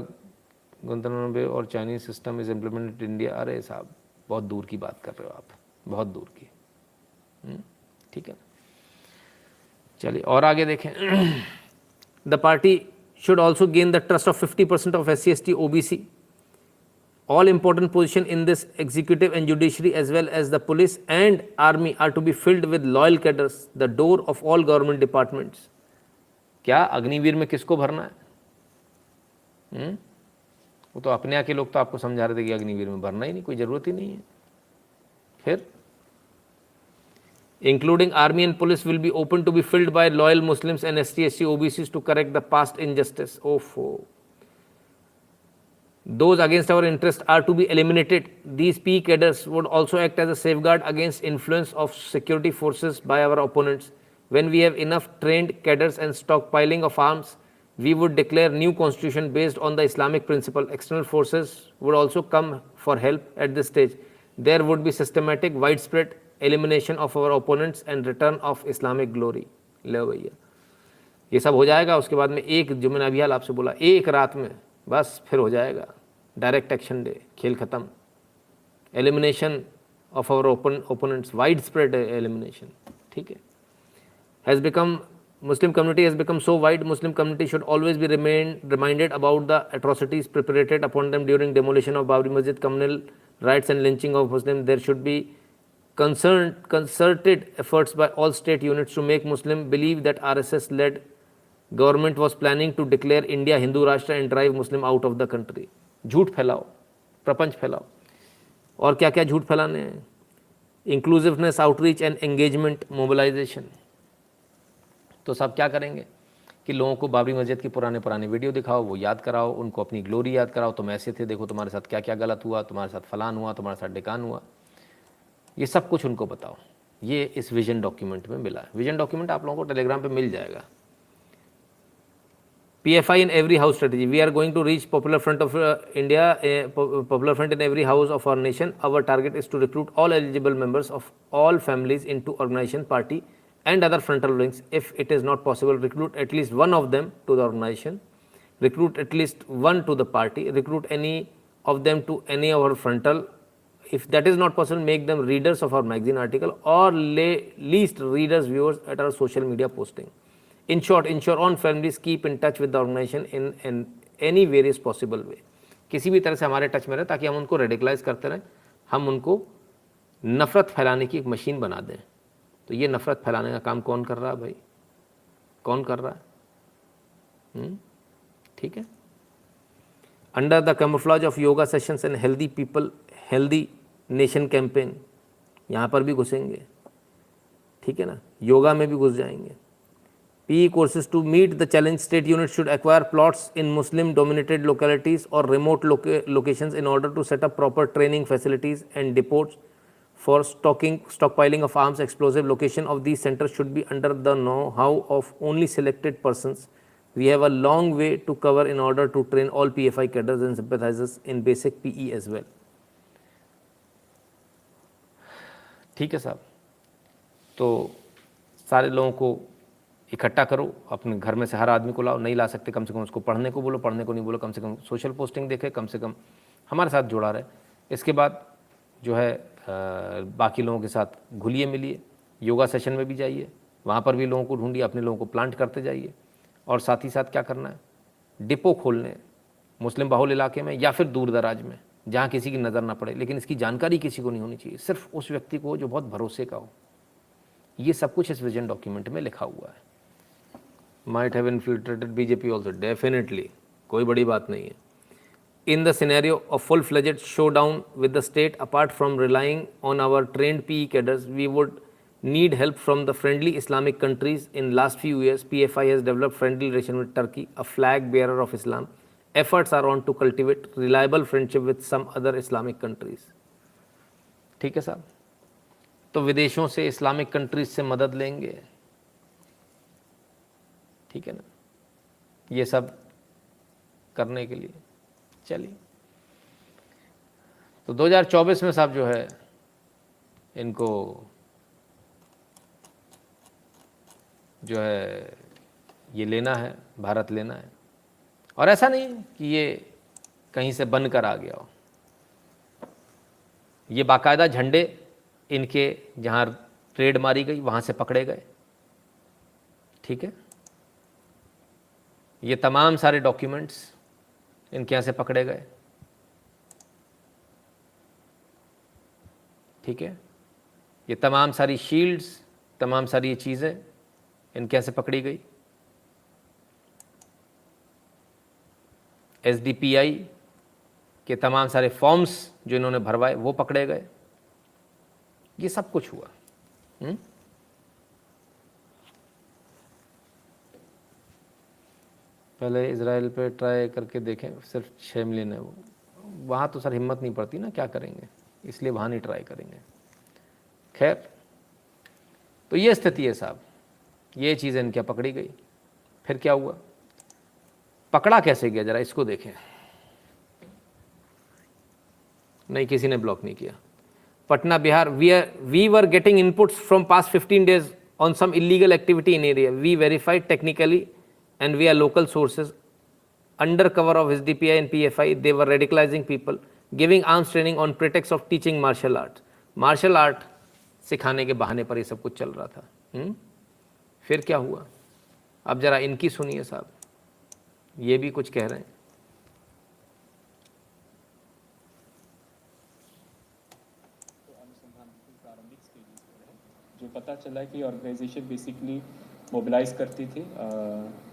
गुंतनबे और Chinese system is implemented India. अरे साहब बहुत दूर की बात कर रहे हो आप, बहुत दूर की, ठीक है। चलिए और आगे देखें। The party should also gain the trust of 50% of SC, ST, OBC. All important positions in this executive and judiciary as well as the police and army are to be filled with loyal cadres. The door of all government departments. क्या अग्निवीर में किसको भरना है? वो तो अपने यहाँ के लोग तो आपको समझा रहे थे कि अग्निवीर में भरना ही नहीं, कोई ज़रूरत ही नहीं है। फिर including army and police will be open to be filled by loyal Muslims and ST, SC, OBCs to correct the past injustice. Those against our interest are to be eliminated. These PE cadres would also act as a safeguard against influence of security forces by our opponents. When we have enough trained cadres and stockpiling of arms, we would declare new constitution based on the Islamic principle. External forces would also come for help at this stage. There would be systematic, widespread elimination of our opponents and return of Islamic glory. ले भैया ये सब हो जाएगा। उसके बाद में एक जो मैंने अभी हाल आपसे बोला, एक रात में बस फिर हो जाएगा डायरेक्ट एक्शन डे, खेल खत्म। Elimination of our opponents, wide spread elimination, ठीक है। Has become Muslim community has become so wide, Muslim community should always be reminded about the atrocities perpetrated upon them during demolition of Babri Masjid, communal rights and lynching of Muslims, there should be concerted efforts by all state units to make Muslims believe that RSS-led government was planning to declare India Hindu Rashtra and drive Muslim out of the country. झूठ फैलाओ, प्रपंच फैलाओ, और क्या क्या झूठ फैलाने हैं? Inclusiveness, outreach and engagement, mobilisation. तो सब क्या करेंगे कि लोगों को बाबरी मस्जिद की पुराने वीडियो दिखाओ, वो याद कराओ, उनको अपनी ग्लोरी याद कराओ, तुम ऐसे थे, देखो तुम्हारे साथ क्या क्या गलत हुआ, तुम्हारे साथ फलान हुआ, तुम्हारे साथ डिकान हुआ, ये सब कुछ उनको बताओ। ये इस विजन डॉक्यूमेंट में मिला है। विजन डॉक्यूमेंट आप लोगों को टेलीग्राम पे मिल जाएगा। PFI in every house strategy. We are going to reach Popular Front of India, Popular Front in every house of our nation. Our target is to recruit all eligible members of all families into organization, party and other frontal wings. If it is not possible, recruit at least one of them to the organization, recruit at least one to the party, recruit any of them to any of our frontal. If that is not possible, make them readers of our magazine article or least readers, viewers at our social media posting. In short, ensure all families keep in touch with the organization in any various possible way. किसी भी तरह से हमारे touch में रहे ताकि हम उनको रेडिकलाइज करते रहें, हम उनको नफ़रत फैलाने की एक मशीन बना दें। तो ये नफ़रत फैलाने का काम कौन कर रहा है भाई? कौन कर रहा है? ठीक है। Under the camouflage of yoga sessions and healthy people healthy nation campaign, यहाँ पर भी घुसेंगे, ठीक है ना, योगा में भी घुस जाएंगे। PE courses to meet the challenge, state units should acquire plots in Muslim dominated localities or remote locations in order to set up proper training facilities and depots for stockpiling of arms. Explosive location of these centers should be under the know-how of only selected persons. We have a long way to cover in order to train all PFI cadres and sympathizers in basic PE as well. ठीक है साहब, तो सारे लोगों को इकट्ठा करो, अपने घर में से हर आदमी को लाओ, नहीं ला सकते कम से कम उसको पढ़ने को बोलो, पढ़ने को नहीं बोलो कम से कम सोशल पोस्टिंग देखे, कम से कम हमारे साथ जुड़ा रहे। इसके बाद जो है बाकी लोगों के साथ घुलिए मिलिए, योगा सेशन में भी जाइए, वहाँ पर भी लोगों को ढूंढिए, अपने लोगों को प्लांट करते जाइए। और साथ ही साथ क्या करना है, डिपो खोलने मुस्लिम बाहुल इलाके में या फिर दूर दराज में जहाँ किसी की नज़र ना पड़े, लेकिन इसकी जानकारी किसी को नहीं होनी चाहिए, सिर्फ उस व्यक्ति को जो बहुत भरोसे का हो। ये सब कुछ इस विजन डॉक्यूमेंट में लिखा हुआ है। Might have infiltrated BJP also, definitely, कोई बड़ी बात नहीं है। In the scenario of full-fledged showdown with the state, apart from relying on our trained PE cadres, we would need help from the friendly Islamic countries. In last few years, PFI has developed friendly relation with Turkey, a flag bearer of Islam. Efforts are on to cultivate reliable friendship with some other Islamic countries. ठीक है साहब, तो विदेशों से Islamic countries से मदद लेंगे, ठीक है ना, ये सब करने के लिए। चलिए, तो 2024 में साहब जो है इनको जो है ये लेना है, भारत लेना है। और ऐसा नहीं कि ये कहीं से बनकर आ गया हो, ये बाकायदा झंडे इनके जहाँ रेड मारी गई वहाँ से पकड़े गए, ठीक है। ये तमाम सारे डॉक्यूमेंट्स इनके यहाँ से पकड़े गए, ठीक है। ये तमाम सारी शील्ड्स, तमाम सारी ये चीज़ें इनके यहाँ से पकड़ी गई। SDPI के तमाम सारे फॉर्म्स जो इन्होंने भरवाए वो पकड़े गए। ये सब कुछ हुआ। पहले इजराइल पे ट्राई करके देखें, सिर्फ 6 मिलियन है वो, वहाँ तो सर हिम्मत नहीं पड़ती ना, क्या करेंगे, इसलिए वहाँ नहीं ट्राई करेंगे। खैर, तो ये स्थिति है साहब, ये चीज़ इनके पकड़ी गई। फिर क्या हुआ, पकड़ा कैसे गया, ज़रा इसको देखें। नहीं, किसी ने ब्लॉक नहीं किया। Patna Bihar, we were getting inputs from past 15 days on some illegal activity in area. We verified technically and via local sources under cover of SDPI and PFI, they were radicalizing people, giving arms training on pretext of teaching martial arts. Martial art सिखाने के बहाने पर ये सब कुछ चल रहा था। फिर क्या हुआ, अब जरा इनकी सुनिए साहब, ये भी कुछ कह रहे हैं। जो पता चला कि ऑर्गेनाइजेशन बेसिकली मोबिलाइज करती थी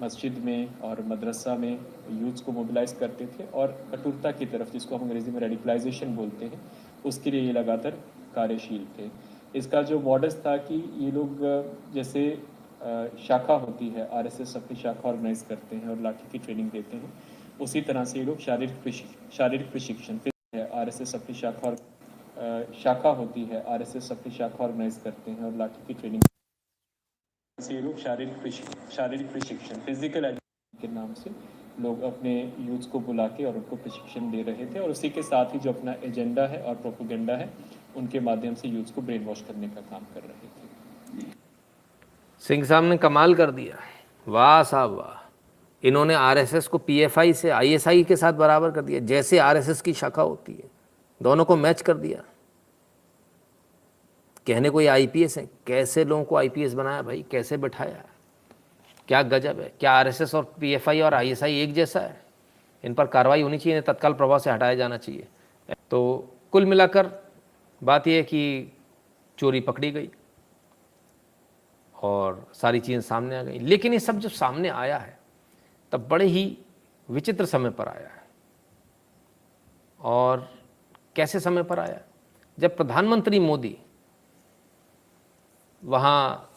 मस्जिद में और मदरसा में यूथ्स को मोबिलाइज करते थे और कठोरता की तरफ, जिसको हम अंग्रेजी में रेडिकलाइजेशन बोलते हैं, उसके लिए ये लगातार कार्यशील थे। इसका जो मॉडल्स था कि ये लोग जैसे शाखा होती है, आरएसएस अपनी शाखा ऑर्गेनाइज करते हैं और लाठी की ट्रेनिंग देते हैं, उसी तरह से ये लोग शारीरिक प्रशिक्षण है। आरएसएस अपनी शाखा होती है, आरएसएस अपनी शाखा ऑर्गेनाइज करते हैं और लाठी की ट्रेनिंग से ये लोग शारीरिक प्रशिक्षण फिजिकल एजुकेशन के नाम से लोग अपने यूथ्स को बुला के और उनको प्रशिक्षण दे रहे थे, और उसी के साथ ही जो अपना एजेंडा है और प्रोपेगेंडा है उनके माध्यम से यूथ्स को ब्रेन वॉश करने का काम कर रहे थे। सिंह साहब ने कमाल कर दिया, वाह साहब वाह। इन्होंने आरएसएस को पीएफआई से आईएसआई के साथ बराबर कर दिया, जैसे आरएसएस की शाखा होती है, दोनों को मैच कर दिया। कहने को ये आईपीएस है, कैसे लोगों को आईपीएस बनाया भाई, कैसे बैठाया, क्या गजब है। क्या आरएसएस और पीएफआई और आईएसआई एक जैसा है? इन पर कार्रवाई होनी चाहिए, इन्हें तत्काल प्रभाव से हटाया जाना चाहिए। तो कुल मिलाकर बात यह है कि चोरी पकड़ी गई और सारी चीज़ें सामने आ गई। लेकिन ये सब जब सामने आया है तब बड़े ही विचित्र समय पर आया है। और कैसे समय पर आया? जब प्रधानमंत्री मोदी वहाँ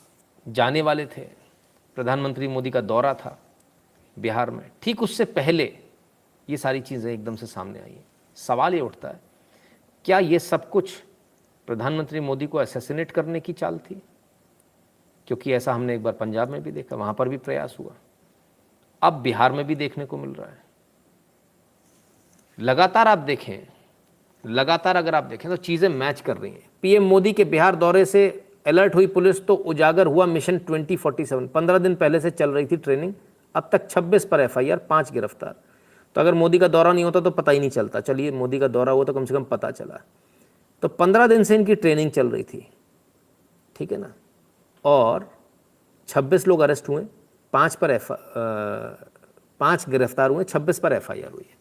जाने वाले थे, प्रधानमंत्री मोदी का दौरा था बिहार में, ठीक उससे पहले ये सारी चीज़ें एकदम से सामने आई हैं। सवाल ये उठता है, क्या ये सब कुछ प्रधानमंत्री मोदी को असैसिनेट करने की चाल थी? क्योंकि ऐसा हमने एक बार पंजाब में भी देखा, वहाँ पर भी प्रयास हुआ, अब बिहार में भी देखने को मिल रहा है। लगातार आप देखें, लगातार अगर आप देखें तो चीज़ें मैच कर रही हैं। पीएम मोदी के बिहार दौरे से अलर्ट हुई पुलिस तो उजागर हुआ मिशन 2047। 15 दिन पहले से चल रही थी ट्रेनिंग, अब तक 26 पर एफआईआर, 5 गिरफ्तार। तो अगर मोदी का दौरा नहीं होता तो पता ही नहीं चलता, चलिए मोदी का दौरा हुआ तो कम से कम पता चला। तो 15 दिन से इनकी ट्रेनिंग चल रही थी, ठीक है ना, और 26 लोग अरेस्ट हुए, 5 गिरफ्तार हुए, 26 पर एफआईआर हुई है।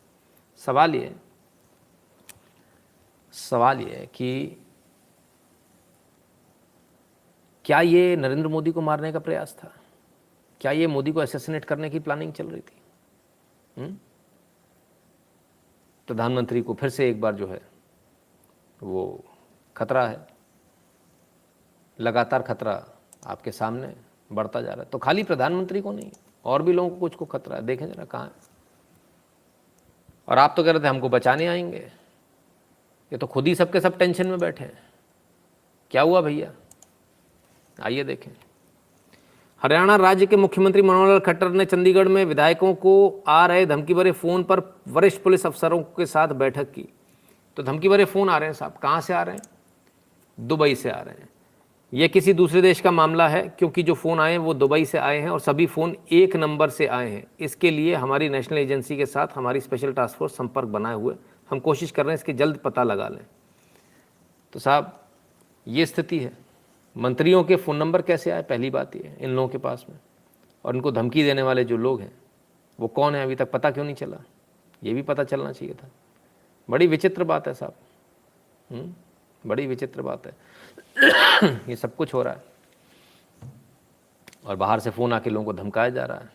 सवाल ये है कि क्या ये नरेंद्र मोदी को मारने का प्रयास था? क्या ये मोदी को असैसिनेट करने की प्लानिंग चल रही थी? प्रधानमंत्री को फिर से एक बार जो है वो खतरा है, लगातार खतरा आपके सामने बढ़ता जा रहा है। तो खाली प्रधानमंत्री को नहीं, और भी लोगों को कुछ को खतरा है। देखें जरा कहाँ है। और आप तो कह रहे थे हमको बचाने आएंगे, ये तो खुद ही सबके सब टेंशन में बैठे हैं। क्या हुआ भैया, आइए देखें। हरियाणा राज्य के मुख्यमंत्री मनोहर लाल खट्टर ने चंडीगढ़ में विधायकों को आ रहे धमकी भरे फ़ोन पर वरिष्ठ पुलिस अफसरों के साथ बैठक की। तो धमकी भरे फ़ोन आ रहे हैं साहब, कहाँ से आ रहे हैं? दुबई से आ रहे हैं। यह किसी दूसरे देश का मामला है, क्योंकि जो फ़ोन आए हैं वो दुबई से आए हैं और सभी फ़ोन एक नंबर से आए हैं। इसके लिए हमारी नेशनल एजेंसी के साथ हमारी स्पेशल टास्क फोर्स संपर्क बनाए हुए, हम कोशिश कर रहे हैं इसकी जल्द पता लगा लें। तो साहब ये स्थिति है। मंत्रियों के फ़ोन नंबर कैसे आए? पहली बात ये है इन लोगों के पास में। और इनको धमकी देने वाले जो लोग हैं वो कौन है, अभी तक पता क्यों नहीं चला? ये भी पता चलना चाहिए था। बड़ी विचित्र बात है साहब, बड़ी विचित्र बात है। ये सब कुछ हो रहा है और बाहर से फ़ोन आके लोगों को धमकाया जा रहा है।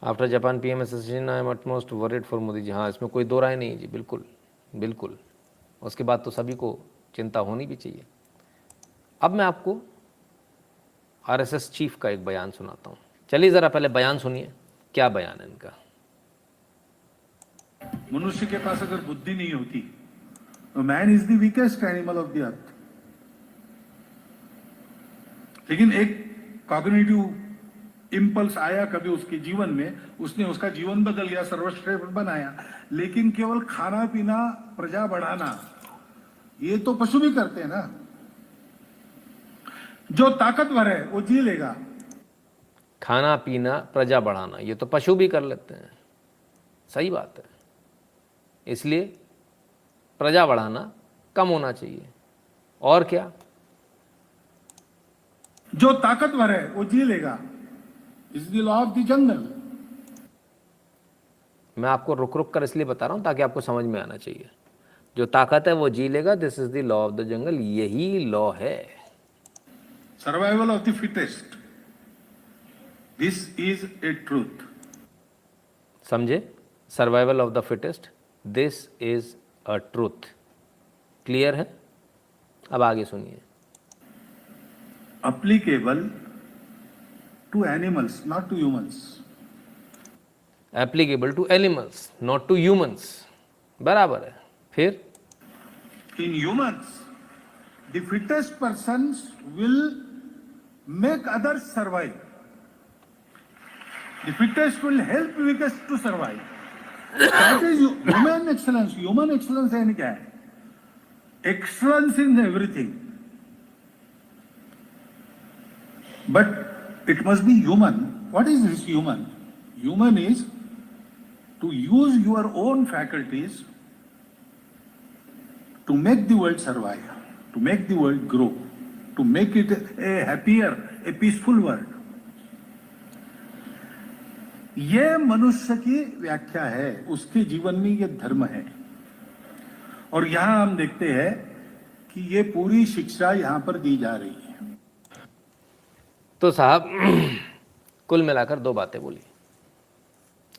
After Japan PM association I am utmost worried for Modi ji. हाँ, इसमें कोई दो राय नहीं है जी, बिल्कुल बिल्कुल। उसके बाद तो सभी को चिंता होनी भी चाहिए। अब मैं आपको आरएसएस चीफ का एक बयान सुनाता हूँ। चलिए ज़रा पहले बयान सुनिए, क्या बयान है इनका। मनुष्य के पास अगर बुद्धि नहीं होती तो man is the weakest animal of the earth. लेकिन एक कॉग्निटिव इंपल्स आया कभी उसके जीवन में, उसने उसका जीवन बदल गया, सर्वश्रेष्ठ बनाया। लेकिन केवल खाना पीना, प्रजा बढ़ाना, ये तो पशु भी करते हैं ना। जो ताकतवर है वो जी लेगा। खाना पीना, प्रजा बढ़ाना, ये तो पशु भी कर लेते हैं, सही बात है। इसलिए प्रजा बढ़ाना कम होना चाहिए। और क्या? जो ताकतवर है वो जी लेगा। Is the law of the जंगल। मैं आपको रुक रुक कर इसलिए बता रहा हूं ताकि आपको समझ में आना चाहिए। जो ताकत है वो जी लेगा, this is the law of the jungle, यही लॉ है। Survival of the fittest, this is a truth. समझे? Survival of the fittest, this is a truth. Clear है? अब आगे सुनिए। applicable to animals, not to humans. Applicable to animals not to humans, बराबर है। फिर In humans, the fittest persons will make others survive. The fittest will help weakest to survive. That is human excellence. Human excellence है क्या है? Excellence in everything. But it must be human. What is this human? Human is to use your own faculties to make the world survive, to make the world grow, to make it a happier, a peaceful world. ये मनुष्य की व्याख्या है, उसके जीवन में ये धर्म है। और यहां हम देखते हैं कि ये पूरी शिक्षा यहां पर दी जा रही है। तो साहब कुल मिलाकर दो बातें बोली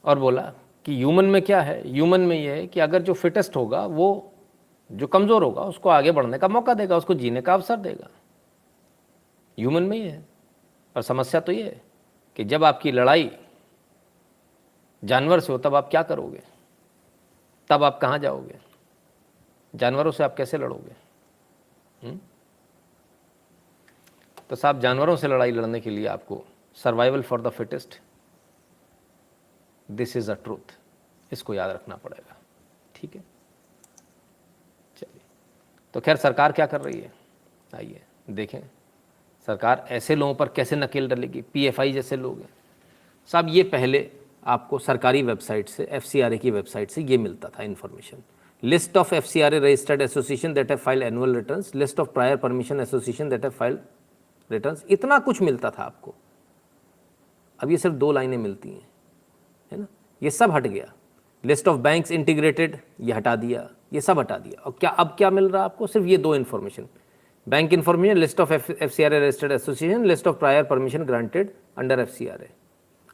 और बोला कि ह्यूमन में क्या है। ह्यूमन में ये है कि अगर जो फिटेस्ट होगा वो जो कमज़ोर होगा उसको आगे बढ़ने का मौका देगा, उसको जीने का अवसर देगा। ह्यूमन में ये है। और समस्या तो ये है कि जब आपकी लड़ाई जानवर से हो तब आप क्या करोगे? तब आप कहाँ जाओगे? जानवरों से आप कैसे लड़ोगे? तो साहब जानवरों से लड़ाई लड़ने के लिए आपको survival for the fittest, this is a truth, इसको याद रखना पड़ेगा। ठीक है, चलिए। तो खैर सरकार क्या कर रही है, आइए देखें सरकार ऐसे लोगों पर कैसे नकेल डलेगी। पीएफआई जैसे लोग हैं साहब, ये पहले आपको सरकारी वेबसाइट से, एफसीआरए की वेबसाइट से ये मिलता था information. List of FCRA registered association that have filed annual returns, list of prior permission association that have filed returns, इतना कुछ मिलता था आपको। अब ये सिर्फ 2 लाइनें मिलती हैं, है ना। ये सब हट गया। लिस्ट ऑफ बैंक्स इंटीग्रेटेड, ये हटा दिया, ये सब हटा दिया। और क्या अब क्या मिल रहा है आपको? सिर्फ ये 2 information, bank information, list of FCRA registered association, list of prior permission granted under FCRA.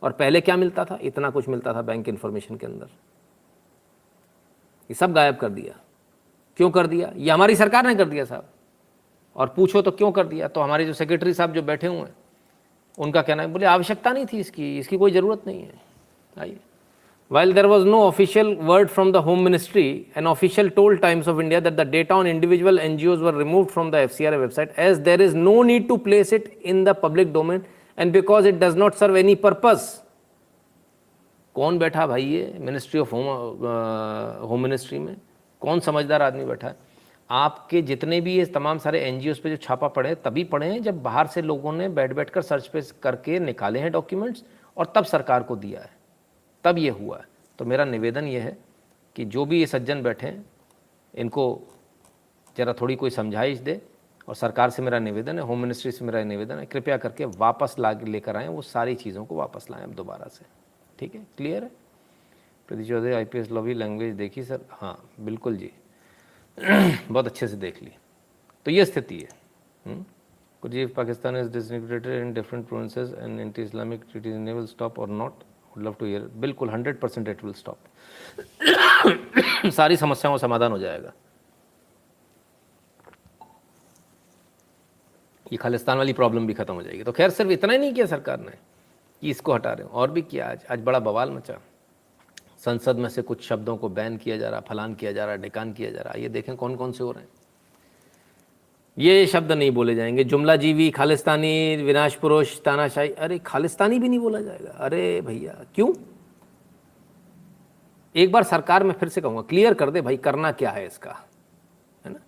और पहले क्या मिलता था? इतना कुछ मिलता था बैंक इन्फॉर्मेशन के अंदर। ये सब गायब कर दिया। क्यों कर दिया? ये हमारी सरकार ने कर दिया साहब। और पूछो तो क्यों कर दिया, तो हमारे जो सेक्रेटरी साहब जो बैठे हुए हैं उनका कहना है, बोले आवश्यकता नहीं थी इसकी कोई ज़रूरत नहीं है। आइए, while there was no official word from the Home Ministry, an official told Times of India that the data on individual NGOs were removed from the FCRA website as there is no need to place it in the public domain and because it does not serve any purpose। कौन बैठा भाई ये ministry of home ministry में? कौन समझदार आदमी बैठा है? आपके जितने भी ये तमाम सारे एनजीओस पे जो छापा पड़े तभी पड़े हैं जब बाहर से लोगों ने बैठ कर सर्च पे करके निकाले हैं डॉक्यूमेंट्स और तब सरकार को दिया है, तब ये हुआ है। तो मेरा निवेदन ये है कि जो भी ये सज्जन बैठे हैं इनको ज़रा थोड़ी कोई समझाइश दे। और सरकार से मेरा निवेदन है, होम मिनिस्ट्री से मेरा निवेदन है, कृपया करके वापस लेकर आएँ, वो सारी चीज़ों को वापस लाएँ अब दोबारा से। ठीक है, क्लियर है? Pradeep Chaudhary IPS lobby language देखी सर? हाँ बिल्कुल जी बहुत अच्छे से देख ली। तो ये स्थिति है। Could you, if Pakistan is disintegrated in different provinces and anti-Islamic treaties enable stop or not? Would love to hear. बिल्कुल 100% it will stop। सारी समस्याओं का समाधान हो जाएगा। ये खालिस्तान वाली प्रॉब्लम भी खत्म हो जाएगी। तो खैर सिर्फ इतना ही नहीं किया सरकार ने कि इसको हटा रहे हो, और भी किया। आज बड़ा बवाल मचा। संसद में से कुछ शब्दों को बैन किया जा रहा, फलान किया जा रहा, ढिकान किया जा रहा। ये देखें कौन कौन से हो रहे हैं। ये शब्द नहीं बोले जाएंगे, जुमला जीवी, खालिस्तानी, विनाश पुरुष, तानाशाही। अरे खालिस्तानी भी नहीं बोला जाएगा। अरे भैया क्यों? एक बार सरकार में फिर से कहूँगा क्लियर कर दे भाई, करना क्या है इसका, है ना।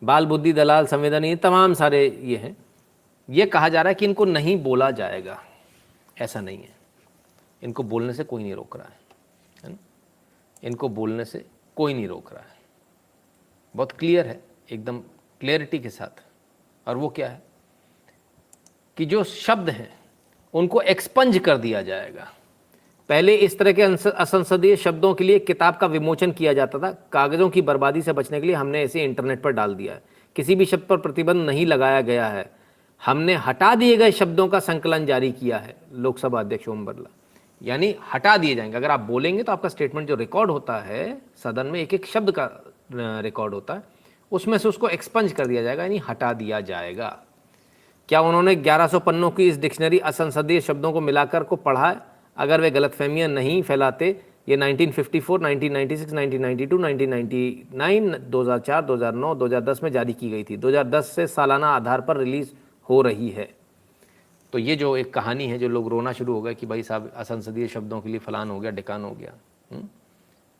बाल बुद्धि दलाल संवेदनीय तमाम सारे ये हैं। ये कहा जा रहा है कि इनको नहीं बोला जाएगा, ऐसा नहीं है। इनको बोलने से कोई नहीं रोक रहा है ना। इनको बोलने से कोई नहीं रोक रहा है। बहुत क्लियर है, एकदम क्लियरिटी के साथ। और वो क्या है कि जो शब्द हैं उनको एक्सपंज कर दिया जाएगा। पहले इस तरह के असंसदीय शब्दों के लिए किताब का विमोचन किया जाता था। कागज़ों की बर्बादी से बचने के लिए हमने इसे इंटरनेट पर डाल दिया है। किसी भी शब्द पर प्रतिबंध नहीं लगाया गया है। हमने हटा दिए गए शब्दों का संकलन जारी किया है, लोकसभा अध्यक्ष ओम बिरला। यानी हटा दिए जाएंगे। अगर आप बोलेंगे तो आपका स्टेटमेंट जो रिकॉर्ड होता है सदन में, एक एक शब्द का रिकॉर्ड होता है, उसमें से उसको एक्सपंज कर दिया जाएगा, यानी हटा दिया जाएगा। क्या उन्होंने 1100 पन्नों की इस डिक्शनरी असंसदीय शब्दों को मिलाकर को पढ़ा है? अगर वे गलतफहमियां नहीं फैलाते, ये 1954, 1996, 1992, 1999, 2004, 2009, 2010 में जारी की गई थी, 2010 से सालाना आधार पर रिलीज हो रही है। तो ये जो एक कहानी है, जो लोग रोना शुरू हो गए कि भाई साहब असंसदीय शब्दों के लिए फलान हो गया, ढिकान हो गया,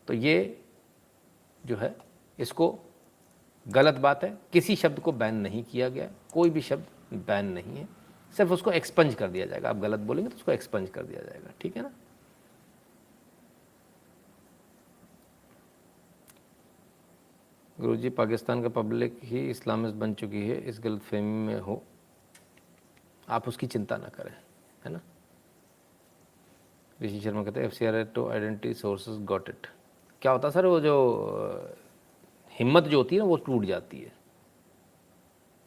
तो ये जो है इसको गलत बात है। किसी शब्द को बैन नहीं किया गया, कोई भी शब्द बैन नहीं है, सिर्फ उसको एक्सपंज कर दिया जाएगा। आप गलत बोलेंगे तो उसको एक्सपंज कर दिया जाएगा, ठीक है ना। गुरुजी, पाकिस्तान का पब्लिक ही इस्लामिस्ट बन चुकी है, इस गलतफहमी में हो, आप उसकी चिंता ना करें, है ना। ऋषि शर्मा कहते हैं FCRA to identity sources got it. क्या होता है सर, वो जो हिम्मत जो होती है ना वो टूट जाती है,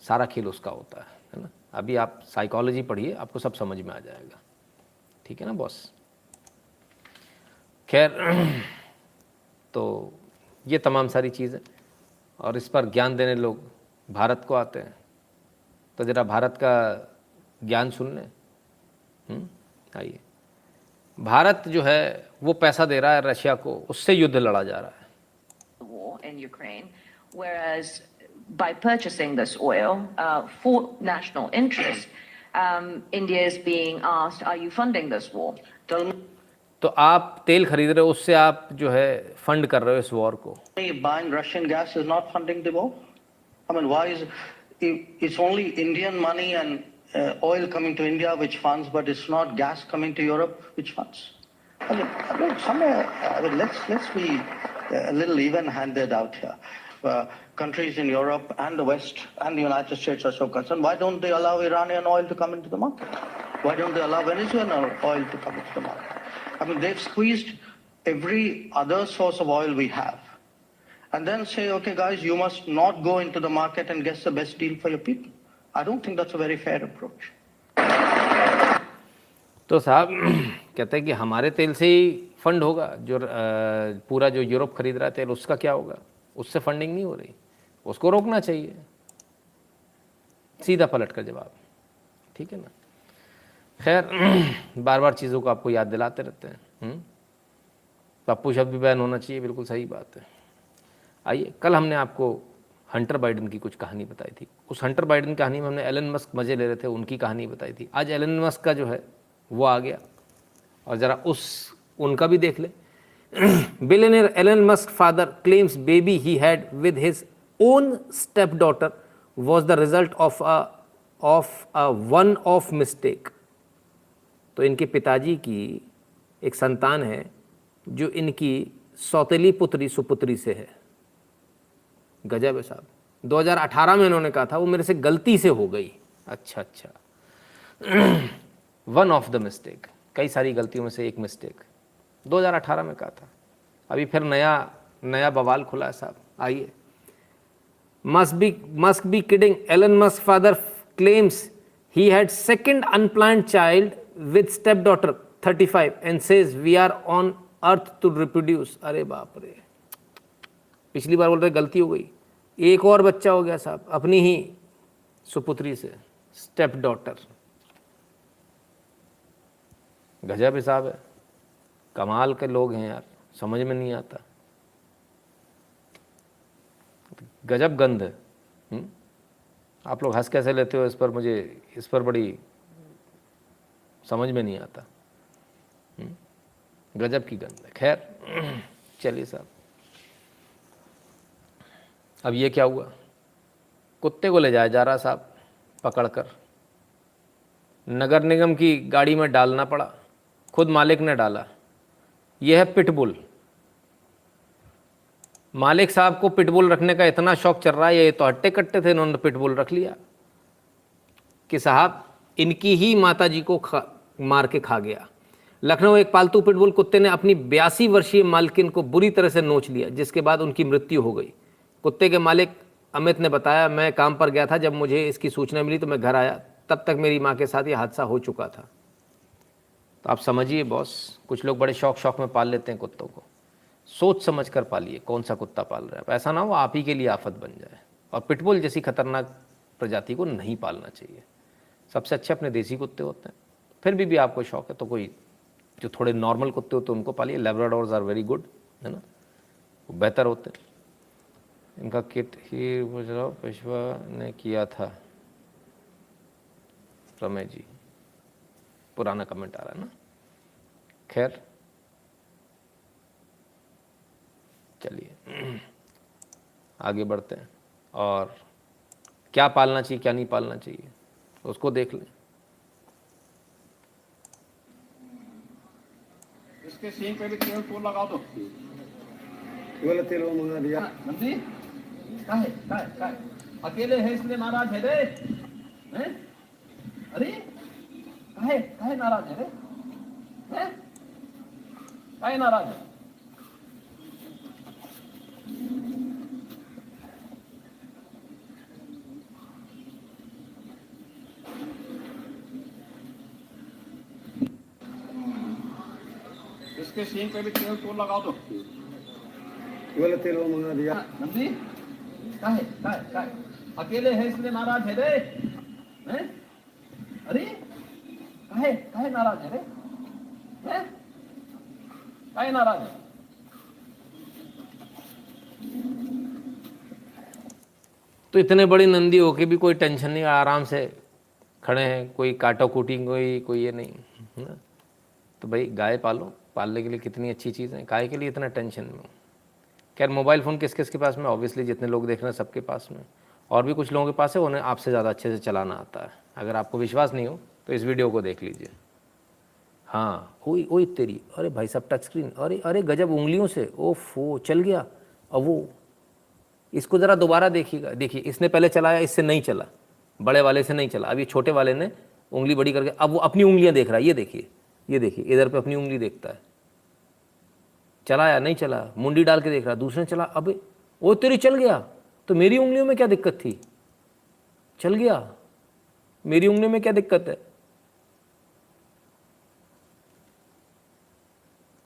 सारा खेल उसका होता है ना। अभी आप साइकोलॉजी पढ़िए, आपको सब समझ में आ जाएगा, ठीक है ना बॉस। खैर, तो ये तमाम सारी चीज़ें, और इस पर ज्ञान देने लोग भारत को आते हैं, तो ज़रा भारत का ज्ञान सुन लें। आइए, भारत जो है वो पैसा दे रहा है रशिया को, उससे युद्ध लड़ा जा रहा है। War in Ukraine, whereas by purchasing this oil for national interest, India is being asked, "Are you funding this war?" तो आप तेल खरीद रहे हो, उससे आप जो है फंड कर रहे हो इस वॉर को। Buying Russian gas is not funding the war. I mean, why is it's only Indian money and oil coming to India which funds, but it's not gas coming to Europe which funds? I mean, somewhere, let's be a little even-handed out here. Countries in Europe and the West and the United States are so concerned. Why don't they allow Iranian oil to come into the market? Why don't they allow Venezuelan oil to come into the market? I mean, they've squeezed every other source of oil we have. And then say, okay, guys, you must not go into the market and get the best deal for your people. I don't think that's a very fair approach. तो साहब कहते हैं कि हमारे तेल से ही fund होगा, जो पूरा जो यूरोप खरीद रहा है तेल, उसका क्या होगा? उससे फंडिंग नहीं हो रही, उसको रोकना चाहिए। सीधा पलट कर जवाब, ठीक है ना। खैर, बार बार चीज़ों को आपको याद दिलाते रहते हैं। पप्पू शब्द भी बैन होना चाहिए, बिल्कुल सही बात है। आइए, कल हमने आपको हंटर बाइडन की कुछ कहानी बताई थी। उस हंटर बाइडन कहानी में हमने एलन मस्क मज़े ले रहे थे, उनकी कहानी बताई थी। आज एलन मस्क का जो है वो आ गया, और ज़रा उनका भी देख ले। Billionaire Elon Musk father claims baby he had with his own stepdaughter was the result of a one-off mistake. तो इनके पिताजी की एक संतान है जो इनकी सौतेली पुत्री सुपुत्री से है। गजब है साहब। 2018 में इन्होंने कहा था वो मेरे से गलती से हो गई। अच्छा, वन ऑफ द मिस्टेक, कई सारी गलतियों में से एक मिस्टेक 2018 में कहा था। अभी फिर नया बवाल खुला है साहब। आइए, Musk be kidding, Elon Musk father claims he had second unplanned child with stepdaughter 35 and says we are on earth to reproduce। अरे बाप रे, पिछली बार बोल रहे गलती हो गई, एक और बच्चा हो गया साहब अपनी ही सुपुत्री से, स्टेप डॉटर। गजब हिसाब है, कमाल के लोग हैं यार, समझ में नहीं आता, गजब गंध है। आप लोग हंस कैसे लेते हो इस पर, मुझे इस पर बड़ी समझ में नहीं आता। गजब की गंध है। खैर चलिए साहब, अब ये क्या हुआ, कुत्ते को ले जाया जा रहा साहब पकड़कर, नगर निगम की गाड़ी में डालना पड़ा, खुद मालिक ने डाला। यह है पिटबुल। मालिक साहब को पिटबुल रखने का इतना शौक चल रहा है, ये तो हट्टे कट्टे थे, इन्होंने पिटबुल रख लिया कि साहब इनकी ही माताजी को मार के खा गया। लखनऊ एक पालतू पिटबुल कुत्ते ने अपनी 82 वर्षीय मालकिन को बुरी तरह से नोच लिया, जिसके बाद उनकी मृत्यु हो गई। कुत्ते के मालिक अमित ने बताया, मैं काम पर गया था, जब मुझे इसकी सूचना मिली तो मैं घर आया तब तक मेरी माँ के साथ ये हादसा हो चुका था। तो आप समझिए बॉस, कुछ लोग बड़े शौक में पाल लेते हैं कुत्तों को। सोच समझ कर पालिए कौन सा कुत्ता पाल रहे हैं, ऐसा ना हो आप ही के लिए आफत बन जाए। और पिटबुल जैसी खतरनाक प्रजाति को नहीं पालना चाहिए। सबसे अच्छे अपने देसी कुत्ते होते हैं। फिर भी आपको शौक है तो कोई जो थोड़े नॉर्मल कुत्ते होते हैं उनको पालिए। लेब्राडोर्स आर वेरी गुड, है ना, वो बेहतर होते हैं। इनका किट ही गुजराव पेशवा ने किया था। रमेश जी, पुराना कमेंट आ रहा है ना। खैर चलिए आगे बढ़ते हैं, और क्या पालना चाहिए क्या नहीं पालना चाहिए उसको देख लें। इसके सींग पे भी तेल तो लगा दो। वाला तेल वो मंगा दिया। नंदी काहे अकेले है इसलिए नाराज है रे? हैं? अरे काहे नाराज है रे? हैं? काहे नाराज है? इसके सींग पे भी तेल तो लगा दो। वाला तेल वो मंगा दिया। नंदी काहे अकेले है इसलिए नाराज है रे? हैं? अरे काहे नाराज है रे? हैं? काहे नाराज है? तो इतने बड़ी नंदी होके भी कोई टेंशन नहीं, आराम से खड़े हैं, कोई काटा कूटी कोई ये नहीं, है ना। तो भाई गाय पालने के लिए कितनी अच्छी चीज़ है, गाय के लिए इतना टेंशन में हो। खैर मोबाइल फ़ोन किस किस के पास में, ऑब्वियसली जितने लोग देख रहे हैं सबके पास में, और भी कुछ लोगों के पास है उन्हें आपसे ज़्यादा अच्छे से चलाना आता है। अगर आपको विश्वास नहीं हो तो इस वीडियो को देख लीजिए। हाँ ओई तेरी, अरे भाई साहब टच स्क्रीन, अरे गजब, उंगलियों से ओफो चल गया। अब वो इसको ज़रा दोबारा देखिएगा, देखिए इसने पहले चलाया, इससे नहीं चला, बड़े वाले से नहीं चला। अब ये छोटे वाले ने उंगली बड़ी करके अब वो अपनी उंगलियां देख रहा है। ये देखिए इधर पे अपनी उंगली देखता है। चलाया नहीं चला, मुंडी डाल के देख रहा, दूसरे ने चला, अबे वो तेरी चल गया, तो मेरी उंगलियों में क्या दिक्कत थी? चल गया, मेरी उंगलियों में क्या दिक्कत है?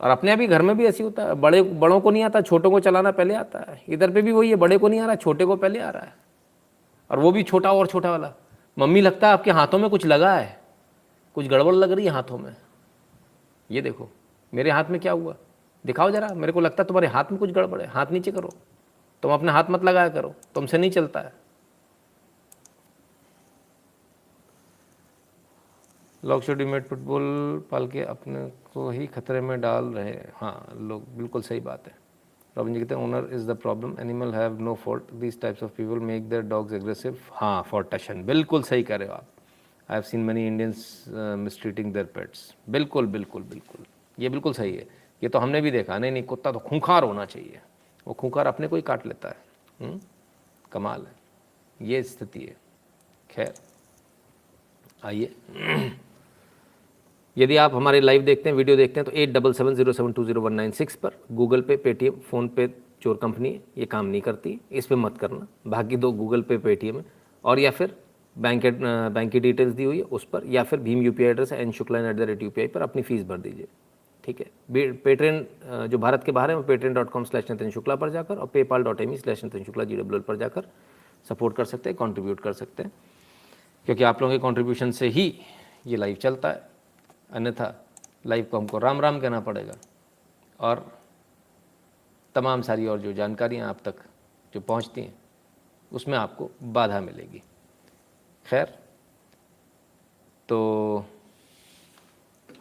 और अपने अभी घर में भी ऐसी होता है, बड़ों को नहीं आता, छोटों को चलाना पहले आता है। इधर पे भी वही है, बड़े को नहीं आ रहा, छोटे को पहले आ रहा है, और वो भी छोटा और छोटा वाला। मम्मी लगता है आपके हाथों में कुछ लगा है, कुछ गड़बड़ लग रही है हाथों में। ये देखो मेरे हाथ में क्या हुआ, दिखाओ जरा, मेरे को लगता है तुम्हारे हाथ में कुछ गड़बड़ है। हाथ नीचे करो, तुम अपने हाथ मत लगाया करो, तुमसे नहीं चलता है। लोग शेडीमेड पिटबुल पाल के अपने को ही खतरे में डाल रहे हैं। हाँ लोग, बिल्कुल सही बात है। रॉबिन जी कहते हैं owner is the problem, animal have no fault, this types of people make their dogs aggressive. हाँ फॉर टशन, बिल्कुल सही कह रहे हो आप। I have seen many Indians mistreating their pets. बिल्कुल, ये बिल्कुल सही है। ये तो हमने भी देखा। नहीं कुत्ता तो खूंखार होना चाहिए, वो खूंखार अपने को ही काट लेता है। कमाल है, ये स्थिति है। खैर आइए, यदि आप हमारे लाइव देखते हैं, वीडियो देखते हैं, तो 8770720196 पर गूगल पे, पेटीएम, फ़ोन पे चोर कंपनी है, ये काम नहीं करती, इस पर मत करना। बाकी दो गूगल पे, पेटीएम है, और या फिर बैंक की डिटेल्स दी हुई है उस पर, या फिर भीम UPI एड्रेस है n.shukla@UPI पर अपनी फ़ीस भर दीजिए। ठीक है। पेट्रेन जो भारत के बाहर है वो patreon.com/नितिन शुक्ला पर जाकर और paypal.me/नितिन शुक्ला GWL पर जाकर सपोर्ट कर सकते हैं, कंट्रीब्यूट कर सकते हैं, क्योंकि आप लोगों के कंट्रीब्यूशन से ही ये लाइव चलता है। अन्यथा लाइव को हमको राम राम कहना पड़ेगा, और तमाम सारी और जो जानकारियाँ आप तक जो पहुँचती हैं उसमें आपको बाधा मिलेगी। खैर, तो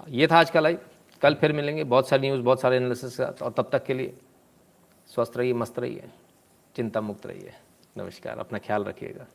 ये था आज का लाइव। कल फिर मिलेंगे बहुत सारी न्यूज़, बहुत सारे एनालिसिस के साथ, और तब तक के लिए स्वस्थ रहिए, मस्त रहिए, चिंता मुक्त रहिए। नमस्कार, अपना ख्याल रखिएगा।